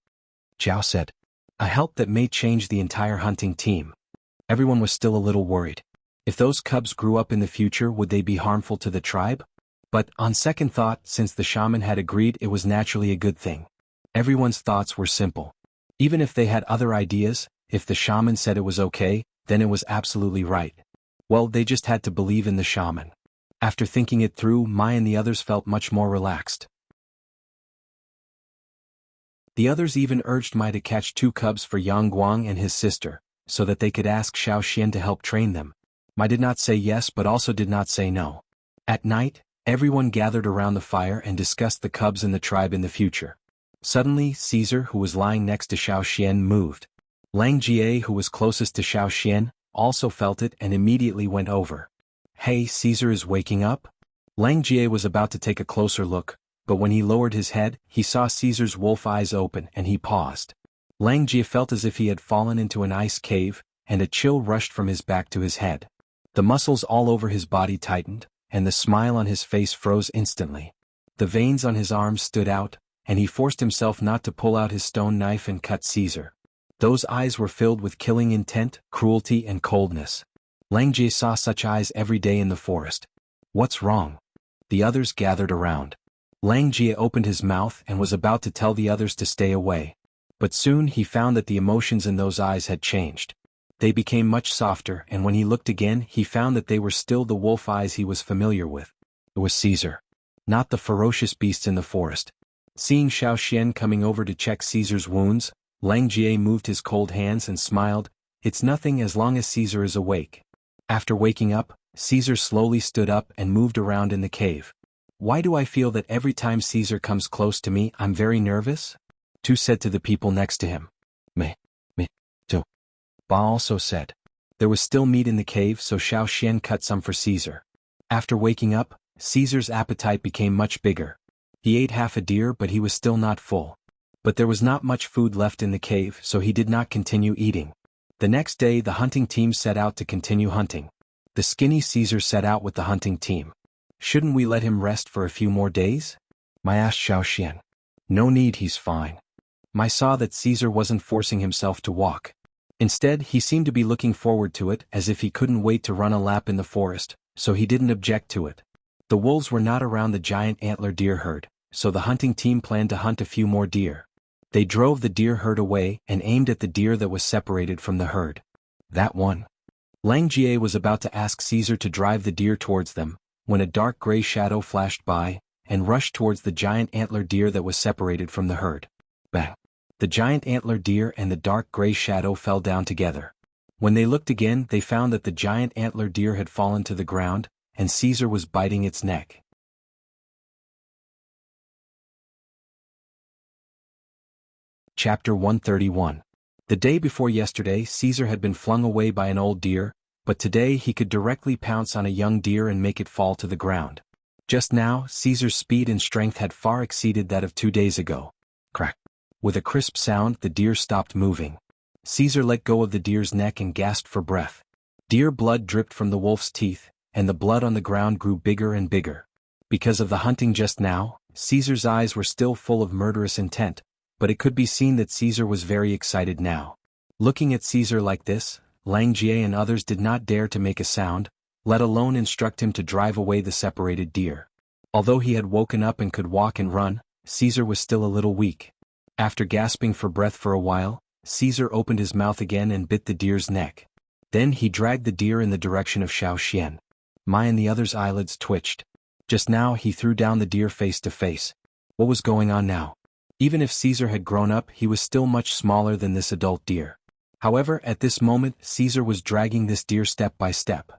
Qiao said. A help that may change the entire hunting team. Everyone was still a little worried. If those cubs grew up in the future, would they be harmful to the tribe? But, on second thought, since the shaman had agreed, it was naturally a good thing. Everyone's thoughts were simple. Even if they had other ideas, if the shaman said it was okay, then it was absolutely right. Well, they just had to believe in the shaman. After thinking it through, Mai and the others felt much more relaxed. The others even urged Mai to catch 2 cubs for Yang Guang and his sister, so that they could ask Xiao Xian to help train them. Mai did not say yes but also did not say no. At night, everyone gathered around the fire and discussed the cubs and the tribe in the future. Suddenly, Caesar, who was lying next to Xiao Xian, moved. Lang Jie, who was closest to Xiao Xian, also felt it and immediately went over. Hey, Caesar is waking up? Lang Jie was about to take a closer look, but when he lowered his head, he saw Caesar's wolf eyes open and he paused. Lang Jie felt as if he had fallen into an ice cave, and a chill rushed from his back to his head. The muscles all over his body tightened, and the smile on his face froze instantly. The veins on his arms stood out, and he forced himself not to pull out his stone knife and cut Caesar. Those eyes were filled with killing intent, cruelty and coldness. Lang Jie saw such eyes every day in the forest. What's wrong? The others gathered around. Lang Jie opened his mouth and was about to tell the others to stay away. But soon he found that the emotions in those eyes had changed. They became much softer, and when he looked again he found that they were still the wolf eyes he was familiar with. It was Caesar. Not the ferocious beasts in the forest. Seeing Xiao Xian coming over to check Caesar's wounds, Lang Jie moved his cold hands and smiled. It's nothing as long as Caesar is awake. After waking up, Caesar slowly stood up and moved around in the cave. Why do I feel that every time Caesar comes close to me I'm very nervous? Tu said to the people next to him. Me, too. Ba also said. There was still meat in the cave, so Xiao Xian cut some for Caesar. After waking up, Caesar's appetite became much bigger. He ate half a deer but he was still not full. But there was not much food left in the cave, so he did not continue eating. The next day the hunting team set out to continue hunting. The skinny Caesar set out with the hunting team. Shouldn't we let him rest for a few more days? Mai asked Xiao Xian. No need, he's fine. Mai saw that Caesar wasn't forcing himself to walk. Instead, he seemed to be looking forward to it, as if he couldn't wait to run a lap in the forest, so he didn't object to it. The wolves were not around the giant antler deer herd, so the hunting team planned to hunt a few more deer. They drove the deer herd away and aimed at the deer that was separated from the herd. That one. Lang Jie was about to ask Caesar to drive the deer towards them, when a dark gray shadow flashed by, and rushed towards the giant antler deer that was separated from the herd. Bang! The giant antler deer and the dark gray shadow fell down together. When they looked again they found that the giant antler deer had fallen to the ground, and Caesar was biting its neck. Chapter 131. The day before yesterday Caesar had been flung away by an old deer, but today he could directly pounce on a young deer and make it fall to the ground. Just now, Caesar's speed and strength had far exceeded that of 2 days ago. Crack! With a crisp sound the deer stopped moving. Caesar let go of the deer's neck and gasped for breath. Deer blood dripped from the wolf's teeth, and the blood on the ground grew bigger and bigger. Because of the hunting just now, Caesar's eyes were still full of murderous intent, but it could be seen that Caesar was very excited now. Looking at Caesar like this, Lang Jie and others did not dare to make a sound, let alone instruct him to drive away the separated deer. Although he had woken up and could walk and run, Caesar was still a little weak. After gasping for breath for a while, Caesar opened his mouth again and bit the deer's neck. Then he dragged the deer in the direction of Xiao Xian. Mai and the others' eyelids twitched. Just now he threw down the deer face to face. What was going on now? Even if Caesar had grown up he was still much smaller than this adult deer. However, at this moment Caesar was dragging this deer step by step.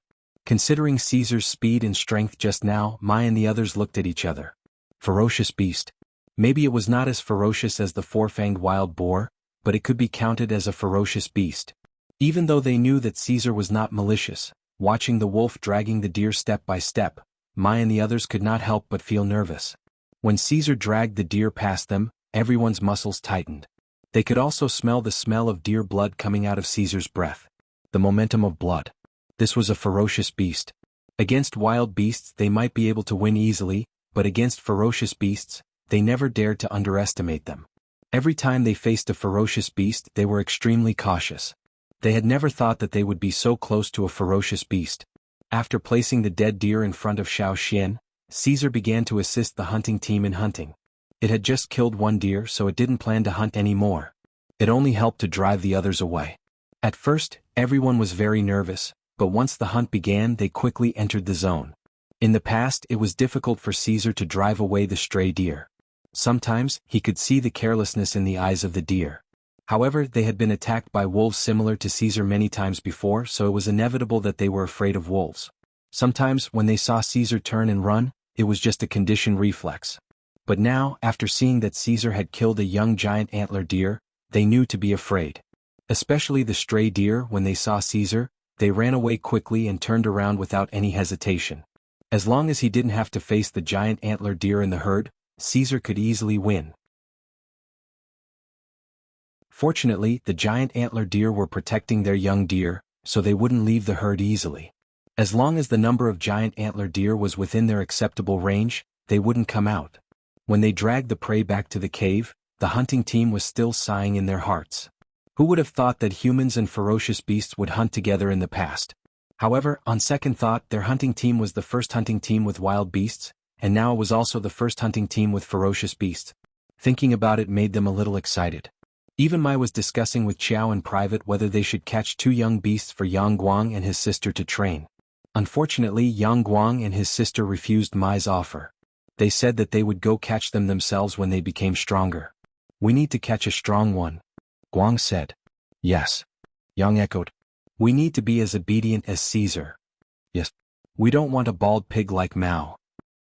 Considering Caesar's speed and strength just now, Mai and the others looked at each other. Ferocious beast. Maybe it was not as ferocious as the four-fanged wild boar, but it could be counted as a ferocious beast. Even though they knew that Caesar was not malicious, watching the wolf dragging the deer step by step, Mai and the others could not help but feel nervous. When Caesar dragged the deer past them, everyone's muscles tightened. They could also smell the smell of deer blood coming out of Caesar's breath. The momentum of blood. This was a ferocious beast. Against wild beasts they might be able to win easily, but against ferocious beasts, they never dared to underestimate them. Every time they faced a ferocious beast they were extremely cautious. They had never thought that they would be so close to a ferocious beast. After placing the dead deer in front of Xiao Xian, Caesar began to assist the hunting team in hunting. It had just killed one deer, so it didn't plan to hunt any more. It only helped to drive the others away. At first, everyone was very nervous, but once the hunt began they quickly entered the zone. In the past it was difficult for Caesar to drive away the stray deer. Sometimes he could see the carelessness in the eyes of the deer. However, they had been attacked by wolves similar to Caesar many times before, so it was inevitable that they were afraid of wolves. Sometimes when they saw Caesar turn and run, it was just a conditioned reflex. But now, after seeing that Caesar had killed a young giant antler deer, they knew to be afraid. Especially the stray deer, when they saw Caesar, they ran away quickly and turned around without any hesitation. As long as he didn't have to face the giant antler deer in the herd, Caesar could easily win. Fortunately, the giant antler deer were protecting their young deer, so they wouldn't leave the herd easily. As long as the number of giant antler deer was within their acceptable range, they wouldn't come out. When they dragged the prey back to the cave, the hunting team was still sighing in their hearts. Who would have thought that humans and ferocious beasts would hunt together in the past? However, on second thought, their hunting team was the first hunting team with wild beasts, and now it was also the first hunting team with ferocious beasts. Thinking about it made them a little excited. Even Mai was discussing with Qiao in private whether they should catch 2 young beasts for Yang Guang and his sister to train. Unfortunately, Yang Guang and his sister refused Mai's offer. They said that they would go catch them themselves when they became stronger. "We need to catch a strong one," Guang said. "Yes," Yang echoed. "We need to be as obedient as Caesar." "Yes." "We don't want a bald pig like Mao."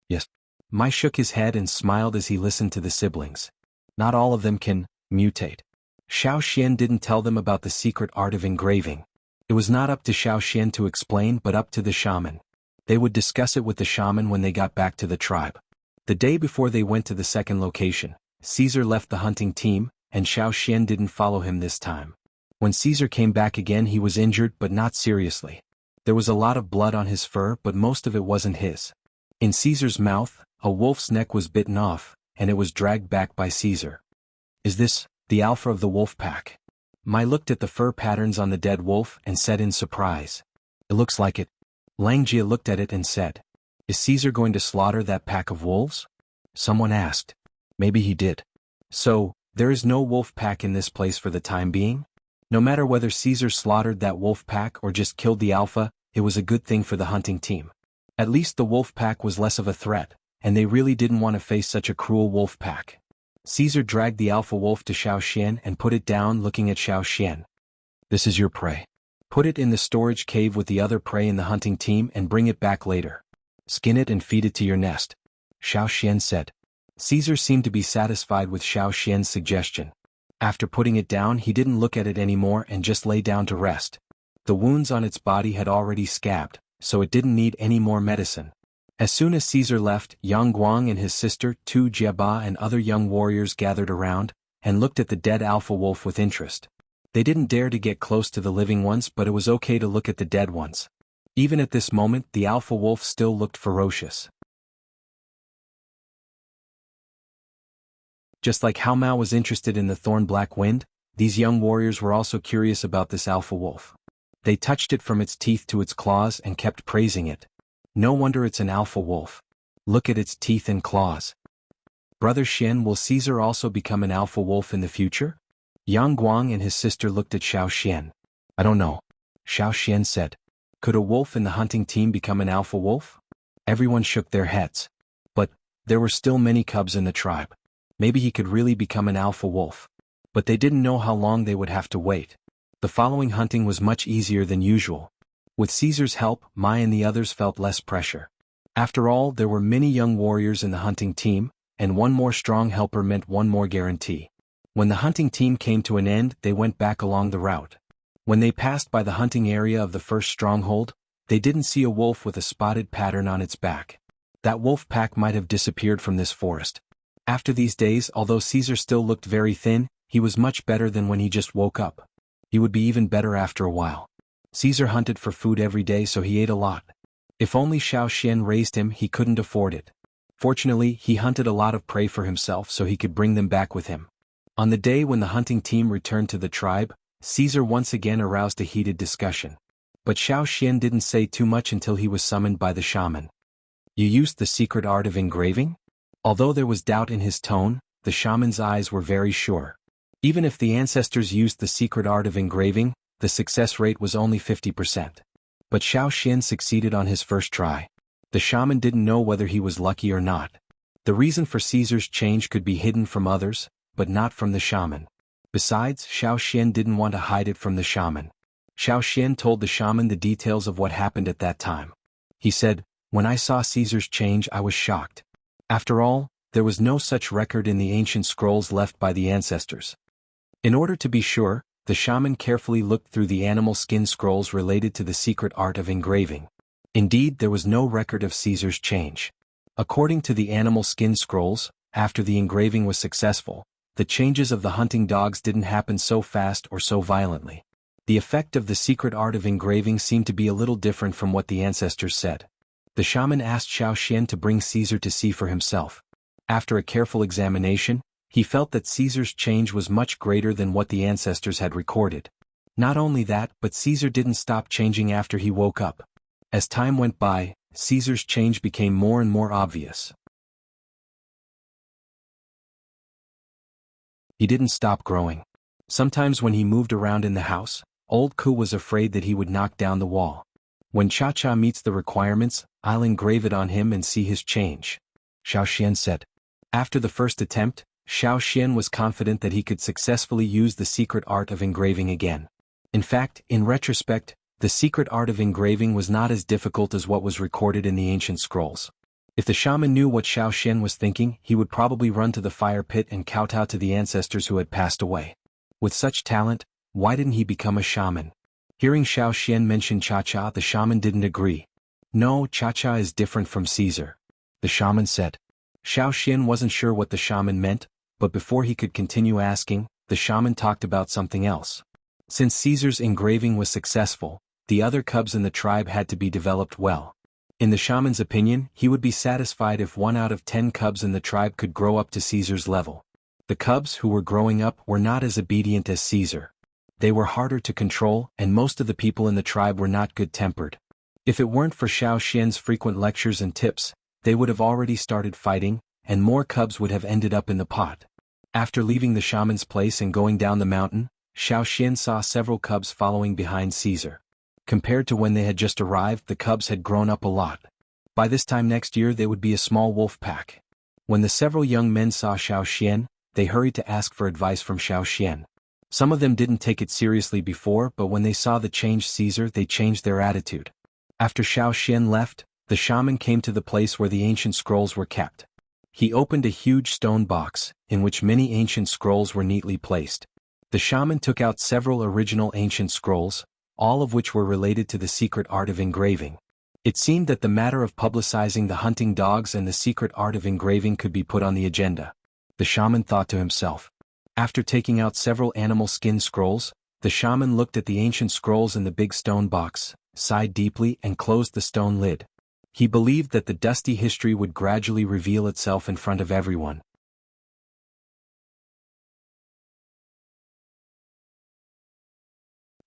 "Yes." Mai shook his head and smiled as he listened to the siblings. Not all of them can mutate. Xiao Xian didn't tell them about the secret art of engraving. It was not up to Xiao Xian to explain but up to the shaman. They would discuss it with the shaman when they got back to the tribe. The day before they went to the second location, Caesar left the hunting team, and Xiao Xian didn't follow him this time. When Caesar came back again he was injured but not seriously. There was a lot of blood on his fur but most of it wasn't his. In Caesar's mouth, a wolf's neck was bitten off, and it was dragged back by Caesar. "Is this the alpha of the wolf pack?" Mai looked at the fur patterns on the dead wolf and said in surprise. "It looks like it." Lang Jia looked at it and said, "Is Caesar going to slaughter that pack of wolves?" Someone asked. "Maybe he did." "So, there is no wolf pack in this place for the time being?" No matter whether Caesar slaughtered that wolf pack or just killed the alpha, it was a good thing for the hunting team. At least the wolf pack was less of a threat, and they really didn't want to face such a cruel wolf pack. Caesar dragged the alpha wolf to Xiao Xian and put it down, looking at Xiao Xian. "This is your prey. Put it in the storage cave with the other prey in the hunting team and bring it back later. Skin it and feed it to your nest," Xiao Xian said. Caesar seemed to be satisfied with Xiao Xian's suggestion. After putting it down he didn't look at it anymore and just lay down to rest. The wounds on its body had already scabbed, so it didn't need any more medicine. As soon as Caesar left, Yang Guang and his sister, Tu Jiaba and other young warriors gathered around, and looked at the dead alpha wolf with interest. They didn't dare to get close to the living ones but it was okay to look at the dead ones. Even at this moment the alpha wolf still looked ferocious. Just like how Mao was interested in the thorn black wind, these young warriors were also curious about this alpha wolf. They touched it from its teeth to its claws and kept praising it. "No wonder it's an alpha wolf. Look at its teeth and claws." "Brother Xian, will Caesar also become an alpha wolf in the future?" Yang Guang and his sister looked at Xiao Xian. "I don't know," Xiao Xian said. "Could a wolf in the hunting team become an alpha wolf?" Everyone shook their heads. But there were still many cubs in the tribe. Maybe he could really become an alpha wolf. But they didn't know how long they would have to wait. The following hunting was much easier than usual. With Caesar's help, Mai and the others felt less pressure. After all, there were many young warriors in the hunting team, and one more strong helper meant one more guarantee. When the hunting team came to an end, they went back along the route. When they passed by the hunting area of the first stronghold, they didn't see a wolf with a spotted pattern on its back. That wolf pack might have disappeared from this forest. After these days, although Caesar still looked very thin, he was much better than when he just woke up. He would be even better after a while. Caesar hunted for food every day, so he ate a lot. If only Xiao Xian raised him, he couldn't afford it. Fortunately, he hunted a lot of prey for himself so he could bring them back with him. On the day when the hunting team returned to the tribe, Caesar once again aroused a heated discussion. But Xiao Xian didn't say too much until he was summoned by the shaman. "You used the secret art of engraving?" Although there was doubt in his tone, the shaman's eyes were very sure. Even if the ancestors used the secret art of engraving, the success rate was only 50%. But Xiao Xian succeeded on his first try. The shaman didn't know whether he was lucky or not. The reason for Caesar's change could be hidden from others, but not from the shaman. Besides, Xiao Xian didn't want to hide it from the shaman. Xiao Xian told the shaman the details of what happened at that time. He said, "When I saw Caesar's change, I was shocked. After all, there was no such record in the ancient scrolls left by the ancestors." In order to be sure, the shaman carefully looked through the animal skin scrolls related to the secret art of engraving. Indeed, there was no record of Caesar's change. According to the animal skin scrolls, after the engraving was successful, the changes of the hunting dogs didn't happen so fast or so violently. The effect of the secret art of engraving seemed to be a little different from what the ancestors said. The shaman asked Xiao Xian to bring Caesar to see for himself. After a careful examination, he felt that Caesar's change was much greater than what the ancestors had recorded. Not only that, but Caesar didn't stop changing after he woke up. As time went by, Caesar's change became more and more obvious. He didn't stop growing. Sometimes when he moved around in the house, old Ku was afraid that he would knock down the wall. "When Cha-Cha meets the requirements, I'll engrave it on him and see his change," Xiao Xian said. After the first attempt, Xiao Xian was confident that he could successfully use the secret art of engraving again. In fact, in retrospect, the secret art of engraving was not as difficult as what was recorded in the ancient scrolls. If the shaman knew what Xiao Xian was thinking, he would probably run to the fire pit and kowtow to the ancestors who had passed away. With such talent, why didn't he become a shaman? Hearing Xiao Xian mention Cha-Cha, the shaman didn't agree. "No, Cha-Cha is different from Caesar," the shaman said. Xiao Xian wasn't sure what the shaman meant, but before he could continue asking, the shaman talked about something else. Since Caesar's engraving was successful, the other cubs in the tribe had to be developed well. In the shaman's opinion, he would be satisfied if 1 out of 10 cubs in the tribe could grow up to Caesar's level. The cubs who were growing up were not as obedient as Caesar. They were harder to control, and most of the people in the tribe were not good-tempered. If it weren't for Xiao Xian's frequent lectures and tips, they would have already started fighting, and more cubs would have ended up in the pot. After leaving the shaman's place and going down the mountain, Xiao Xian saw several cubs following behind Caesar. Compared to when they had just arrived, the cubs had grown up a lot. By this time next year they would be a small wolf pack. When the several young men saw Xiao Xian, they hurried to ask for advice from Xiao Xian. Some of them didn't take it seriously before, but when they saw the changed Caesar, they changed their attitude. After Xiao Xian left, the shaman came to the place where the ancient scrolls were kept. He opened a huge stone box, in which many ancient scrolls were neatly placed. The shaman took out several original ancient scrolls, all of which were related to the secret art of engraving. It seemed that the matter of publicizing the hunting dogs and the secret art of engraving could be put on the agenda. The shaman thought to himself. After taking out several animal skin scrolls, the shaman looked at the ancient scrolls in the big stone box, sighed deeply and closed the stone lid. He believed that the dusty history would gradually reveal itself in front of everyone.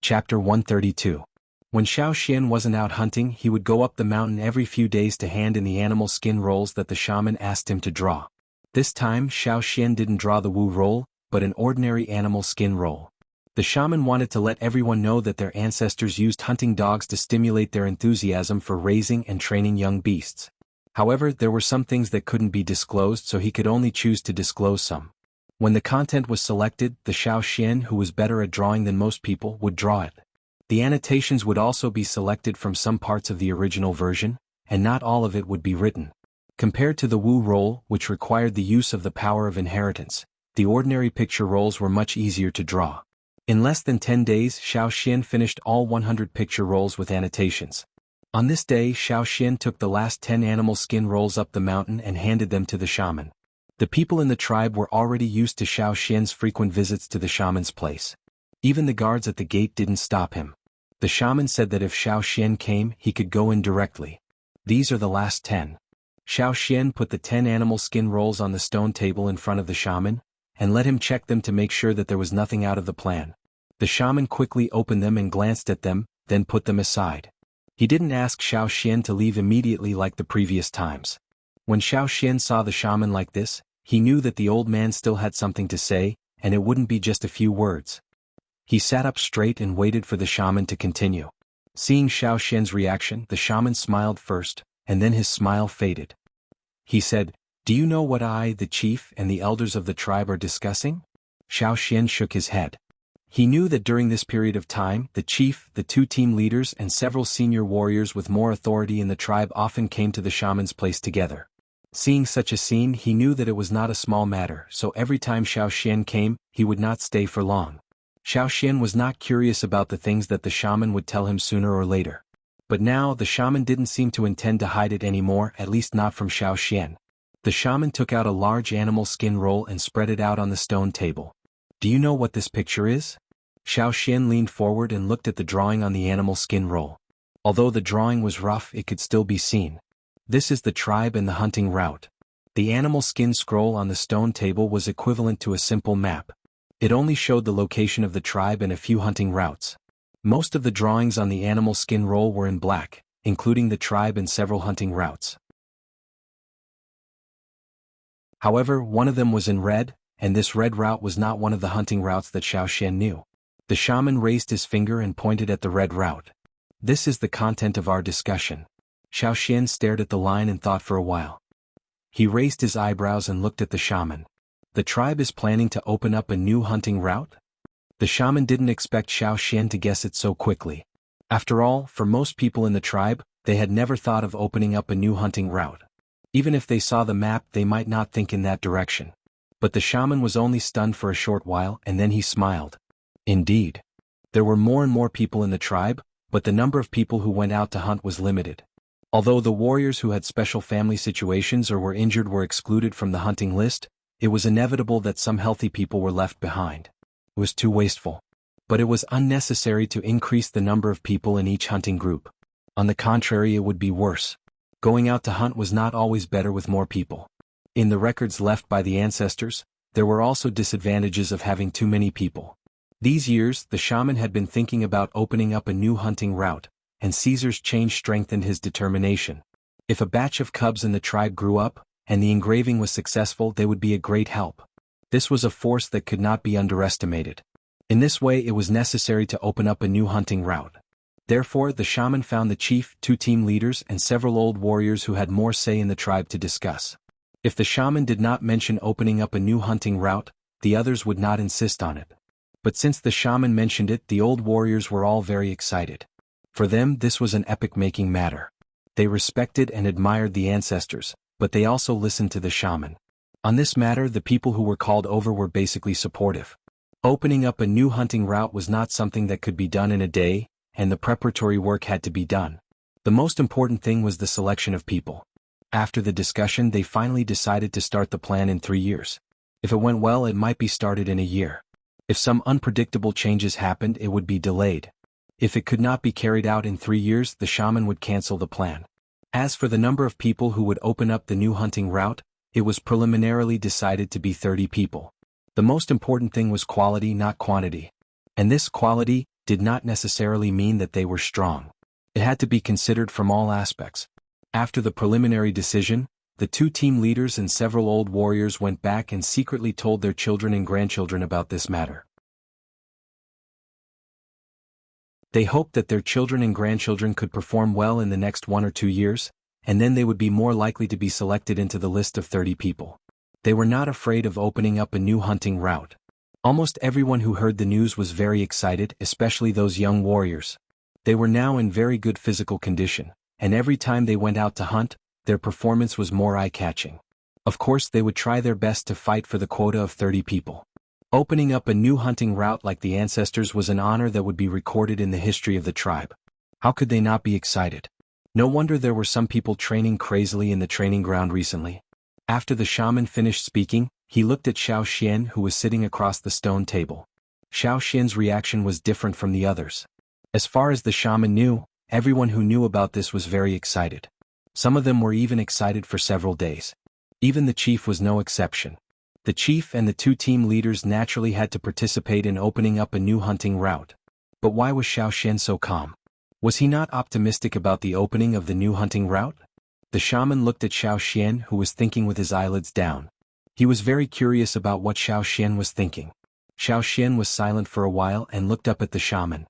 Chapter 132. When Xiao Xian wasn't out hunting, he would go up the mountain every few days to hand in the animal skin rolls that the shaman asked him to draw. This time Xiao Xian didn't draw the Wu roll, but an ordinary animal skin roll. The shaman wanted to let everyone know that their ancestors used hunting dogs to stimulate their enthusiasm for raising and training young beasts. However, there were some things that couldn't be disclosed, so he could only choose to disclose some. When the content was selected, the Xiao Xian, who was better at drawing than most people, would draw it. The annotations would also be selected from some parts of the original version, and not all of it would be written. Compared to the Wu roll, which required the use of the power of inheritance, the ordinary picture rolls were much easier to draw. In less than 10 days, Xiao Xian finished all 100 picture rolls with annotations. On this day, Xiao Xian took the last 10 animal skin rolls up the mountain and handed them to the shaman. The people in the tribe were already used to Xiao Xian's frequent visits to the shaman's place. Even the guards at the gate didn't stop him. The shaman said that if Xiao Xian came, he could go in directly. These are the last 10. Xiao Xian put the 10 animal skin rolls on the stone table in front of the shaman, and let him check them to make sure that there was nothing out of the plan. The shaman quickly opened them and glanced at them, then put them aside. He didn't ask Xiao Xian to leave immediately like the previous times. When Xiao Xian saw the shaman like this, he knew that the old man still had something to say, and it wouldn't be just a few words. He sat up straight and waited for the shaman to continue. Seeing Xiao Xian's reaction, the shaman smiled first, and then his smile faded. He said, "Do you know what I, the chief, and the elders of the tribe are discussing?" Xiao Xian shook his head. He knew that during this period of time, the chief, the two team leaders and several senior warriors with more authority in the tribe often came to the shaman's place together. Seeing such a scene, he knew that it was not a small matter, so every time Xiao Xian came, he would not stay for long. Xiao Xian was not curious about the things that the shaman would tell him sooner or later. But now the shaman didn't seem to intend to hide it anymore, at least not from Xiao Xian. The shaman took out a large animal skin roll and spread it out on the stone table. "Do you know what this picture is?" Xiao Xian leaned forward and looked at the drawing on the animal skin roll. Although the drawing was rough, it could still be seen. This is the tribe and the hunting route. The animal skin scroll on the stone table was equivalent to a simple map. It only showed the location of the tribe and a few hunting routes. Most of the drawings on the animal skin roll were in black, including the tribe and several hunting routes. However, one of them was in red, and this red route was not one of the hunting routes that Xiao Xian knew. The shaman raised his finger and pointed at the red route. "This is the content of our discussion." Xiao Xian stared at the line and thought for a while. He raised his eyebrows and looked at the shaman. "The tribe is planning to open up a new hunting route?" The shaman didn't expect Xiao Xian to guess it so quickly. After all, for most people in the tribe, they had never thought of opening up a new hunting route. Even if they saw the map, they might not think in that direction. But the shaman was only stunned for a short while, and then he smiled. Indeed. There were more and more people in the tribe, but the number of people who went out to hunt was limited. Although the warriors who had special family situations or were injured were excluded from the hunting list, it was inevitable that some healthy people were left behind. It was too wasteful. But it was unnecessary to increase the number of people in each hunting group. On the contrary, it would be worse. Going out to hunt was not always better with more people. In the records left by the ancestors, there were also disadvantages of having too many people. These years, the shaman had been thinking about opening up a new hunting route, and Caesar's change strengthened his determination. If a batch of cubs in the tribe grew up, and the engraving was successful, they would be a great help. This was a force that could not be underestimated. In this way, it was necessary to open up a new hunting route. Therefore, the shaman found the chief, two team leaders, and several old warriors who had more say in the tribe to discuss. If the shaman did not mention opening up a new hunting route, the others would not insist on it. But since the shaman mentioned it, the old warriors were all very excited. For them, this was an epoch-making matter. They respected and admired the ancestors, but they also listened to the shaman. On this matter, the people who were called over were basically supportive. Opening up a new hunting route was not something that could be done in a day, and the preparatory work had to be done. The most important thing was the selection of people. After the discussion, they finally decided to start the plan in 3 years. If it went well, it might be started in a year. If some unpredictable changes happened, it would be delayed. If it could not be carried out in 3 years, the shaman would cancel the plan. As for the number of people who would open up the new hunting route, it was preliminarily decided to be 30 people. The most important thing was quality, not quantity. And this quality did not necessarily mean that they were strong. It had to be considered from all aspects. After the preliminary decision, the two team leaders and several old warriors went back and secretly told their children and grandchildren about this matter. They hoped that their children and grandchildren could perform well in the next 1 or 2 years, and then they would be more likely to be selected into the list of 30 people. They were not afraid of opening up a new hunting route. Almost everyone who heard the news was very excited, especially those young warriors. They were now in very good physical condition, and every time they went out to hunt, their performance was more eye-catching. Of course, they would try their best to fight for the quota of 30 people. Opening up a new hunting route like the ancestors was an honor that would be recorded in the history of the tribe. How could they not be excited? No wonder there were some people training crazily in the training ground recently. After the shaman finished speaking, he looked at Xiao Xian, who was sitting across the stone table. Xiao Xian's reaction was different from the others. As far as the shaman knew, everyone who knew about this was very excited. Some of them were even excited for several days. Even the chief was no exception. The chief and the two team leaders naturally had to participate in opening up a new hunting route. But why was Xiao Xian so calm? Was he not optimistic about the opening of the new hunting route? The shaman looked at Xiao Xian, who was thinking with his eyelids down. He was very curious about what Xiao Xian was thinking. Xiao Xian was silent for a while and looked up at the shaman.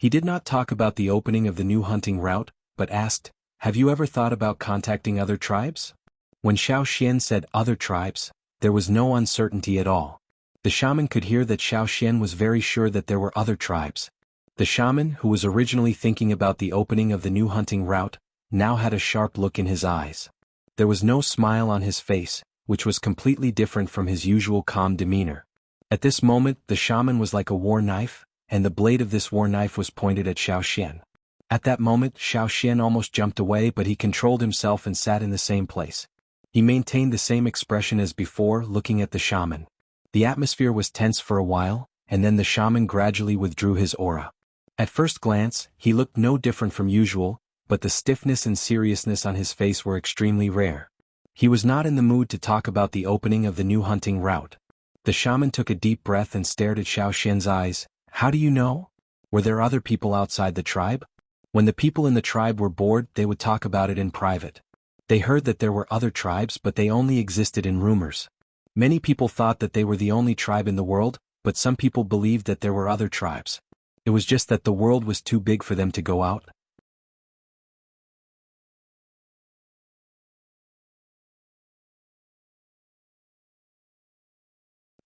He did not talk about the opening of the new hunting route, but asked, "Have you ever thought about contacting other tribes?" When Xiao Xian said other tribes, there was no uncertainty at all. The shaman could hear that Xiao Xian was very sure that there were other tribes. The shaman, who was originally thinking about the opening of the new hunting route, now had a sharp look in his eyes. There was no smile on his face, which was completely different from his usual calm demeanor. At this moment, the shaman was like a war knife, and the blade of this war knife was pointed at Xiao Xian. At that moment, Xiao Xian almost jumped away, but he controlled himself and sat in the same place. He maintained the same expression as before, looking at the shaman. The atmosphere was tense for a while, and then the shaman gradually withdrew his aura. At first glance, he looked no different from usual, but the stiffness and seriousness on his face were extremely rare. He was not in the mood to talk about the opening of the new hunting route. The shaman took a deep breath and stared at Xiao Xian's eyes. "How do you know? Were there other people outside the tribe?" When the people in the tribe were bored, they would talk about it in private. They heard that there were other tribes, but they only existed in rumors. Many people thought that they were the only tribe in the world, but some people believed that there were other tribes. It was just that the world was too big for them to go out.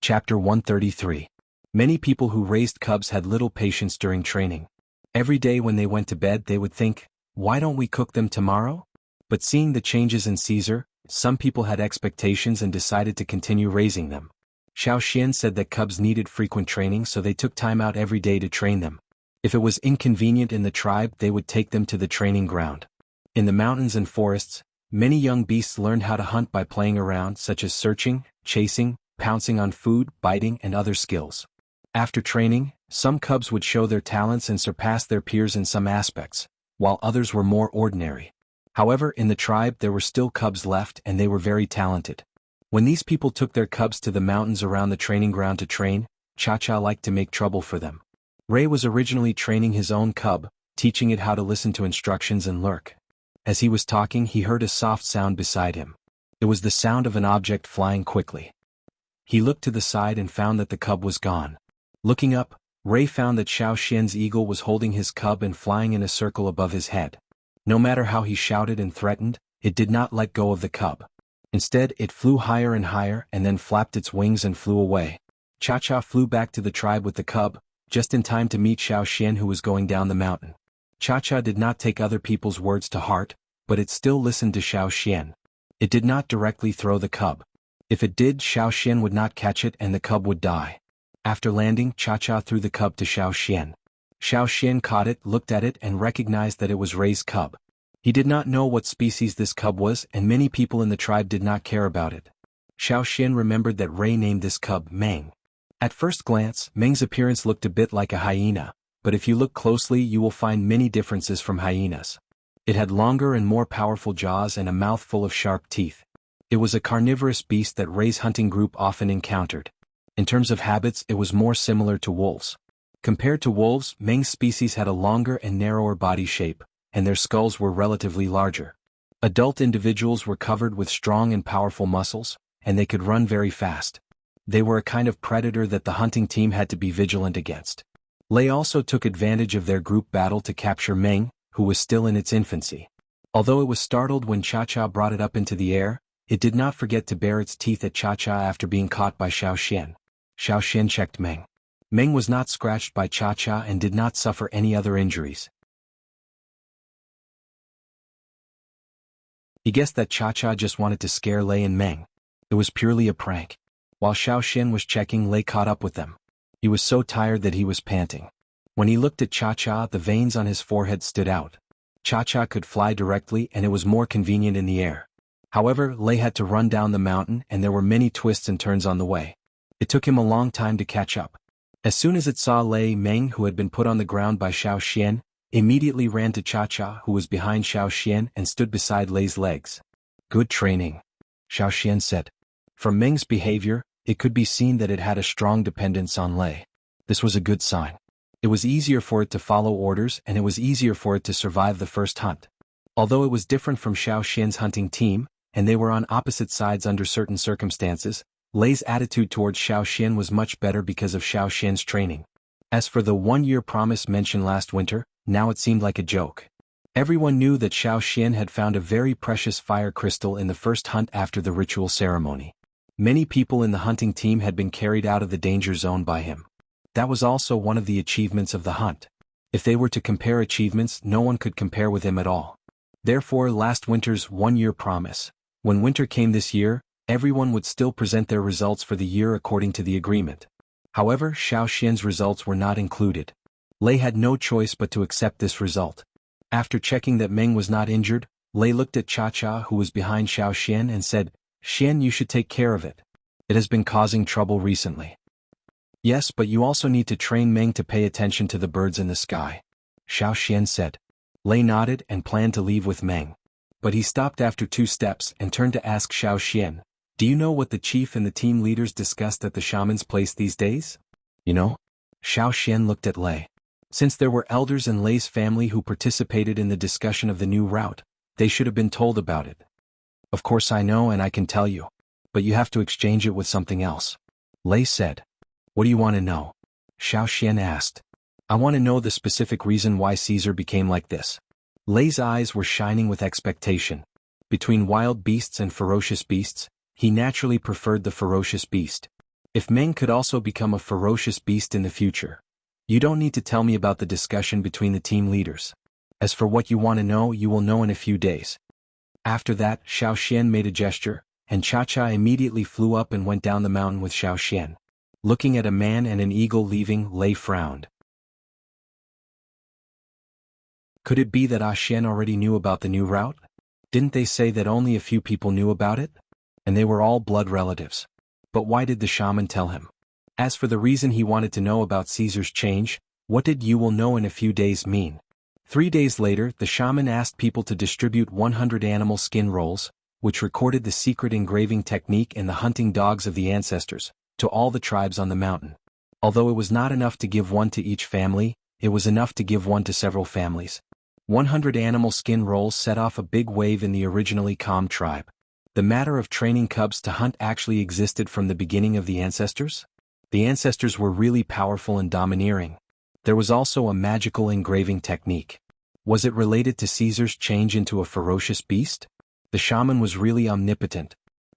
Chapter 133. Many people who raised cubs had little patience during training. Every day when they went to bed they would think, "Why don't we cook them tomorrow?" But seeing the changes in Caesar, some people had expectations and decided to continue raising them. Xiao Xian said that cubs needed frequent training, so they took time out every day to train them. If it was inconvenient in the tribe, they would take them to the training ground. In the mountains and forests, many young beasts learned how to hunt by playing around, such as searching, chasing, pouncing on food, biting, and other skills. After training, some cubs would show their talents and surpass their peers in some aspects, while others were more ordinary. However, in the tribe there were still cubs left, and they were very talented. When these people took their cubs to the mountains around the training ground to train, Cha-Cha liked to make trouble for them. Ray was originally training his own cub, teaching it how to listen to instructions and lurk. As he was talking, he heard a soft sound beside him. It was the sound of an object flying quickly. He looked to the side and found that the cub was gone. Looking up, Ray found that Xiao Xian's eagle was holding his cub and flying in a circle above his head. No matter how he shouted and threatened, it did not let go of the cub. Instead, it flew higher and higher and then flapped its wings and flew away. Cha-Cha flew back to the tribe with the cub, just in time to meet Xiao Xian, who was going down the mountain. Cha-Cha did not take other people's words to heart, but it still listened to Xiao Xian. It did not directly throw the cub. If it did, Xiao Xian would not catch it and the cub would die. After landing, Cha-Cha threw the cub to Xiao Xian. Xiao Xian caught it, looked at it, and recognized that it was Ray's cub. He did not know what species this cub was, and many people in the tribe did not care about it. Xiao Xian remembered that Ray named this cub Meng. At first glance, Meng's appearance looked a bit like a hyena, but if you look closely you will find many differences from hyenas. It had longer and more powerful jaws and a mouth full of sharp teeth. It was a carnivorous beast that Ray's hunting group often encountered. In terms of habits, it was more similar to wolves. Compared to wolves, Meng's species had a longer and narrower body shape, and their skulls were relatively larger. Adult individuals were covered with strong and powerful muscles, and they could run very fast. They were a kind of predator that the hunting team had to be vigilant against. Lei also took advantage of their group battle to capture Meng, who was still in its infancy. Although it was startled when Cha-Cha brought it up into the air, it did not forget to bare its teeth at Cha-Cha after being caught by Xiao Xian. Xiao Xian checked Meng. Meng was not scratched by Cha-Cha and did not suffer any other injuries. He guessed that Cha-Cha just wanted to scare Lei and Meng. It was purely a prank. While Xiao Xian was checking, Lei caught up with them. He was so tired that he was panting. When he looked at Cha-Cha, the veins on his forehead stood out. Cha-Cha could fly directly and it was more convenient in the air. However, Lei had to run down the mountain and there were many twists and turns on the way. It took him a long time to catch up. As soon as it saw Lei, Meng, who had been put on the ground by Xiao Xian, immediately ran to Cha-Cha, who was behind Xiao Xian and stood beside Lei's legs. "Good training," Xiao Xian said. From Meng's behavior, it could be seen that it had a strong dependence on Lei. This was a good sign. It was easier for it to follow orders and it was easier for it to survive the first hunt. Although it was different from Xiao Xian's hunting team, and they were on opposite sides under certain circumstances, Lei's attitude towards Xiao Xian was much better because of Xiao Xian's training. As for the 1-year promise mentioned last winter, now it seemed like a joke. Everyone knew that Xiao Xian had found a very precious fire crystal in the first hunt after the ritual ceremony. Many people in the hunting team had been carried out of the danger zone by him. That was also one of the achievements of the hunt. If they were to compare achievements, no one could compare with him at all. Therefore, last winter's 1-year promise. When winter came this year, everyone would still present their results for the year according to the agreement. However, Xiao Xian's results were not included. Lei had no choice but to accept this result. After checking that Meng was not injured, Lei looked at Cha-Cha, who was behind Xiao Xian, and said, "Xian, you should take care of it. It has been causing trouble recently." "Yes, but you also need to train Meng to pay attention to the birds in the sky," Xiao Xian said. Lei nodded and planned to leave with Meng. But he stopped after 2 steps and turned to ask Xiao Xian, "Do you know what the chief and the team leaders discussed at the shaman's place these days?" "You know?" Xiao Xian looked at Lei. Since there were elders in Lei's family who participated in the discussion of the new route, they should have been told about it. "Of course I know and I can tell you. But you have to exchange it with something else," Lei said. "What do you want to know?" Xiao Xian asked. "I want to know the specific reason why Caesar became like this." Lei's eyes were shining with expectation. Between wild beasts and ferocious beasts, he naturally preferred the ferocious beast. If Meng could also become a ferocious beast in the future. "You don't need to tell me about the discussion between the team leaders. As for what you want to know, you will know in a few days." After that, Xiao Xian made a gesture, and Cha-Cha immediately flew up and went down the mountain with Xiao Xian. Looking at a man and an eagle leaving, Lei frowned. Could it be that Xian already knew about the new route? Didn't they say that only a few people knew about it? And they were all blood relatives. But why did the shaman tell him? As for the reason he wanted to know about Caesar's change, what did "you will know in a few days" mean? 3 days later, the shaman asked people to distribute 100 animal skin rolls, which recorded the secret engraving technique and the hunting dogs of the ancestors, to all the tribes on the mountain. Although it was not enough to give one to each family, it was enough to give one to several families. 100 animal skin rolls set off a big wave in the originally calm tribe. The matter of training cubs to hunt actually existed from the beginning of the ancestors? The ancestors were really powerful and domineering. There was also a magical engraving technique. Was it related to Caesar's change into a ferocious beast? The shaman was really omnipotent.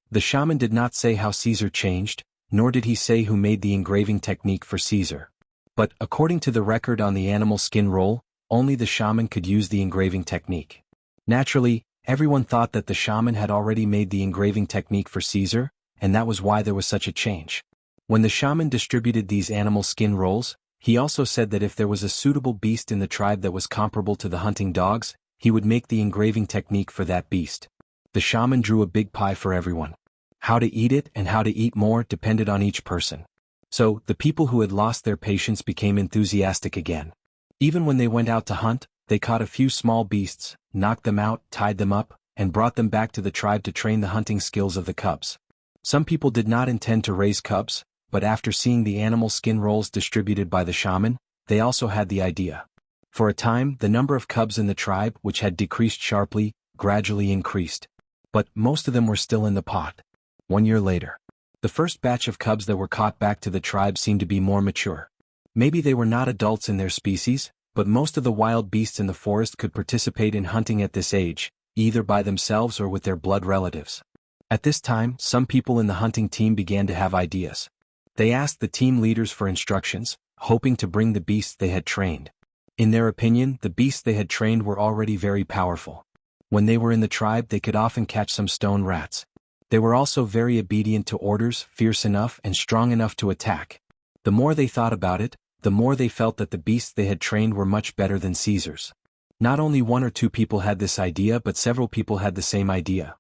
The shaman did not say how Caesar changed, nor did he say who made the engraving technique for Caesar. But, according to the record on the animal skin roll, only the shaman could use the engraving technique. Naturally, everyone thought that the shaman had already made the engraving technique for Caesar, and that was why there was such a change. When the shaman distributed these animal skin rolls, he also said that if there was a suitable beast in the tribe that was comparable to the hunting dogs, he would make the engraving technique for that beast. The shaman drew a big pie for everyone. How to eat it and how to eat more depended on each person. So, the people who had lost their patience became enthusiastic again. Even when they went out to hunt, they caught a few small beasts, knocked them out, tied them up, and brought them back to the tribe to train the hunting skills of the cubs. Some people did not intend to raise cubs, but after seeing the animal skin rolls distributed by the shaman, they also had the idea. For a time, the number of cubs in the tribe, which had decreased sharply, gradually increased. But most of them were still in the pot. 1 year later, the first batch of cubs that were caught back to the tribe seemed to be more mature. Maybe they were not adults in their species, but most of the wild beasts in the forest could participate in hunting at this age, either by themselves or with their blood relatives. At this time, some people in the hunting team began to have ideas. They asked the team leaders for instructions, hoping to bring the beasts they had trained. In their opinion, the beasts they had trained were already very powerful. When they were in the tribe, they could often catch some stone rats. They were also very obedient to orders, fierce enough and strong enough to attack. The more they thought about it, the more they felt that the beasts they had trained were much better than Caesar's. Not only 1 or 2 people had this idea, but several people had the same idea.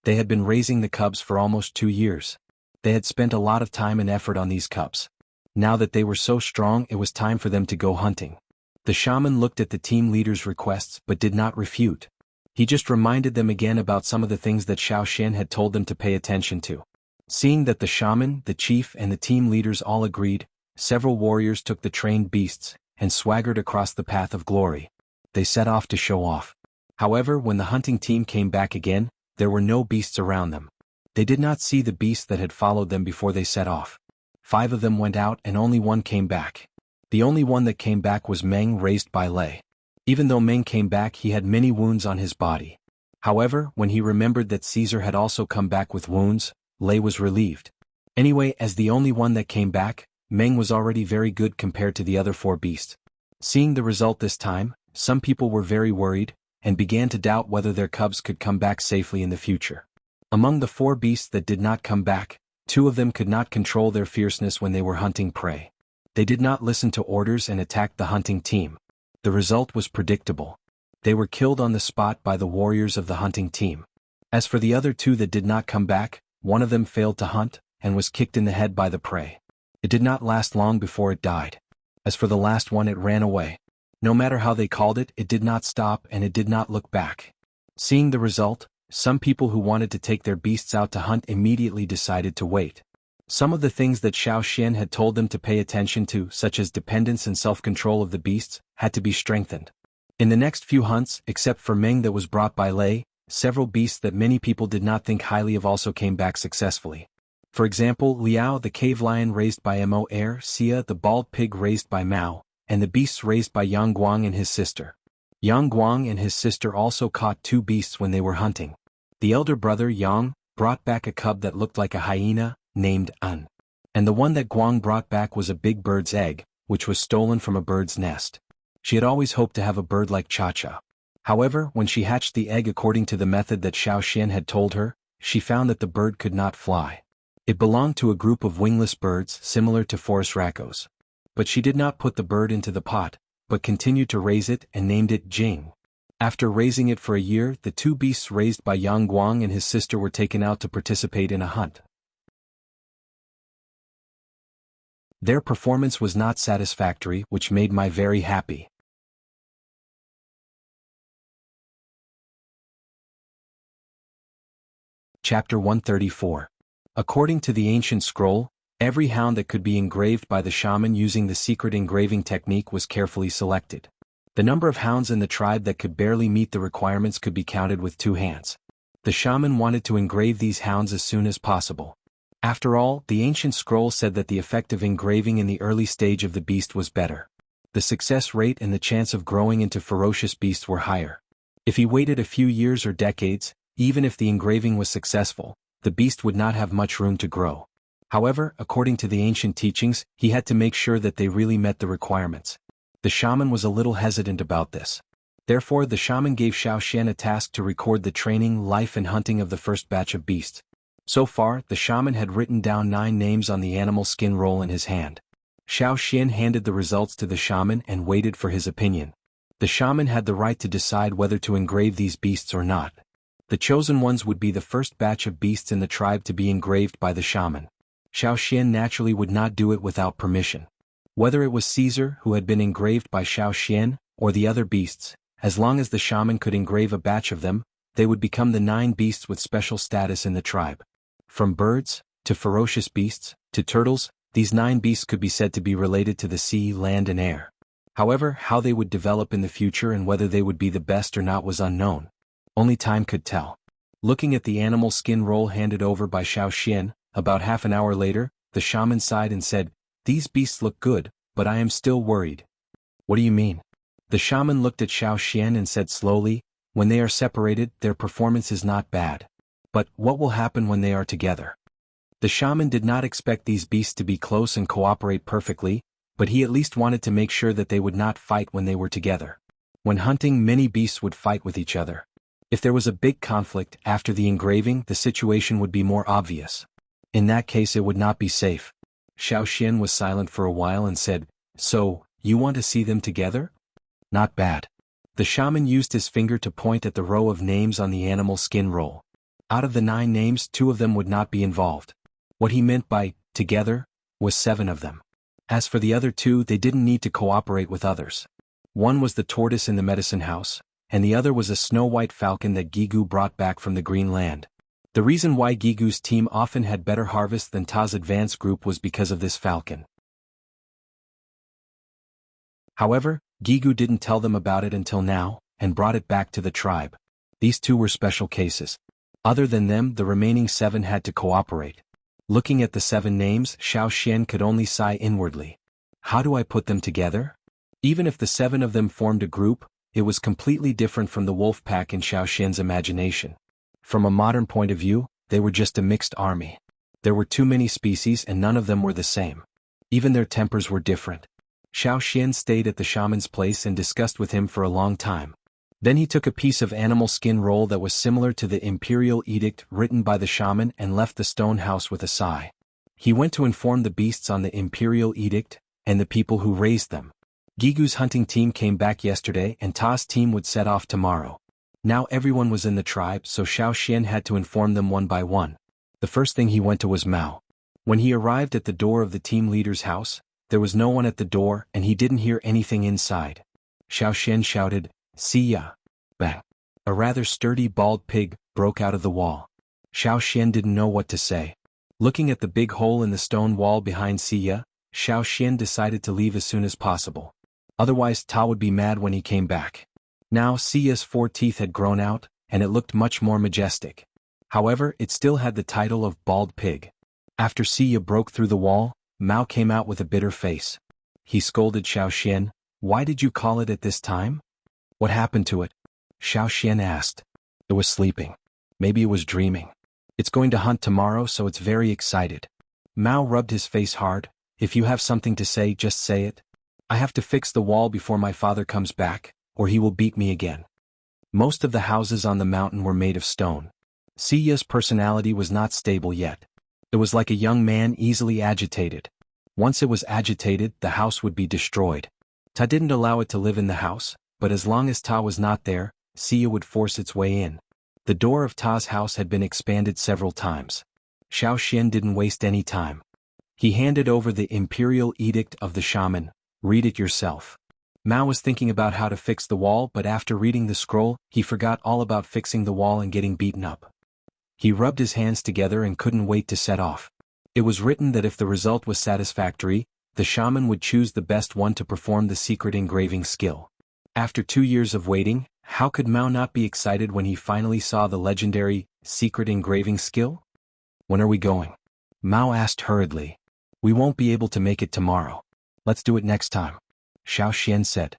They had been raising the cubs for almost 2 years. They had spent a lot of time and effort on these cubs. Now that they were so strong, it was time for them to go hunting. The shaman looked at the team leader's requests but did not refute. He just reminded them again about some of the things that Xiao Xian had told them to pay attention to. Seeing that the shaman, the chief and the team leaders all agreed, several warriors took the trained beasts and swaggered across the path of glory. They set off to show off. However, when the hunting team came back again, there were no beasts around them. They did not see the beast that had followed them before they set off. 5 of them went out and only one came back. The only one that came back was Meng, raised by Lei. Even though Meng came back, he had many wounds on his body. However, when he remembered that Caesar had also come back with wounds, Lei was relieved. Anyway, as the only one that came back, Meng was already very good compared to the other 4 beasts. Seeing the result this time, some people were very worried, and began to doubt whether their cubs could come back safely in the future. Among the 4 beasts that did not come back, 2 of them could not control their fierceness when they were hunting prey. They did not listen to orders and attacked the hunting team. The result was predictable. They were killed on the spot by the warriors of the hunting team. As for the other 2 that did not come back, one of them failed to hunt, and was kicked in the head by the prey. It did not last long before it died. As for the last one, it ran away. No matter how they called it, it did not stop and it did not look back. Seeing the result, some people who wanted to take their beasts out to hunt immediately decided to wait. Some of the things that Xiao Xian had told them to pay attention to, such as dependence and self-control of the beasts, had to be strengthened. In the next few hunts, except for Meng that was brought by Lei, several beasts that many people did not think highly of also came back successfully. For example, Liao the cave lion raised by Mo Er, Xia the bald pig raised by Mao, and the beasts raised by Yang Guang and his sister. Yang Guang and his sister also caught 2 beasts when they were hunting. The elder brother Yang brought back a cub that looked like a hyena, named An. And the one that Guang brought back was a big bird's egg, which was stolen from a bird's nest. She had always hoped to have a bird like Cha-Cha. However, when she hatched the egg according to the method that Xiao Xian had told her, she found that the bird could not fly. It belonged to a group of wingless birds similar to forest raccoons. But she did not put the bird into the pot, but continued to raise it and named it Jing. After raising it for a year, the 2 beasts raised by Yang Guang and his sister were taken out to participate in a hunt. Their performance was not satisfactory, which made me very happy. Chapter 134. According to the ancient scroll, every hound that could be engraved by the shaman using the secret engraving technique was carefully selected. The number of hounds in the tribe that could barely meet the requirements could be counted with 2 hands. The shaman wanted to engrave these hounds as soon as possible. After all, the ancient scroll said that the effect of engraving in the early stage of the beast was better. The success rate and the chance of growing into ferocious beasts were higher. If he waited a few years or decades, even if the engraving was successful, the beast would not have much room to grow. However, according to the ancient teachings, he had to make sure that they really met the requirements. The shaman was a little hesitant about this. Therefore, the shaman gave Xiao Xian a task to record the training, life and hunting of the first batch of beasts. So far, the shaman had written down 9 names on the animal skin roll in his hand. Xiao Xian handed the results to the shaman and waited for his opinion. The shaman had the right to decide whether to engrave these beasts or not. The chosen ones would be the first batch of beasts in the tribe to be engraved by the shaman. Xiao Xian naturally would not do it without permission. Whether it was Caesar who had been engraved by Xiao Xian, or the other beasts, as long as the shaman could engrave a batch of them, they would become the 9 beasts with special status in the tribe. From birds, to ferocious beasts, to turtles, these 9 beasts could be said to be related to the sea, land and air. However, how they would develop in the future and whether they would be the best or not was unknown. Only time could tell. Looking at the animal skin roll handed over by Xiao Xian, about half an hour later, the shaman sighed and said, "These beasts look good, but I am still worried." "What do you mean?" The shaman looked at Xiao Xian and said slowly, "When they are separated, their performance is not bad. But what will happen when they are together?" The shaman did not expect these beasts to be close and cooperate perfectly, but he at least wanted to make sure that they would not fight when they were together. When hunting, many beasts would fight with each other. If there was a big conflict after the engraving, the situation would be more obvious. In that case, it would not be safe. Xiao Xian was silent for a while and said, "So, you want to see them together? Not bad." The shaman used his finger to point at the row of names on the animal skin roll. Out of the 9 names, 2 of them would not be involved. What he meant by together was 7 of them. As for the other 2, they didn't need to cooperate with others. One was the tortoise in the medicine house, and the other was a snow-white falcon that Gigu brought back from the Green Land. The reason why Gigu's team often had better harvest than Ta's advanced group was because of this falcon. However, Gigu didn't tell them about it until now, and brought it back to the tribe. These 2 were special cases. Other than them, the remaining 7 had to cooperate. Looking at the 7 names, Xiao Xian could only sigh inwardly. How do I put them together? Even if the 7 of them formed a group, it was completely different from the wolf pack in Xiao Xian's imagination. From a modern point of view, they were just a mixed army. There were too many species and none of them were the same. Even their tempers were different. Xiao Xian stayed at the shaman's place and discussed with him for a long time. Then he took a piece of animal skin roll that was similar to the imperial edict written by the shaman and left the stone house with a sigh. He went to inform the beasts on the imperial edict and the people who raised them. Gigu's hunting team came back yesterday and Ta's team would set off tomorrow. Now everyone was in the tribe, so Xiao Xian had to inform them one by one. The first thing he went to was Mao. When he arrived at the door of the team leader's house, there was no one at the door and he didn't hear anything inside. Xiao Xian shouted, "See ya!" Bang! A rather sturdy bald pig broke out of the wall. Xiao Xian didn't know what to say. Looking at the big hole in the stone wall behind Xiya, Xiao Xian decided to leave as soon as possible. Otherwise Ta would be mad when he came back. Now Xiya's 4 teeth had grown out, and it looked much more majestic. However, it still had the title of bald pig. After Xiya broke through the wall, Mao came out with a bitter face. He scolded Xiao Xian, "Why did you call it at this time? What happened to it?" Xiao Xian asked. "It was sleeping. Maybe it was dreaming. It's going to hunt tomorrow, so it's very excited." Mao rubbed his face hard. "If you have something to say, just say it. I have to fix the wall before my father comes back, or he will beat me again." Most of the houses on the mountain were made of stone. Xiya's personality was not stable yet. It was like a young man easily agitated. Once it was agitated, the house would be destroyed. Ta didn't allow it to live in the house, but as long as Ta was not there, Xiya would force its way in. The door of Ta's house had been expanded several times. Xiao Xian didn't waste any time. He handed over the imperial edict of the shaman. "Read it yourself." Mao was thinking about how to fix the wall, but after reading the scroll, he forgot all about fixing the wall and getting beaten up. He rubbed his hands together and couldn't wait to set off. It was written that if the result was satisfactory, the shaman would choose the best one to perform the secret engraving skill. After 2 years of waiting, how could Mao not be excited when he finally saw the legendary secret engraving skill? "When are we going?" Mao asked hurriedly. "We won't be able to make it tomorrow. Let's do it next time," Xiao Xian said.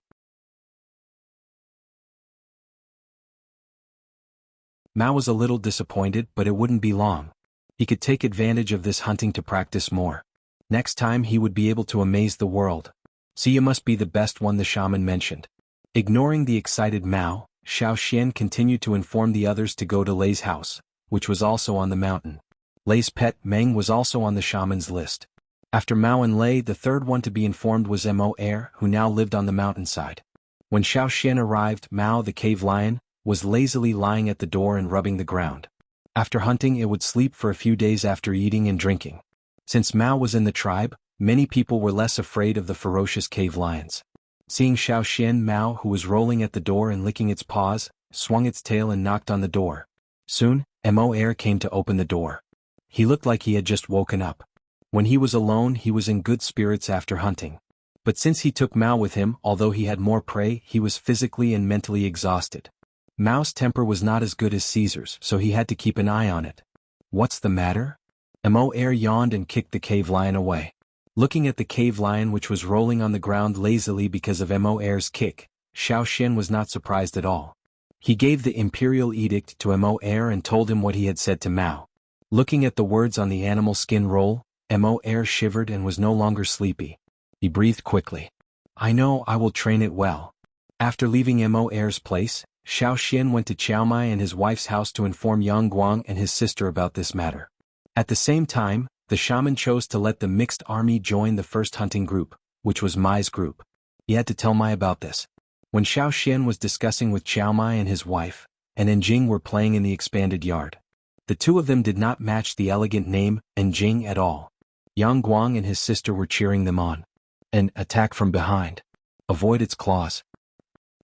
Mao was a little disappointed, but it wouldn't be long. He could take advantage of this hunting to practice more. Next time he would be able to amaze the world. Xiya must be the best one, the shaman mentioned. Ignoring the excited Mao, Xiao Xian continued to inform the others to go to Lei's house, which was also on the mountain. Lei's pet, Meng, was also on the shaman's list. After Mao and Lei, the third one to be informed was Mo Er, who now lived on the mountainside. When Xiao Xian arrived, Mao, the cave lion, was lazily lying at the door and rubbing the ground. After hunting, it would sleep for a few days after eating and drinking. Since Mao was in the tribe, many people were less afraid of the ferocious cave lions. Seeing Xiao Xian, Mao, who was rolling at the door and licking its paws, swung its tail and knocked on the door. Soon, Mo Er came to open the door. He looked like he had just woken up. When he was alone, he was in good spirits after hunting. But since he took Mao with him, although he had more prey, he was physically and mentally exhausted. Mao's temper was not as good as Caesar's, so he had to keep an eye on it. "What's the matter?" Mo Er yawned and kicked the cave lion away. Looking at the cave lion, which was rolling on the ground lazily because of Mo Er's kick, Xiao Xian was not surprised at all. He gave the imperial edict to Mo Er and told him what he had said to Mao. Looking at the words on the animal skin roll, Mo Er shivered and was no longer sleepy. He breathed quickly. "I know, I will train it well." After leaving Mo Er's place, Xiao Xian went to Qiaomai and his wife's house to inform Yang Guang and his sister about this matter. At the same time, the shaman chose to let the mixed army join the first hunting group, which was Mai's group. He had to tell Mai about this. When Xiao Xian was discussing with Qiaomai and his wife, and Enjing were playing in the expanded yard. The two of them did not match the elegant name, Enjing, at all. Yang Guang and his sister were cheering them on. An attack from behind. Avoid its claws.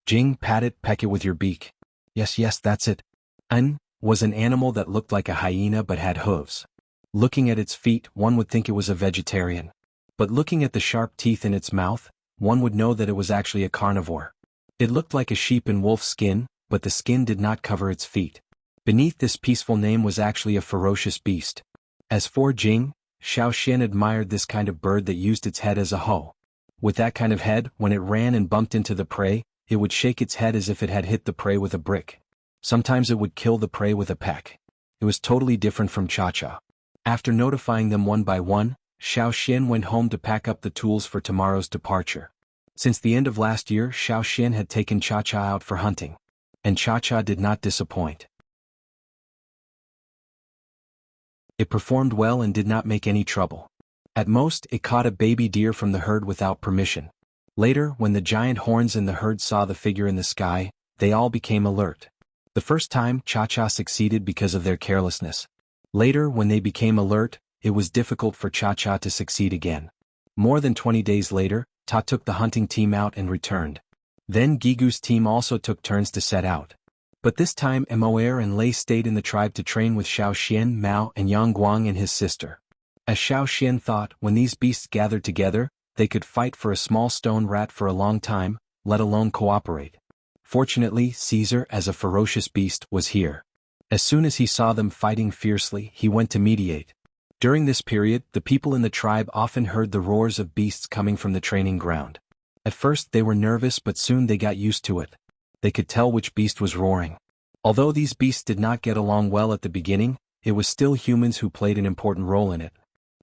Jing, pat it, peck it with your beak. Yes, that's it. An was an animal that looked like a hyena but had hooves. Looking at its feet, one would think it was a vegetarian. But looking at the sharp teeth in its mouth, one would know that it was actually a carnivore. It looked like a sheep in wolf skin, but the skin did not cover its feet. Beneath this peaceful name was actually a ferocious beast. As for Jing, Xiaoxian admired this kind of bird that used its head as a hoe. With that kind of head, when it ran and bumped into the prey, it would shake its head as if it had hit the prey with a brick. Sometimes it would kill the prey with a peck. It was totally different from Cha-Cha. After notifying them one by one, Xiaoxian went home to pack up the tools for tomorrow's departure. Since the end of last year, Xiaoxian had taken Cha-Cha out for hunting. And Cha-Cha did not disappoint. It performed well and did not make any trouble. At most, it caught a baby deer from the herd without permission. Later, when the giant horns in the herd saw the figure in the sky, they all became alert. The first time, Cha-Cha succeeded because of their carelessness. Later, when they became alert, it was difficult for Cha-Cha to succeed again. More than 20 days later, Ta took the hunting team out and returned. Then Gigu's team also took turns to set out. But this time Moer and Lei stayed in the tribe to train with Xiaoxian, Mao, and Yang Guang and his sister. As Xiaoxian thought, when these beasts gathered together, they could fight for a small stone rat for a long time, let alone cooperate. Fortunately, Caesar, as a ferocious beast, was here. As soon as he saw them fighting fiercely, he went to mediate. During this period, the people in the tribe often heard the roars of beasts coming from the training ground. At first they were nervous, but soon they got used to it. They could tell which beast was roaring. Although these beasts did not get along well at the beginning, it was still humans who played an important role in it.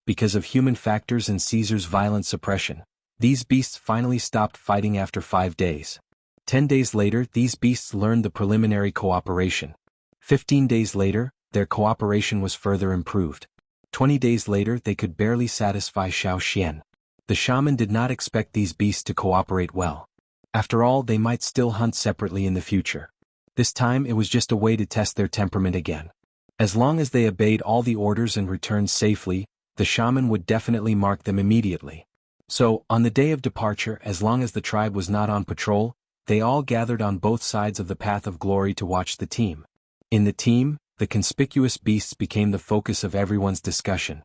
Because of human factors and Caesar's violent suppression, these beasts finally stopped fighting after 5 days. 10 days later, these beasts learned the preliminary cooperation. 15 days later, their cooperation was further improved. 20 days later, they could barely satisfy Xiaoxian. The shaman did not expect these beasts to cooperate well. After all, they might still hunt separately in the future. This time it was just a way to test their temperament again. As long as they obeyed all the orders and returned safely, the shaman would definitely mark them immediately. So, on the day of departure, as long as the tribe was not on patrol, they all gathered on both sides of the path of glory to watch the team. In the team, the conspicuous beasts became the focus of everyone's discussion.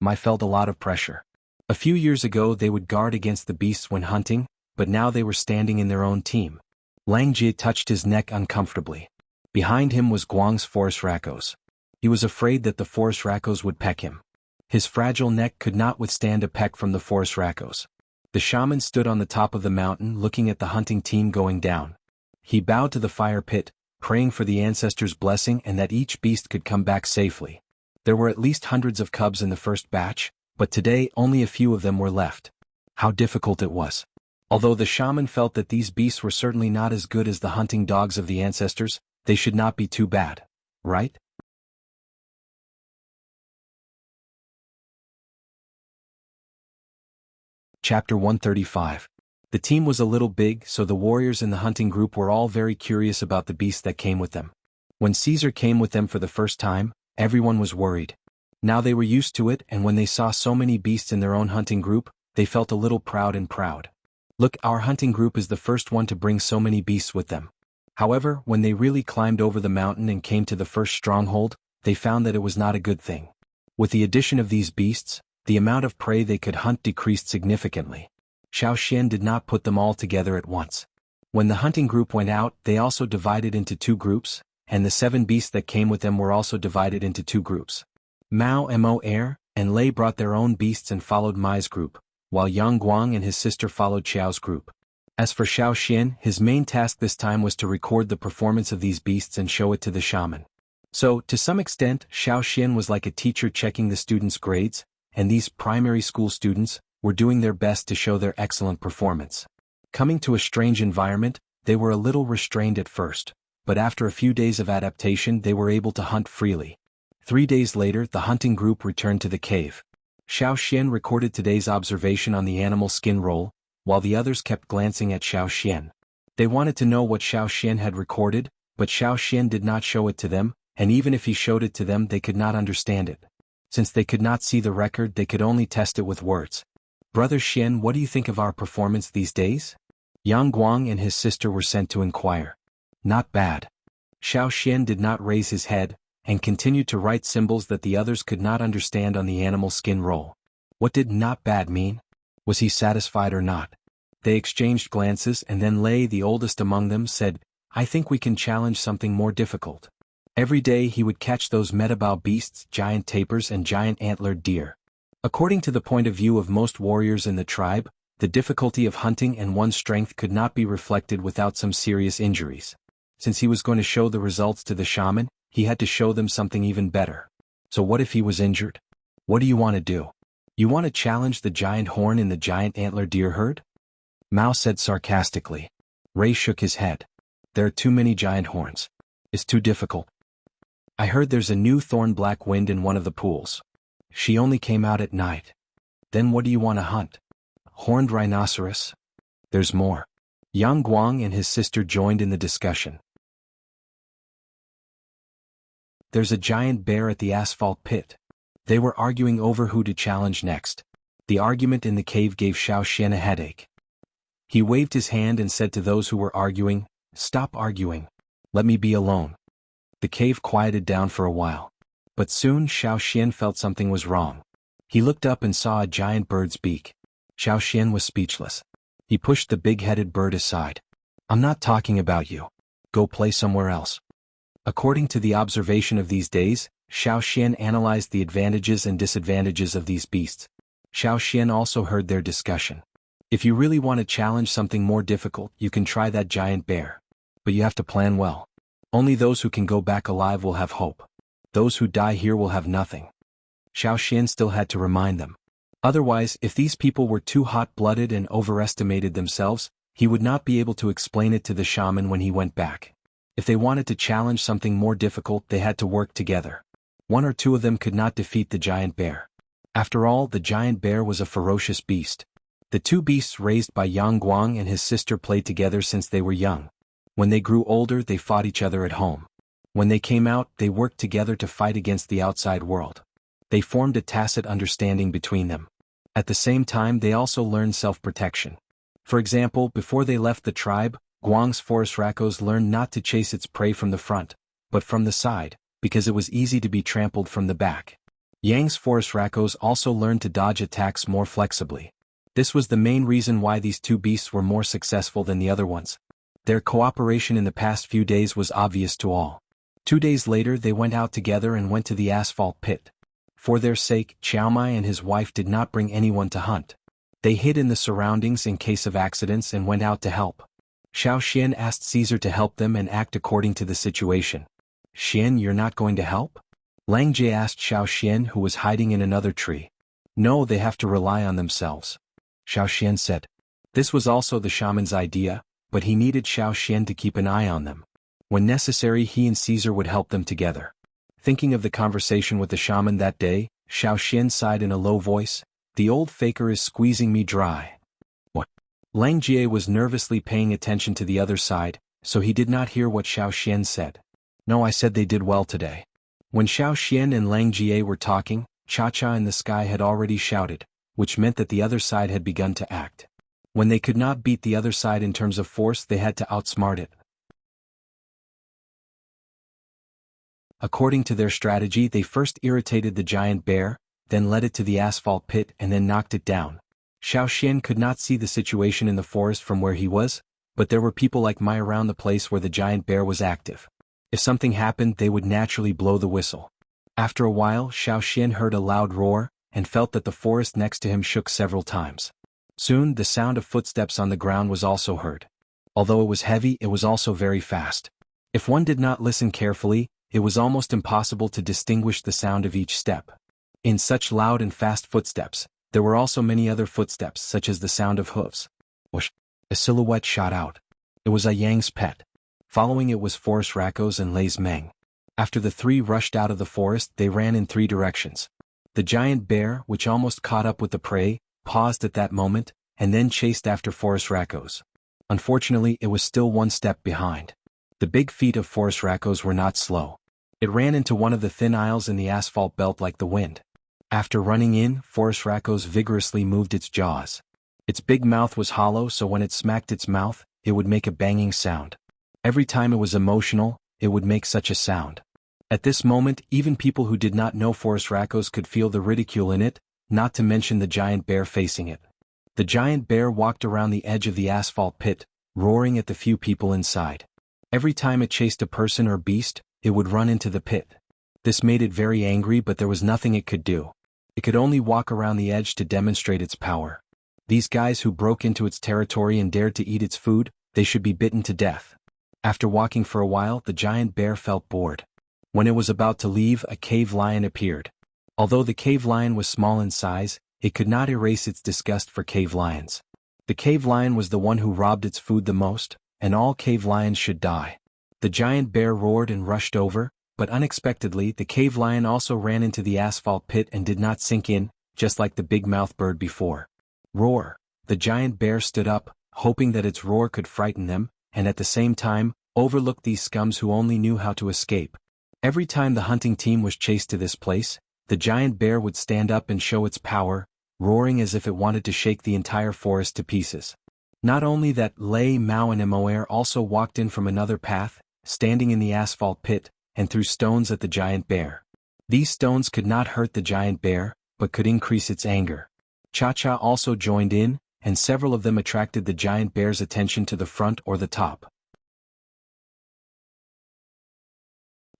I felt a lot of pressure. A few years ago they would guard against the beasts when hunting, but now they were standing in their own team. Lang Jie touched his neck uncomfortably. Behind him was Guang's forest raccoons. He was afraid that the forest raccoons would peck him. His fragile neck could not withstand a peck from the forest raccoons. The shaman stood on the top of the mountain looking at the hunting team going down. He bowed to the fire pit, praying for the ancestors' blessing and that each beast could come back safely. There were at least hundreds of cubs in the first batch, but today only a few of them were left. How difficult it was. Although the shaman felt that these beasts were certainly not as good as the hunting dogs of the ancestors, they should not be too bad, right? Chapter 135. The team was a little big, so the warriors in the hunting group were all very curious about the beast that came with them. When Caesar came with them for the first time, everyone was worried. Now they were used to it, and when they saw so many beasts in their own hunting group, they felt a little proud. Look, our hunting group is the first one to bring so many beasts with them. However, when they really climbed over the mountain and came to the first stronghold, they found that it was not a good thing. With the addition of these beasts, the amount of prey they could hunt decreased significantly. Xiaoxian did not put them all together at once. When the hunting group went out, they also divided into 2 groups, and the 7 beasts that came with them were also divided into 2 groups. Mao Mo and Lei brought their own beasts and followed Mai's group, while Yang Guang and his sister followed Xiao's group. As for Xiaoxian, his main task this time was to record the performance of these beasts and show it to the shaman. So, to some extent, Xiaoxian was like a teacher checking the students' grades, and these primary school students were doing their best to show their excellent performance. Coming to a strange environment, they were a little restrained at first, but after a few days of adaptation they were able to hunt freely. 3 days later the hunting group returned to the cave. Xiaoxian recorded today's observation on the animal skin roll, while the others kept glancing at Xiaoxian. They wanted to know what Xiaoxian had recorded, but Xiaoxian did not show it to them, and even if he showed it to them they could not understand it. Since they could not see the record, they could only test it with words. Brother Xian, what do you think of our performance these days? Yang Guang and his sister were sent to inquire. Not bad. Xiaoxian did not raise his head, and continued to write symbols that the others could not understand on the animal skin roll. What did not bad mean? Was he satisfied or not? They exchanged glances, and then Lei, the oldest among them, said, I think we can challenge something more difficult. Every day he would catch those metabao beasts, giant tapirs and giant antlered deer. According to the point of view of most warriors in the tribe, the difficulty of hunting and one's strength could not be reflected without some serious injuries. Since he was going to show the results to the shaman, he had to show them something even better. So what if he was injured? What do you want to do? You want to challenge the giant horn in the giant antler deer herd? Mao said sarcastically. Ray shook his head. There are too many giant horns. It's too difficult. I heard there's a new thorn black wind in one of the pools. She only came out at night. Then what do you want to hunt? Horned rhinoceros? There's more. Yang Guang and his sister joined in the discussion. There's a giant bear at the asphalt pit. They were arguing over who to challenge next. The argument in the cave gave Xiao Xian a headache. He waved his hand and said to those who were arguing, "Stop arguing. Let me be alone." The cave quieted down for a while. But soon Xiao Xian felt something was wrong. He looked up and saw a giant bird's beak. Xiao Xian was speechless. He pushed the big-headed bird aside. "I'm not talking about you. Go play somewhere else." According to the observation of these days, Xiao Xian analyzed the advantages and disadvantages of these beasts. Xiao Xian also heard their discussion. If you really want to challenge something more difficult, you can try that giant bear. But you have to plan well. Only those who can go back alive will have hope. Those who die here will have nothing. Xiao Xian still had to remind them. Otherwise, if these people were too hot-blooded and overestimated themselves, he would not be able to explain it to the shaman when he went back. If they wanted to challenge something more difficult, they had to work together. One or two of them could not defeat the giant bear. After all, the giant bear was a ferocious beast. The two beasts raised by Yang Guang and his sister played together since they were young. When they grew older, they fought each other at home. When they came out, they worked together to fight against the outside world. They formed a tacit understanding between them. At the same time, they also learned self-protection. For example, before they left the tribe, Guang's forest raccoons learned not to chase its prey from the front, but from the side, because it was easy to be trampled from the back. Yang's forest raccoons also learned to dodge attacks more flexibly. This was the main reason why these two beasts were more successful than the other ones. Their cooperation in the past few days was obvious to all. 2 days later they went out together and went to the asphalt pit. For their sake, Qiaomai and his wife did not bring anyone to hunt. They hid in the surroundings in case of accidents and went out to help. Xiao Xian asked Caesar to help them and act according to the situation. "Xian, you're not going to help?" Lang Jie asked Xiao Xian, who was hiding in another tree. "No, they have to rely on themselves," Xiao Xian said. This was also the shaman's idea, but he needed Xiao Xian to keep an eye on them. When necessary, he and Caesar would help them together. Thinking of the conversation with the shaman that day, Xiao Xian sighed in a low voice, "The old faker is squeezing me dry." What? Lang Jie was nervously paying attention to the other side, so he did not hear what Xiao Xian said. "No, I said they did well today." When Xiao Xian and Lang Jie were talking, Cha-Cha in the sky had already shouted, which meant that the other side had begun to act. When they could not beat the other side in terms of force, they had to outsmart it. According to their strategy, they first irritated the giant bear, then led it to the asphalt pit and then knocked it down. Xiao Xian could not see the situation in the forest from where he was, but there were people like Mai around the place where the giant bear was active. If something happened, they would naturally blow the whistle. After a while, Xiao Xian heard a loud roar, and felt that the forest next to him shook several times. Soon, the sound of footsteps on the ground was also heard. Although it was heavy, it was also very fast. If one did not listen carefully, it was almost impossible to distinguish the sound of each step. In such loud and fast footsteps, there were also many other footsteps such as the sound of hooves. Whoosh! A silhouette shot out. It was Yang's pet. Following it was Forest Racco's and Lei's Meng. After the three rushed out of the forest, they ran in 3 directions. The giant bear, which almost caught up with the prey, paused at that moment, and then chased after Forest Racco's. Unfortunately, it was still 1 step behind. The big feet of Forest Racco's were not slow. It ran into one of the thin aisles in the asphalt belt like the wind. After running in, Forest Racco's vigorously moved its jaws. Its big mouth was hollow, so when it smacked its mouth, it would make a banging sound. Every time it was emotional, it would make such a sound. At this moment, even people who did not know Forest Racco's could feel the ridicule in it, not to mention the giant bear facing it. The giant bear walked around the edge of the asphalt pit, roaring at the few people inside. Every time it chased a person or beast, it would run into the pit. This made it very angry, but there was nothing it could do. It could only walk around the edge to demonstrate its power. These guys who broke into its territory and dared to eat its food, they should be bitten to death. After walking for a while, the giant bear felt bored. When it was about to leave, a cave lion appeared. Although the cave lion was small in size, it could not erase its disgust for cave lions. The cave lion was the one who robbed its food the most, and all cave lions should die. The giant bear roared and rushed over, but unexpectedly the cave lion also ran into the asphalt pit and did not sink in, just like the big-mouthed bird before. Roar! The giant bear stood up, hoping that its roar could frighten them, and at the same time, overlooked these scums who only knew how to escape. Every time the hunting team was chased to this place, the giant bear would stand up and show its power, roaring as if it wanted to shake the entire forest to pieces. Not only that, Lei, Mao and Moer also walked in from another path, standing in the asphalt pit, and threw stones at the giant bear. These stones could not hurt the giant bear, but could increase its anger. Cha-Cha also joined in, and several of them attracted the giant bear's attention to the front or the top.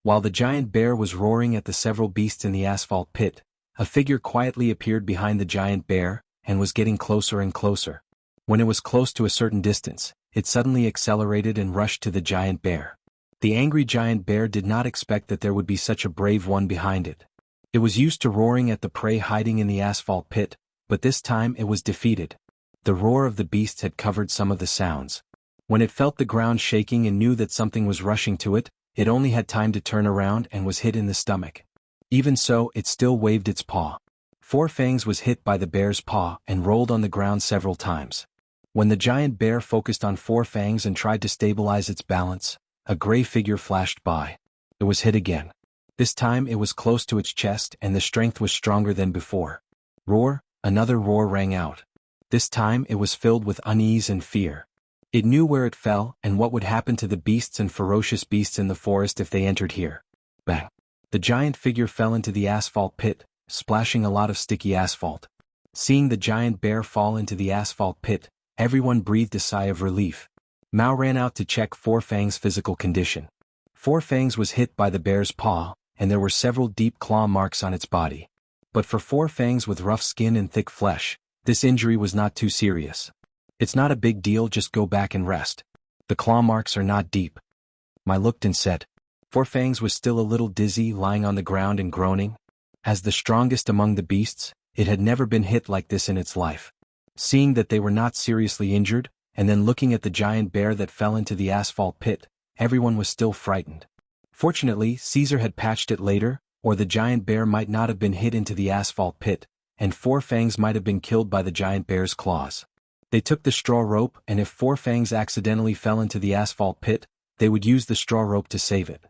While the giant bear was roaring at the several beasts in the asphalt pit, a figure quietly appeared behind the giant bear, and was getting closer and closer. When it was close to a certain distance, it suddenly accelerated and rushed to the giant bear. The angry giant bear did not expect that there would be such a brave one behind it. It was used to roaring at the prey hiding in the asphalt pit, but this time it was defeated. The roar of the beasts had covered some of the sounds. When it felt the ground shaking and knew that something was rushing to it, it only had time to turn around and was hit in the stomach. Even so, it still waved its paw. Four Fangs was hit by the bear's paw and rolled on the ground several times. When the giant bear focused on Four Fangs and tried to stabilize its balance, a gray figure flashed by. It was hit again. This time it was close to its chest and the strength was stronger than before. Roar! Another roar rang out. This time it was filled with unease and fear. It knew where it fell and what would happen to the beasts and ferocious beasts in the forest if they entered here. Bang! The giant figure fell into the asphalt pit, splashing a lot of sticky asphalt. Seeing the giant bear fall into the asphalt pit, everyone breathed a sigh of relief. Mao ran out to check Four Fang's physical condition. Four Fangs was hit by the bear's paw, and there were several deep claw marks on its body. But for Four Fangs with rough skin and thick flesh, this injury was not too serious. It's not a big deal, just go back and rest. The claw marks are not deep. Mao looked and said. Four Fangs was still a little dizzy, lying on the ground and groaning. As the strongest among the beasts, it had never been hit like this in its life. Seeing that they were not seriously injured, and then looking at the giant bear that fell into the asphalt pit, everyone was still frightened. Fortunately, Caesar had patched it later, or the giant bear might not have been hit into the asphalt pit, and Four Fangs might have been killed by the giant bear's claws. They took the straw rope, and if Four Fangs accidentally fell into the asphalt pit, they would use the straw rope to save it.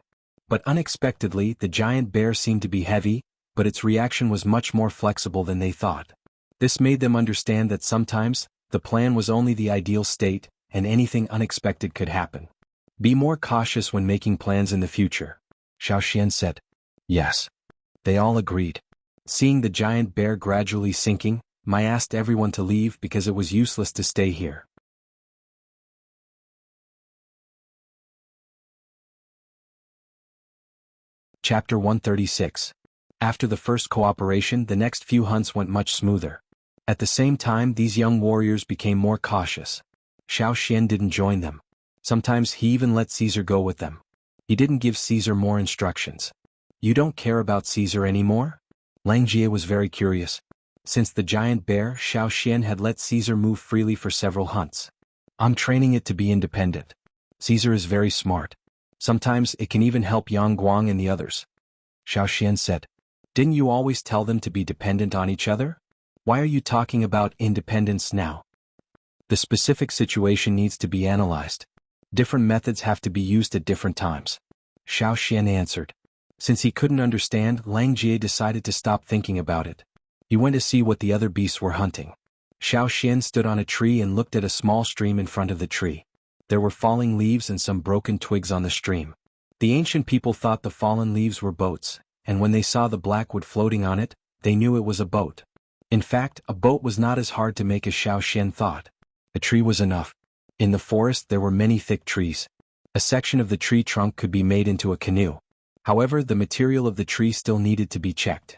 But unexpectedly, the giant bear seemed to be heavy, but its reaction was much more flexible than they thought. This made them understand that sometimes, the plan was only the ideal state, and anything unexpected could happen. Be more cautious when making plans in the future, Xiao Xian said. Yes. They all agreed. Seeing the giant bear gradually sinking, Mai asked everyone to leave because it was useless to stay here. Chapter 136. After the first cooperation, the next few hunts went much smoother. At the same time, these young warriors became more cautious. Xiao Xian didn't join them. Sometimes he even let Caesar go with them. He didn't give Caesar more instructions. You don't care about Caesar anymore? Lang Jie was very curious. Since the giant bear, Xiao Xian had let Caesar move freely for several hunts. I'm training it to be independent. Caesar is very smart. Sometimes it can even help Yang Guang and the others. Xiao Xian said. Didn't you always tell them to be dependent on each other? Why are you talking about independence now? The specific situation needs to be analyzed. Different methods have to be used at different times. Xiao Xian answered. Since he couldn't understand, Lang Jie decided to stop thinking about it. He went to see what the other beasts were hunting. Xiao Xian stood on a tree and looked at a small stream in front of the tree. There were falling leaves and some broken twigs on the stream. The ancient people thought the fallen leaves were boats, and when they saw the black wood floating on it, they knew it was a boat. In fact, a boat was not as hard to make as Xiao Xian thought. A tree was enough. In the forest there were many thick trees. A section of the tree trunk could be made into a canoe. However, the material of the tree still needed to be checked.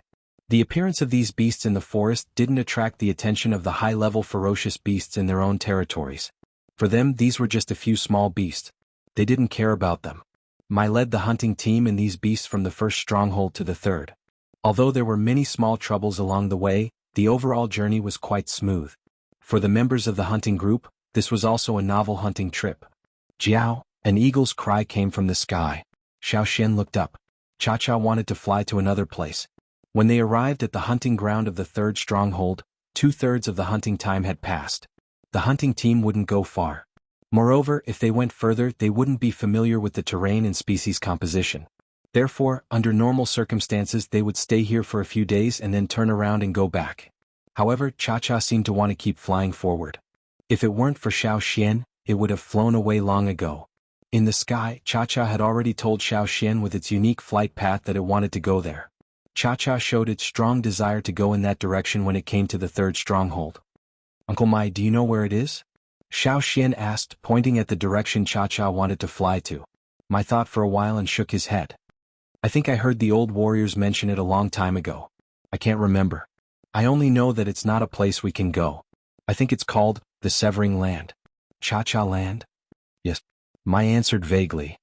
The appearance of these beasts in the forest didn't attract the attention of the high-level ferocious beasts in their own territories. For them, these were just a few small beasts. They didn't care about them. Mai led the hunting team and these beasts from the first stronghold to the third. Although there were many small troubles along the way, the overall journey was quite smooth. For the members of the hunting group, this was also a novel hunting trip. Jiao, an eagle's cry came from the sky. Xiaoxian looked up. Cha-Cha wanted to fly to another place. When they arrived at the hunting ground of the third stronghold, 2/3 of the hunting time had passed. The hunting team wouldn't go far. Moreover, if they went further, they wouldn't be familiar with the terrain and species composition. Therefore, under normal circumstances they would stay here for a few days and then turn around and go back. However, Cha-Cha seemed to want to keep flying forward. If it weren't for Xiaoxian, it would have flown away long ago. In the sky, Cha-Cha had already told Xiaoxian with its unique flight path that it wanted to go there. Cha-Cha showed its strong desire to go in that direction when it came to the third stronghold. Uncle Mai, do you know where it is? Xiaoxian asked, pointing at the direction Cha-Cha wanted to fly to. Mai thought for a while and shook his head. I think I heard the old warriors mention it a long time ago. I can't remember. I only know that it's not a place we can go. I think it's called the Severing Land. Cha-Cha Land? Yes. Mai answered vaguely.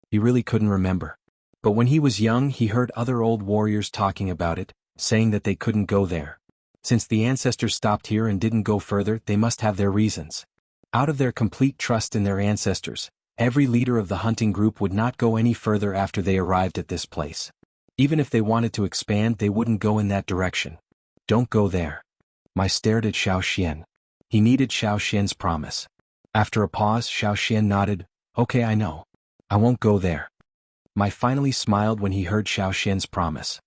He really couldn't remember. But when he was young he heard other old warriors talking about it, saying that they couldn't go there. Since the ancestors stopped here and didn't go further, they must have their reasons. Out of their complete trust in their ancestors, every leader of the hunting group would not go any further after they arrived at this place. Even if they wanted to expand, they wouldn't go in that direction. Don't go there. Mai stared at Xiaoxian. He needed Xiaoxian's promise. After a pause, Xiaoxian nodded. Okay, I know. I won't go there. Mai finally smiled when he heard Xiaoxian's promise.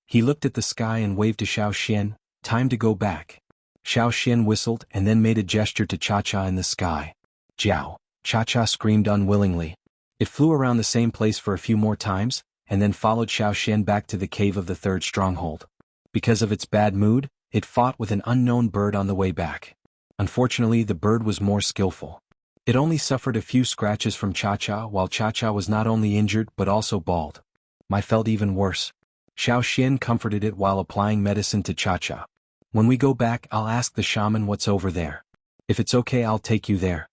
He looked at the sky and waved to Xiaoxian. Time to go back. Xiaoxian whistled and then made a gesture to Cha-Cha in the sky. Jiao. Cha-Cha screamed unwillingly. It flew around the same place for a few more times, and then followed Xiaoxian back to the cave of the third stronghold. Because of its bad mood, it fought with an unknown bird on the way back. Unfortunately, the bird was more skillful. It only suffered a few scratches from Cha-Cha, while Cha-Cha was not only injured but also bald. Mai felt even worse. Xiaoxian comforted it while applying medicine to Cha-Cha. When we go back, I'll ask the shaman what's over there. If it's okay, I'll take you there.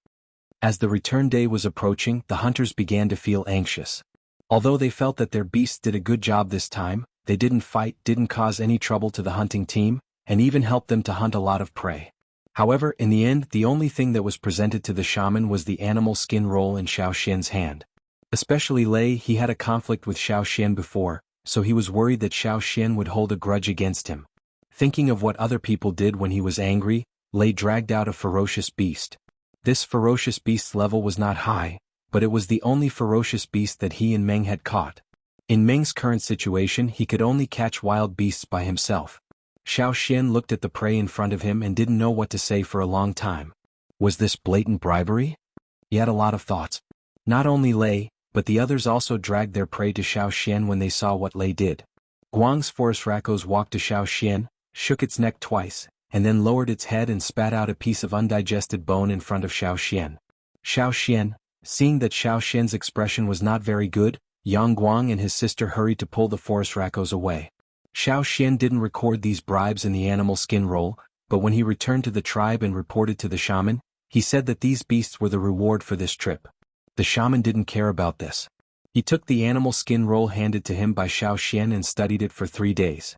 As the return day was approaching, the hunters began to feel anxious. Although they felt that their beasts did a good job this time, they didn't fight, didn't cause any trouble to the hunting team, and even helped them to hunt a lot of prey. However, in the end, the only thing that was presented to the shaman was the animal skin roll in Xiaoxian's hand. Especially Lei, he had a conflict with Xiaoxian before, so he was worried that Xiaoxian would hold a grudge against him. Thinking of what other people did when he was angry, Lei dragged out a ferocious beast. This ferocious beast's level was not high, but it was the only ferocious beast that he and Meng had caught. In Meng's current situation, he could only catch wild beasts by himself. Xiaoxian looked at the prey in front of him and didn't know what to say for a long time. Was this blatant bribery? He had a lot of thoughts. Not only Lei, but the others also dragged their prey to Xiaoxian when they saw what Lei did. Guang's forest raccoon walked to Xiaoxian, shook its neck twice, and then lowered its head and spat out a piece of undigested bone in front of Xiaoxian. Xiaoxian, seeing that Xiaoxian's expression was not very good, Yang Guang and his sister hurried to pull the forest raccoons away. Xiaoxian didn't record these bribes in the animal skin roll, but when he returned to the tribe and reported to the shaman, he said that these beasts were the reward for this trip. The shaman didn't care about this. He took the animal skin roll handed to him by Xiaoxian and studied it for 3 days.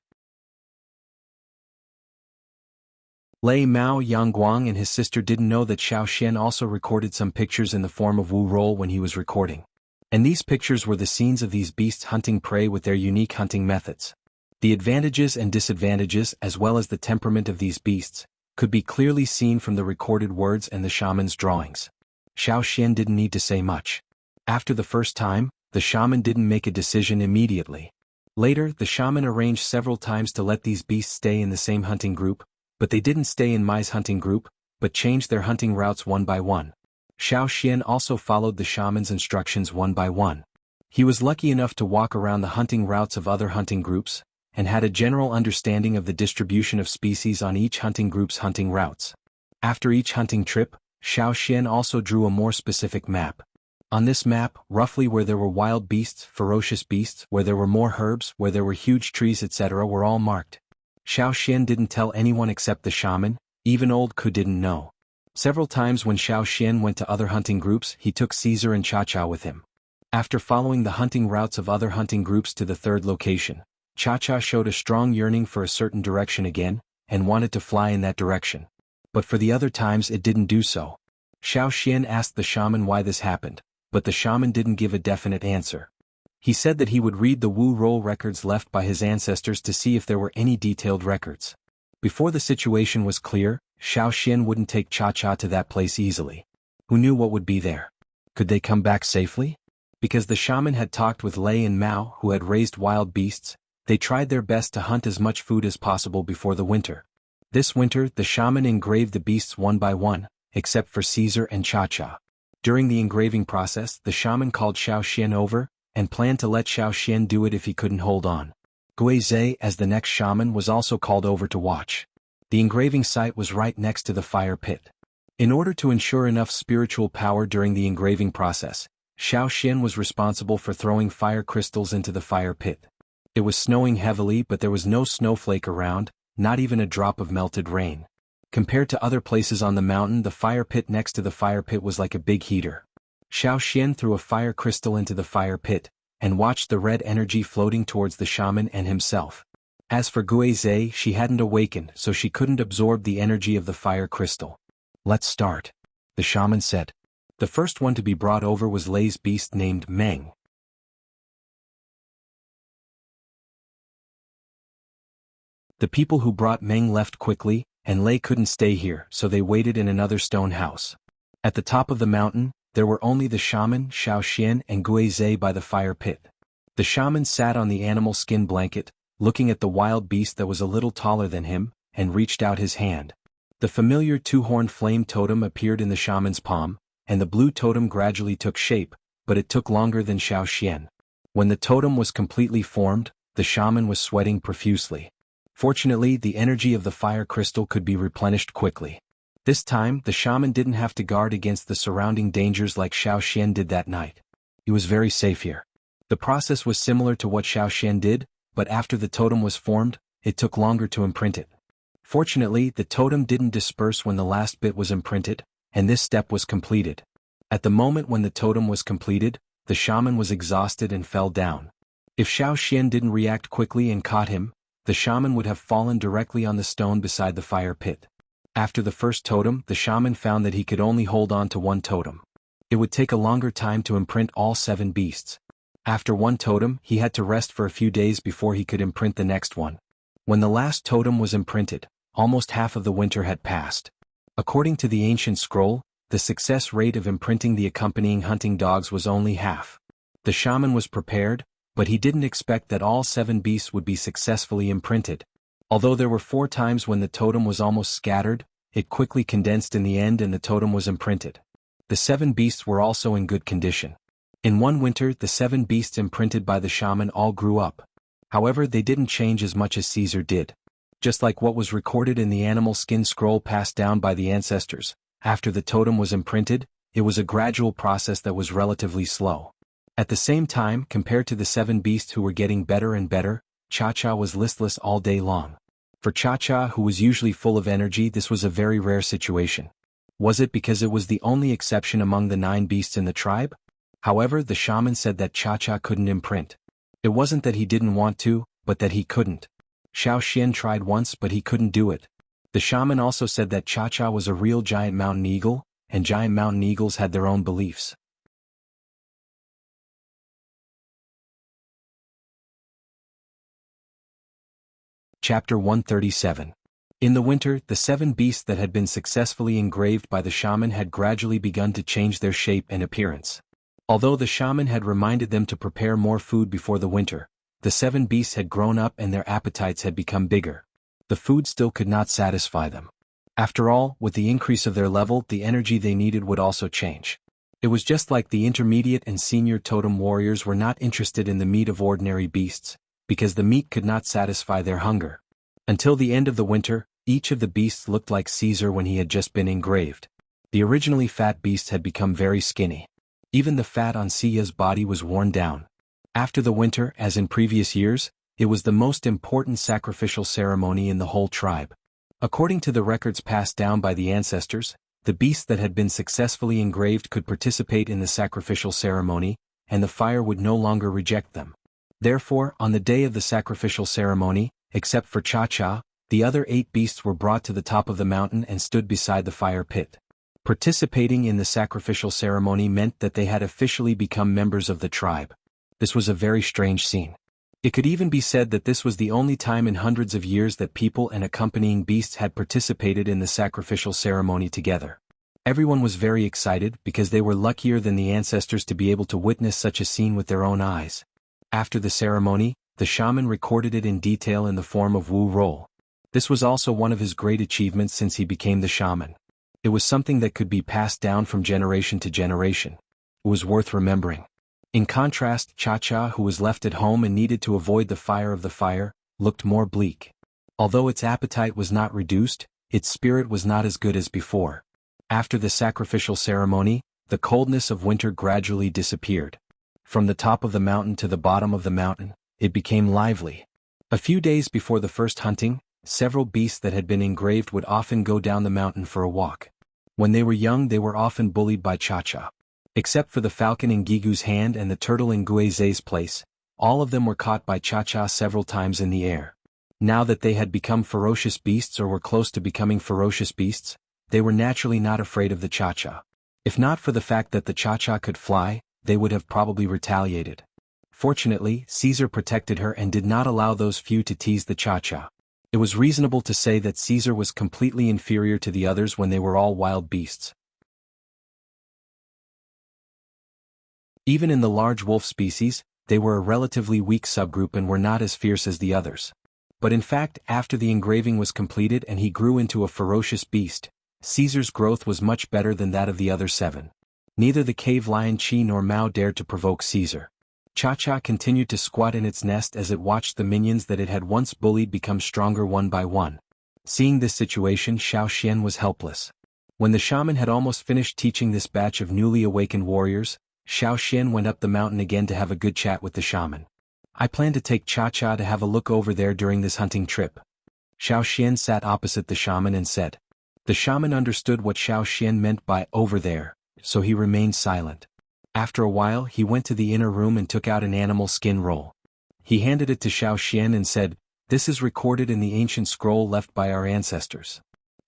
Lei Mao, Yang Guang and his sister didn't know that Xiaoxian also recorded some pictures in the form of Wu roll when he was recording. And these pictures were the scenes of these beasts hunting prey with their unique hunting methods. The advantages and disadvantages as well as the temperament of these beasts could be clearly seen from the recorded words and the shaman's drawings. Xiaoxian didn't need to say much. After the first time, the shaman didn't make a decision immediately. Later, the shaman arranged several times to let these beasts stay in the same hunting group, but they didn't stay in Mai's hunting group, but changed their hunting routes one by one. Xiaoxian also followed the shaman's instructions one by one. He was lucky enough to walk around the hunting routes of other hunting groups, and had a general understanding of the distribution of species on each hunting group's hunting routes. After each hunting trip, Xiaoxian also drew a more specific map. On this map, roughly where there were wild beasts, ferocious beasts, where there were more herbs, where there were huge trees etc. were all marked. Xiao Xian didn't tell anyone except the shaman, even old Ku didn't know. Several times when Xiao Xian went to other hunting groups he took Caesar and Cha-Cha with him. After following the hunting routes of other hunting groups to the third location, Cha-Cha showed a strong yearning for a certain direction again, and wanted to fly in that direction. But for the other times it didn't do so. Xiao Xian asked the shaman why this happened, but the shaman didn't give a definite answer. He said that he would read the Wu roll records left by his ancestors to see if there were any detailed records. Before the situation was clear, Xiao Xian wouldn't take Cha-Cha to that place easily. Who knew what would be there? Could they come back safely? Because the shaman had talked with Lei and Mao who had raised wild beasts, they tried their best to hunt as much food as possible before the winter. This winter the shaman engraved the beasts one by one, except for Caesar and Cha-Cha. During the engraving process the shaman called Xiao Xian over, and planned to let Xiao Xian do it if he couldn't hold on. Gui Zhe as the next shaman was also called over to watch. The engraving site was right next to the fire pit. In order to ensure enough spiritual power during the engraving process, Xiao Xian was responsible for throwing fire crystals into the fire pit. It was snowing heavily but there was no snowflake around, not even a drop of melted rain. Compared to other places on the mountain the fire pit next to the fire pit was like a big heater. Xiao Xian threw a fire crystal into the fire pit, and watched the red energy floating towards the shaman and himself. As for Gui Zhe she hadn't awakened so she couldn't absorb the energy of the fire crystal. Let's start, the shaman said. The first one to be brought over was Lei's beast named Meng. The people who brought Meng left quickly, and Lei couldn't stay here so they waited in another stone house. At the top of the mountain, there were only the shaman, Xiao Xian and Gui Zhe by the fire pit. The shaman sat on the animal skin blanket, looking at the wild beast that was a little taller than him, and reached out his hand. The familiar two-horned flame totem appeared in the shaman's palm, and the blue totem gradually took shape, but it took longer than Xiao Xian. When the totem was completely formed, the shaman was sweating profusely. Fortunately, the energy of the fire crystal could be replenished quickly. This time, the shaman didn't have to guard against the surrounding dangers like Xiao Xian did that night. He was very safe here. The process was similar to what Xiao Xian did, but after the totem was formed, it took longer to imprint it. Fortunately, the totem didn't disperse when the last bit was imprinted, and this step was completed. At the moment when the totem was completed, the shaman was exhausted and fell down. If Xiao Xian didn't react quickly and caught him, the shaman would have fallen directly on the stone beside the fire pit. After the first totem, the shaman found that he could only hold on to one totem. It would take a longer time to imprint all 7 beasts. After one totem, he had to rest for a few days before he could imprint the next one. When the last totem was imprinted, almost half of the winter had passed. According to the ancient scroll, the success rate of imprinting the accompanying hunting dogs was only half. The shaman was prepared, but he didn't expect that all 7 beasts would be successfully imprinted. Although there were 4 times when the totem was almost scattered, it quickly condensed in the end and the totem was imprinted. The 7 beasts were also in good condition. In one winter the 7 beasts imprinted by the shaman all grew up. However, they didn't change as much as Caesar did. Just like what was recorded in the animal skin scroll passed down by the ancestors, after the totem was imprinted, it was a gradual process that was relatively slow. At the same time, compared to the 7 beasts who were getting better and better, Cha-Cha was listless all day long. For Cha-Cha, who was usually full of energy, this was a very rare situation. Was it because it was the only exception among the 9 beasts in the tribe? However, the shaman said that Cha-Cha couldn't imprint. It wasn't that he didn't want to, but that he couldn't. Xiao Xian tried once but he couldn't do it. The shaman also said that Cha-Cha was a real giant mountain eagle, and giant mountain eagles had their own beliefs. Chapter 137. In the winter, the 7 beasts that had been successfully engraved by the shaman had gradually begun to change their shape and appearance. Although the shaman had reminded them to prepare more food before the winter, the 7 beasts had grown up and their appetites had become bigger. The food still could not satisfy them. After all, with the increase of their level, the energy they needed would also change. It was just like the intermediate and senior totem warriors were not interested in the meat of ordinary beasts, because the meat could not satisfy their hunger. Until the end of the winter, each of the beasts looked like Caesar when he had just been engraved. The originally fat beast had become very skinny. Even the fat on Sia's body was worn down. After the winter, as in previous years, it was the most important sacrificial ceremony in the whole tribe. According to the records passed down by the ancestors, the beasts that had been successfully engraved could participate in the sacrificial ceremony, and the fire would no longer reject them. Therefore, on the day of the sacrificial ceremony, except for Cha-Cha, the other 8 beasts were brought to the top of the mountain and stood beside the fire pit. Participating in the sacrificial ceremony meant that they had officially become members of the tribe. This was a very strange scene. It could even be said that this was the only time in hundreds of years that people and accompanying beasts had participated in the sacrificial ceremony together. Everyone was very excited because they were luckier than the ancestors to be able to witness such a scene with their own eyes. After the ceremony, the shaman recorded it in detail in the form of Wu roll. This was also one of his great achievements since he became the shaman. It was something that could be passed down from generation to generation. It was worth remembering. In contrast, Cha-Cha, who was left at home and needed to avoid the fire, looked more bleak. Although its appetite was not reduced, its spirit was not as good as before. After the sacrificial ceremony, the coldness of winter gradually disappeared. From the top of the mountain to the bottom of the mountain, it became lively. A few days before the first hunting, several beasts that had been engraved would often go down the mountain for a walk. When they were young, they were often bullied by Cha-Cha. Except for the falcon in Gigu's hand and the turtle in Guizei's place, all of them were caught by Cha-Cha several times in the air. Now that they had become ferocious beasts or were close to becoming ferocious beasts, they were naturally not afraid of the Cha-Cha. If not for the fact that the Cha-Cha could fly, they would have probably retaliated. Fortunately, Caesar protected her and did not allow those few to tease the Cha-Cha. It was reasonable to say that Caesar was completely inferior to the others when they were all wild beasts. Even in the large wolf species, they were a relatively weak subgroup and were not as fierce as the others. But in fact, after the engraving was completed and he grew into a ferocious beast, Caesar's growth was much better than that of the other 7. Neither the cave lion Chi nor Mao dared to provoke Caesar. Cha-Cha continued to squat in its nest as it watched the minions that it had once bullied become stronger one by one. Seeing this situation, Xiao Xian was helpless. When the shaman had almost finished teaching this batch of newly awakened warriors, Xiao Xian went up the mountain again to have a good chat with the shaman. I plan to take Cha-Cha to have a look over there during this hunting trip. Xiao Xian sat opposite the shaman and said. The shaman understood what Xiao Xian meant by over there, so he remained silent. After a while, he went to the inner room and took out an animal skin roll. He handed it to Xiao Xian and said, "This is recorded in the ancient scroll left by our ancestors."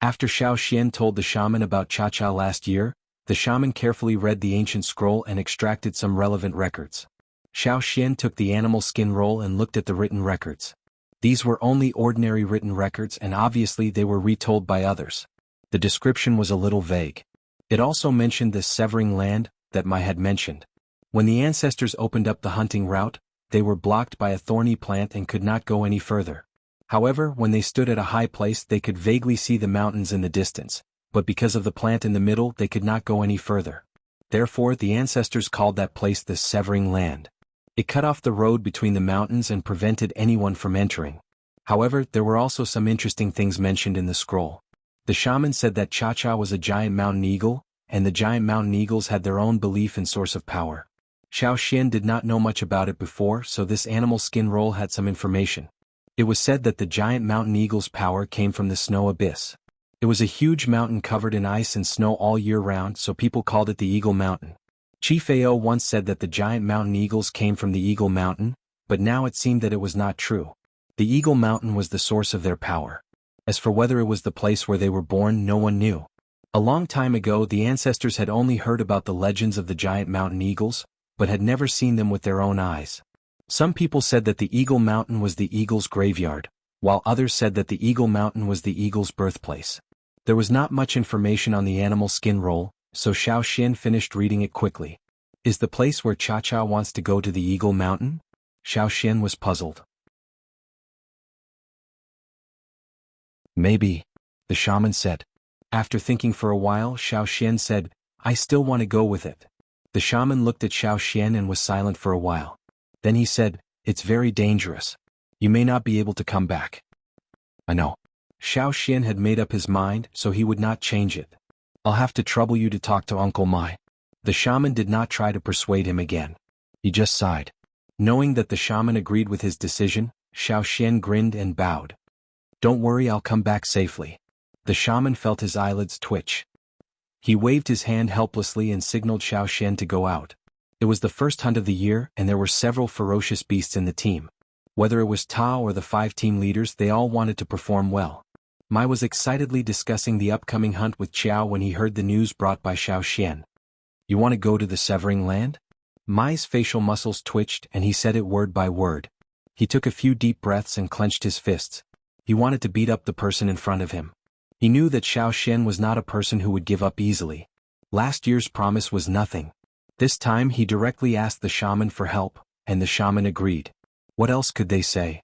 After Xiao Xian told the shaman about Cha-Cha last year, the shaman carefully read the ancient scroll and extracted some relevant records. Xiao Xian took the animal skin roll and looked at the written records. These were only ordinary written records and obviously they were retold by others. The description was a little vague. It also mentioned this severing land that Mai had mentioned. When the ancestors opened up the hunting route, they were blocked by a thorny plant and could not go any further. However, when they stood at a high place they could vaguely see the mountains in the distance, but because of the plant in the middle they could not go any further. Therefore, the ancestors called that place the severing land. It cut off the road between the mountains and prevented anyone from entering. However, there were also some interesting things mentioned in the scroll. The shaman said that Cha-Cha was a giant mountain eagle, and the giant mountain eagles had their own belief and source of power. Xiao Xian did not know much about it before, so this animal skin roll had some information. It was said that the giant mountain eagle's power came from the snow abyss. It was a huge mountain covered in ice and snow all year round, so people called it the Eagle Mountain. Chief Ao once said that the giant mountain eagles came from the Eagle Mountain, but now it seemed that it was not true. The Eagle Mountain was the source of their power. As for whether it was the place where they were born, no one knew. A long time ago the ancestors had only heard about the legends of the giant mountain eagles, but had never seen them with their own eyes. Some people said that the Eagle Mountain was the eagle's graveyard, while others said that the Eagle Mountain was the eagle's birthplace. There was not much information on the animal skin roll, so Xiao Xian finished reading it quickly. Is the place where Cha-Cha wants to go to the Eagle Mountain? Xiao Xian was puzzled. Maybe, the shaman said. After thinking for a while, Xiao Xian said, I still want to go with it. The shaman looked at Xiao Xian and was silent for a while. Then he said, it's very dangerous. You may not be able to come back. I know. Xiao Xian had made up his mind, so he would not change it. I'll have to trouble you to talk to Uncle Mai. The shaman did not try to persuade him again. He just sighed. Knowing that the shaman agreed with his decision, Xiao Xian grinned and bowed. "Don't worry, I'll come back safely." The shaman felt his eyelids twitch. He waved his hand helplessly and signaled Xiao Xian to go out. It was the first hunt of the year and there were several ferocious beasts in the team. Whether it was Tao or the 5 team leaders, they all wanted to perform well. Mai was excitedly discussing the upcoming hunt with Qiao when he heard the news brought by Xiao Xian. "You want to go to the Severing Land?" Mai's facial muscles twitched and he said it word by word. He took a few deep breaths and clenched his fists. He wanted to beat up the person in front of him. He knew that Xiao Xian was not a person who would give up easily. Last year's promise was nothing. This time he directly asked the shaman for help, and the shaman agreed. What else could they say?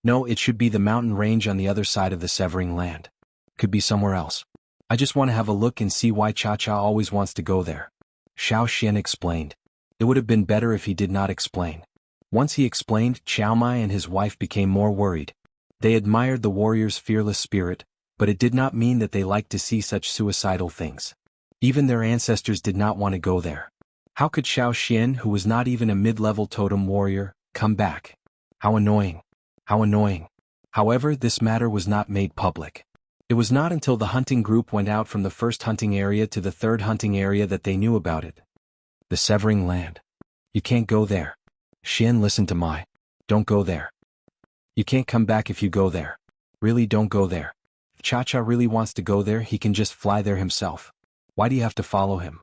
No, it should be the mountain range on the other side of the Severing Land. Could be somewhere else. I just want to have a look and see why Cha-Cha always wants to go there. Xiao Xian explained. It would have been better if he did not explain. Once he explained, Qiao Mai and his wife became more worried. They admired the warrior's fearless spirit, but it did not mean that they liked to see such suicidal things. Even their ancestors did not want to go there. How could Xiao Xian, who was not even a mid-level totem warrior, come back? How annoying. How annoying. However, this matter was not made public. It was not until the hunting group went out from the first hunting area to the third hunting area that they knew about it. The Severing Land. You can't go there. Xian, listen to Mai. Don't go there. You can't come back if you go there. Really, don't go there. If Cha-Cha really wants to go there, he can just fly there himself. Why do you have to follow him?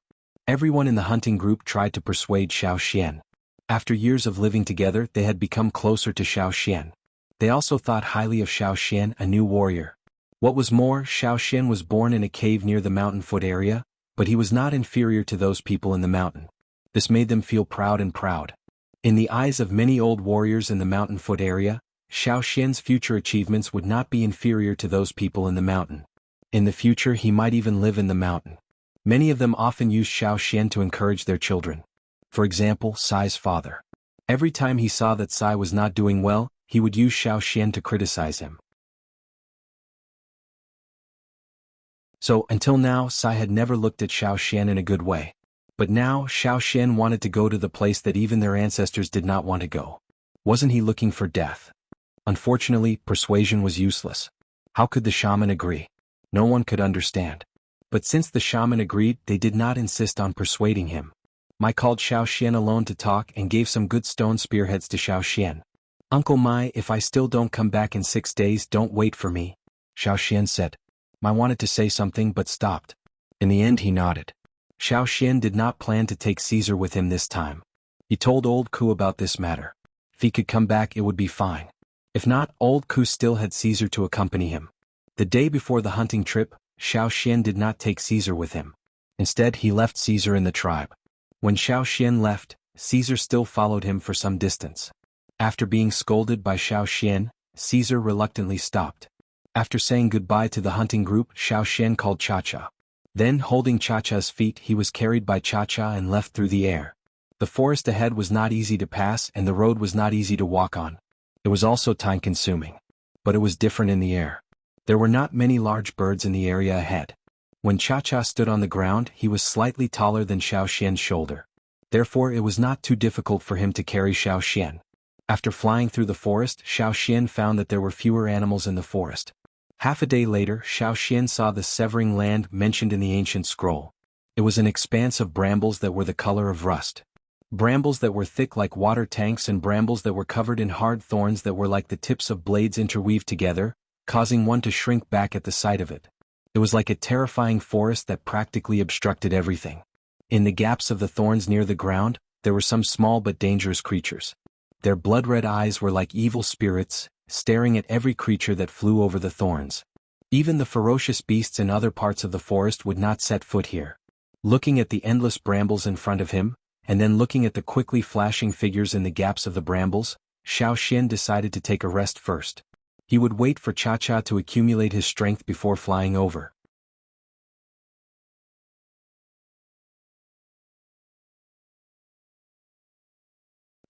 Everyone in the hunting group tried to persuade Xiao Xian. After years of living together, they had become closer to Xiao Xian. They also thought highly of Xiao Xian, a new warrior. What was more, Xiao Xian was born in a cave near the mountain foot area, but he was not inferior to those people in the mountain. This made them feel proud and proud. In the eyes of many old warriors in the mountain foot area, Xiao Xian's future achievements would not be inferior to those people in the mountain. In the future he might even live in the mountain. Many of them often used Xiao Xian to encourage their children. For example, Sai's father. Every time he saw that Sai was not doing well, he would use Xiao Xian to criticize him. So, until now, Sai had never looked at Xiao Xian in a good way. But now, Xiao Xian wanted to go to the place that even their ancestors did not want to go. Wasn't he looking for death? Unfortunately, persuasion was useless. How could the shaman agree? No one could understand. But since the shaman agreed, they did not insist on persuading him. Mai called Xiao Xian alone to talk and gave some good stone spearheads to Xiao Xian. "Uncle Mai, if I still don't come back in 6 days, don't wait for me," Xiao Xian said. Mai wanted to say something but stopped. In the end he nodded. Xiao Xian did not plan to take Caesar with him this time. He told old Ku about this matter. If he could come back, it would be fine. If not, old Ku still had Caesar to accompany him. The day before the hunting trip, Xiao Xian did not take Caesar with him. Instead, he left Caesar in the tribe. When Xiao Xian left, Caesar still followed him for some distance. After being scolded by Xiao Xian, Caesar reluctantly stopped. After saying goodbye to the hunting group, Xiao Xian called Cha-Cha. Then, holding Cha-Cha's feet, he was carried by Cha-Cha and left through the air. The forest ahead was not easy to pass and the road was not easy to walk on. It was also time-consuming. But it was different in the air. There were not many large birds in the area ahead. When Cha-Cha stood on the ground, he was slightly taller than Xiao Xian's shoulder. Therefore, it was not too difficult for him to carry Xiao Xian. After flying through the forest, Xiao Xian found that there were fewer animals in the forest. Half a day later, Xiao Xian saw the Severing Land mentioned in the ancient scroll. It was an expanse of brambles that were the color of rust. Brambles that were thick like water tanks and brambles that were covered in hard thorns that were like the tips of blades interweaved together, causing one to shrink back at the sight of it. It was like a terrifying forest that practically obstructed everything. In the gaps of the thorns near the ground, there were some small but dangerous creatures. Their blood-red eyes were like evil spirits, staring at every creature that flew over the thorns. Even the ferocious beasts in other parts of the forest would not set foot here. Looking at the endless brambles in front of him, and then looking at the quickly flashing figures in the gaps of the brambles, Xiao Xian decided to take a rest first. He would wait for Cha-Cha to accumulate his strength before flying over.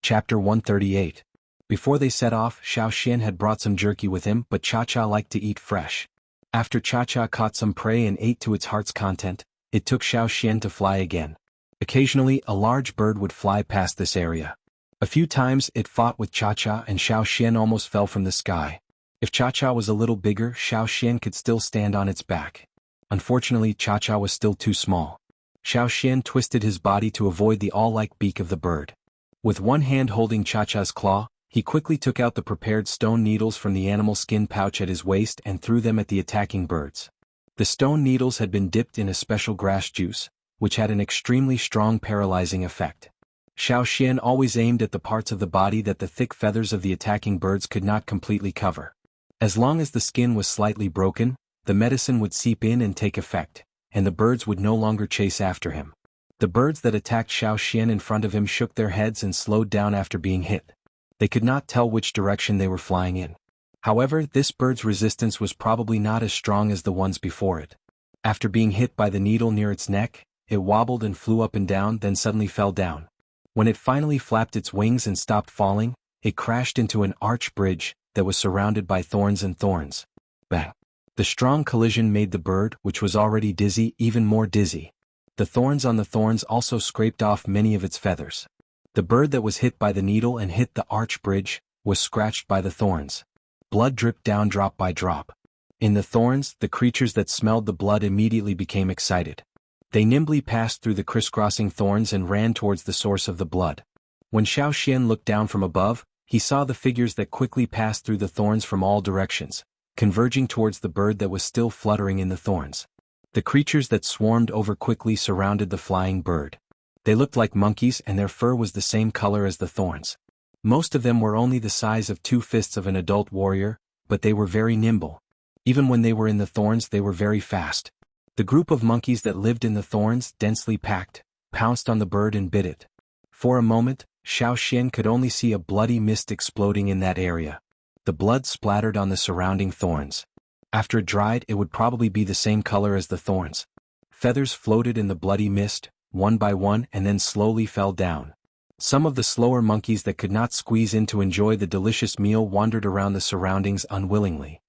Chapter 138. Before they set off, Xiao Xian had brought some jerky with him, but Cha-Cha liked to eat fresh. After Cha-Cha caught some prey and ate to its heart's content, it took Xiao Xian to fly again. Occasionally, a large bird would fly past this area. A few times it fought with Cha-Cha and Xiao Xian almost fell from the sky. If Cha-Cha was a little bigger, Xiao Xian could still stand on its back. Unfortunately, Cha-Cha was still too small. Xiao Xian twisted his body to avoid the awl-like beak of the bird. With one hand holding Cha-Cha's claw, he quickly took out the prepared stone needles from the animal skin pouch at his waist and threw them at the attacking birds. The stone needles had been dipped in a special grass juice, which had an extremely strong paralyzing effect. Xiao Xian always aimed at the parts of the body that the thick feathers of the attacking birds could not completely cover. As long as the skin was slightly broken, the medicine would seep in and take effect, and the birds would no longer chase after him. The birds that attacked Xiao Xian in front of him shook their heads and slowed down after being hit. They could not tell which direction they were flying in. However, this bird's resistance was probably not as strong as the ones before it. After being hit by the needle near its neck, it wobbled and flew up and down, then suddenly fell down. When it finally flapped its wings and stopped falling, it crashed into an arch bridge that was surrounded by thorns and thorns. Bang! The strong collision made the bird, which was already dizzy, even more dizzy. The thorns on the thorns also scraped off many of its feathers. The bird that was hit by the needle and hit the arch bridge was scratched by the thorns. Blood dripped down drop by drop. In the thorns, the creatures that smelled the blood immediately became excited. They nimbly passed through the crisscrossing thorns and ran towards the source of the blood. When Xiao Xian looked down from above, he saw the figures that quickly passed through the thorns from all directions, converging towards the bird that was still fluttering in the thorns. The creatures that swarmed over quickly surrounded the flying bird. They looked like monkeys and their fur was the same color as the thorns. Most of them were only the size of 2 fists of an adult warrior, but they were very nimble. Even when they were in the thorns, they were very fast. The group of monkeys that lived in the thorns, densely packed, pounced on the bird and bit it. For a moment, Xiao Xian could only see a bloody mist exploding in that area. The blood splattered on the surrounding thorns. After it dried, it would probably be the same color as the thorns. Feathers floated in the bloody mist, one by one, and then slowly fell down. Some of the slower monkeys that could not squeeze in to enjoy the delicious meal wandered around the surroundings unwillingly.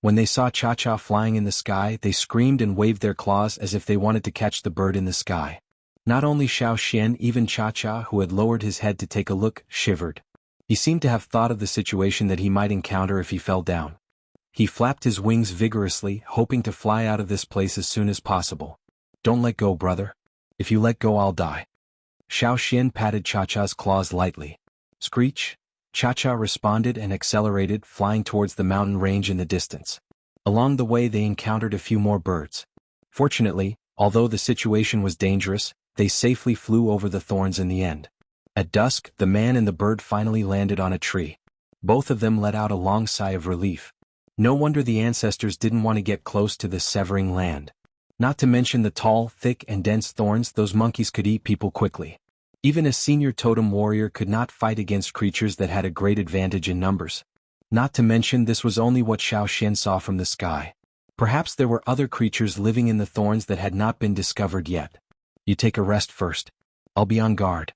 When they saw Cha-Cha flying in the sky, they screamed and waved their claws as if they wanted to catch the bird in the sky. Not only Xiao Xian, even Cha-Cha, who had lowered his head to take a look, shivered. He seemed to have thought of the situation that he might encounter if he fell down. He flapped his wings vigorously, hoping to fly out of this place as soon as possible. "Don't let go, brother. If you let go, I'll die." Xiao Xian patted Cha-Cha's claws lightly. Screech! Cha-Cha responded and accelerated, flying towards the mountain range in the distance. Along the way they encountered a few more birds. Fortunately, although the situation was dangerous, they safely flew over the thorns in the end. At dusk, the man and the bird finally landed on a tree. Both of them let out a long sigh of relief. No wonder the ancestors didn't want to get close to this severing land. Not to mention the tall, thick and dense thorns, those monkeys could eat people quickly. Even a senior totem warrior could not fight against creatures that had a great advantage in numbers. Not to mention this was only what Xiao Xian saw from the sky. Perhaps there were other creatures living in the thorns that had not been discovered yet. "You take a rest first. I'll be on guard."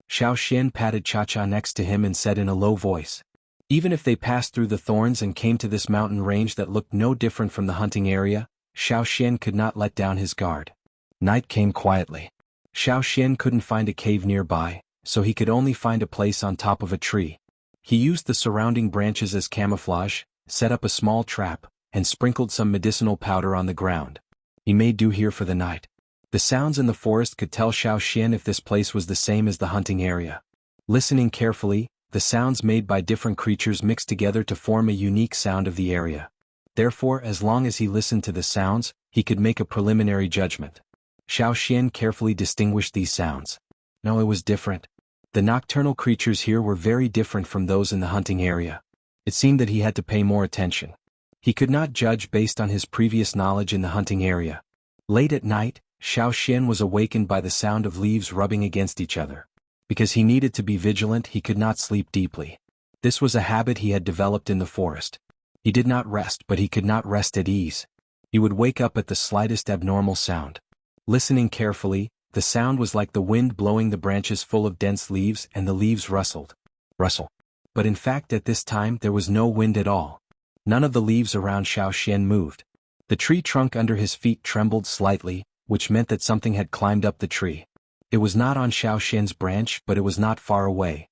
Xiao Xian patted Cha-Cha next to him and said in a low voice. Even if they passed through the thorns and came to this mountain range that looked no different from the hunting area, Xiao Xian could not let down his guard. Night came quietly. Xiao Xian couldn't find a cave nearby, so he could only find a place on top of a tree. He used the surrounding branches as camouflage, set up a small trap, and sprinkled some medicinal powder on the ground. He made do here for the night. The sounds in the forest could tell Xiao Xian if this place was the same as the hunting area. Listening carefully, the sounds made by different creatures mixed together to form a unique sound of the area. Therefore, as long as he listened to the sounds, he could make a preliminary judgment. Xiao Xian carefully distinguished these sounds. No, it was different. The nocturnal creatures here were very different from those in the hunting area. It seemed that he had to pay more attention. He could not judge based on his previous knowledge in the hunting area. Late at night, Xiao Xian was awakened by the sound of leaves rubbing against each other. Because he needed to be vigilant, he could not sleep deeply. This was a habit he had developed in the forest. He did not rest, but he could not rest at ease. He would wake up at the slightest abnormal sound. Listening carefully, the sound was like the wind blowing the branches full of dense leaves, and the leaves rustled. Rustle. But in fact at this time there was no wind at all. None of the leaves around Xiao Xian moved. The tree trunk under his feet trembled slightly, which meant that something had climbed up the tree. It was not on Xiao Xian's branch, but it was not far away.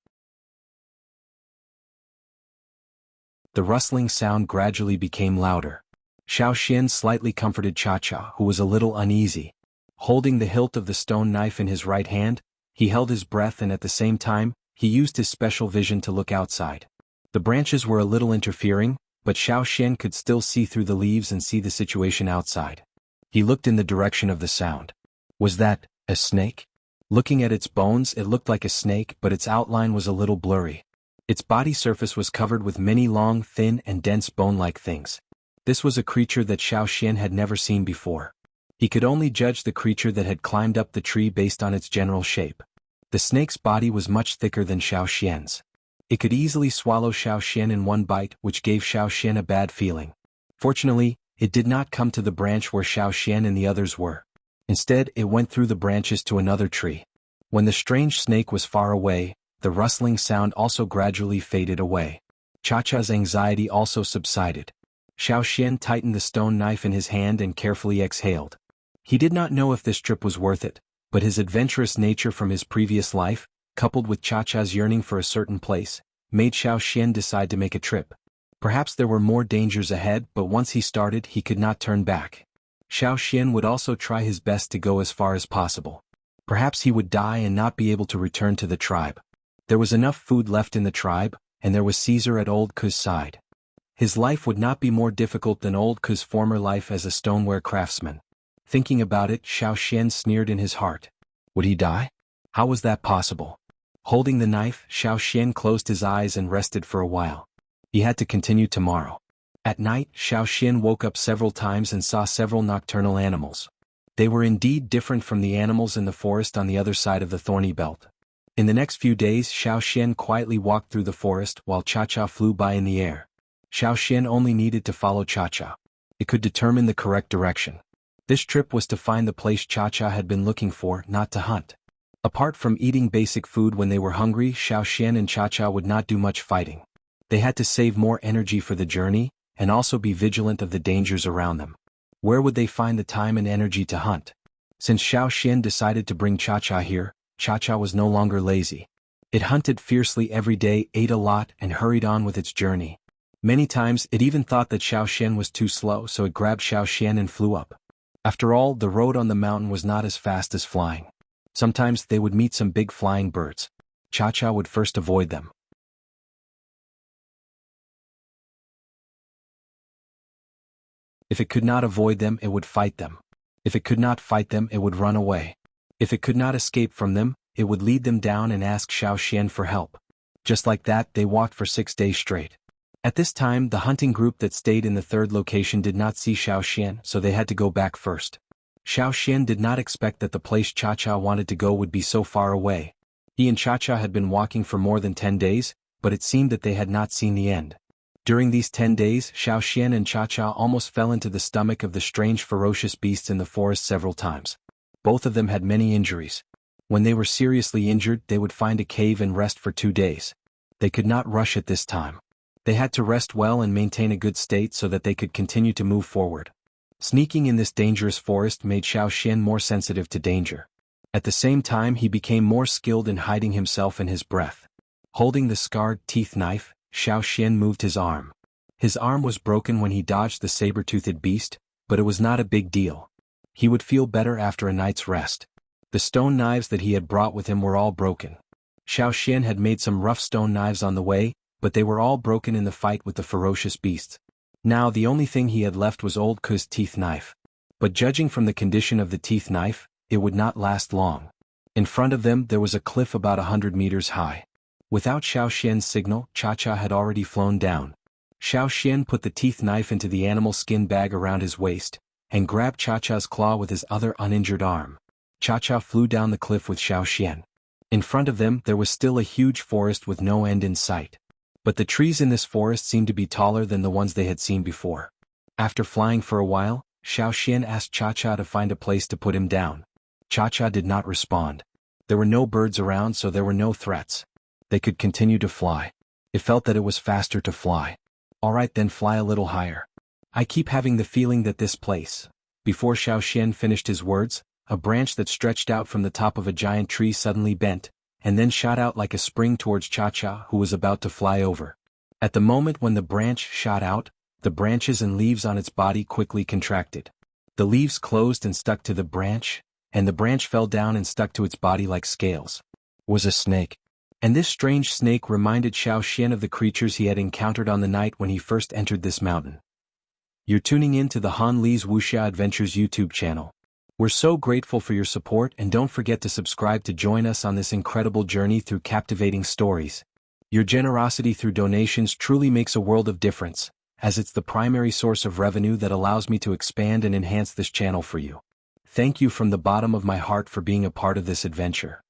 The rustling sound gradually became louder. Xiao Xian slightly comforted Cha-Cha, who was a little uneasy. Holding the hilt of the stone knife in his right hand, he held his breath and at the same time, he used his special vision to look outside. The branches were a little interfering, but Xiao Xian could still see through the leaves and see the situation outside. He looked in the direction of the sound. Was that a snake? Looking at its bones, it looked like a snake, but its outline was a little blurry. Its body surface was covered with many long, thin and dense bone-like things. This was a creature that Xiao Xian had never seen before. He could only judge the creature that had climbed up the tree based on its general shape. The snake's body was much thicker than Xiao Xian's. It could easily swallow Xiao Xian in one bite, which gave Xiao Xian a bad feeling. Fortunately, it did not come to the branch where Xiao Xian and the others were. Instead, it went through the branches to another tree. When the strange snake was far away, the rustling sound also gradually faded away. Cha-Cha's anxiety also subsided. Xiao Xian tightened the stone knife in his hand and carefully exhaled. He did not know if this trip was worth it, but his adventurous nature from his previous life, coupled with Cha-Cha's yearning for a certain place, made Xiao Xian decide to make a trip. Perhaps there were more dangers ahead, but once he started, he could not turn back. Xiao Xian would also try his best to go as far as possible. Perhaps he would die and not be able to return to the tribe. There was enough food left in the tribe, and there was Caesar at Old Ku's side. His life would not be more difficult than Old Ku's former life as a stoneware craftsman. Thinking about it, Xiao Xian sneered in his heart. Would he die? How was that possible? Holding the knife, Xiao Xian closed his eyes and rested for a while. He had to continue tomorrow. At night, Xiao Xian woke up several times and saw several nocturnal animals. They were indeed different from the animals in the forest on the other side of the thorny belt. In the next few days, Xiao Xian quietly walked through the forest while Cha-Cha flew by in the air. Xiao Xian only needed to follow Cha-Cha. It could determine the correct direction. This trip was to find the place Cha-Cha had been looking for, not to hunt. Apart from eating basic food when they were hungry, Xiao Xian and Cha-Cha would not do much fighting. They had to save more energy for the journey, and also be vigilant of the dangers around them. Where would they find the time and energy to hunt? Since Xiao Xian decided to bring Cha-Cha here, Cha-Cha was no longer lazy. It hunted fiercely every day, ate a lot, and hurried on with its journey. Many times, it even thought that Xiao Xian was too slow, so it grabbed Xiao Xian and flew up. After all, the road on the mountain was not as fast as flying. Sometimes they would meet some big flying birds. Cha-Cha would first avoid them. If it could not avoid them, it would fight them. If it could not fight them, it would run away. If it could not escape from them, it would lead them down and ask Xiao Xian for help. Just like that, they walked for 6 days straight. At this time, the hunting group that stayed in the third location did not see Xiao Xian, so they had to go back first. Xiao Xian did not expect that the place Cha-Cha wanted to go would be so far away. He and Cha-Cha had been walking for more than 10 days, but it seemed that they had not seen the end. During these 10 days, Xiao Xian and Cha-Cha almost fell into the stomach of the strange ferocious beasts in the forest several times. Both of them had many injuries. When they were seriously injured, they would find a cave and rest for 2 days. They could not rush at this time. They had to rest well and maintain a good state so that they could continue to move forward. Sneaking in this dangerous forest made Xiao Xian more sensitive to danger. At the same time, he became more skilled in hiding himself and his breath. Holding the scarred teeth knife, Xiao Xian moved his arm. His arm was broken when he dodged the saber-toothed beast, but it was not a big deal. He would feel better after a night's rest. The stone knives that he had brought with him were all broken. Xiao Xian had made some rough stone knives on the way, but they were all broken in the fight with the ferocious beasts. Now the only thing he had left was Old Ku's teeth knife. But judging from the condition of the teeth knife, it would not last long. In front of them there was a cliff about 100 meters high. Without Xiao Xian's signal, Cha-Cha had already flown down. Xiao Xian put the teeth knife into the animal skin bag around his waist, and grabbed Cha-Cha's claw with his other uninjured arm. Cha-Cha flew down the cliff with Xiao Xian. In front of them there was still a huge forest with no end in sight. But the trees in this forest seemed to be taller than the ones they had seen before. After flying for a while, Xiao Xian asked Cha-Cha to find a place to put him down. Cha-Cha did not respond. There were no birds around, so there were no threats. They could continue to fly. It felt that it was faster to fly. All right, then fly a little higher. I keep having the feeling that this place. Before Xiao Xian finished his words, a branch that stretched out from the top of a giant tree suddenly bent, and then shot out like a spring towards Cha-Cha, who was about to fly over. At the moment when the branch shot out, the branches and leaves on its body quickly contracted. The leaves closed and stuck to the branch, and the branch fell down and stuck to its body like scales. It was a snake. And this strange snake reminded Xiao Xian of the creatures he had encountered on the night when he first entered this mountain. You're tuning in to the Han Li's Wuxia Adventures YouTube channel. We're so grateful for your support, and don't forget to subscribe to join us on this incredible journey through captivating stories. Your generosity through donations truly makes a world of difference, as it's the primary source of revenue that allows me to expand and enhance this channel for you. Thank you from the bottom of my heart for being a part of this adventure.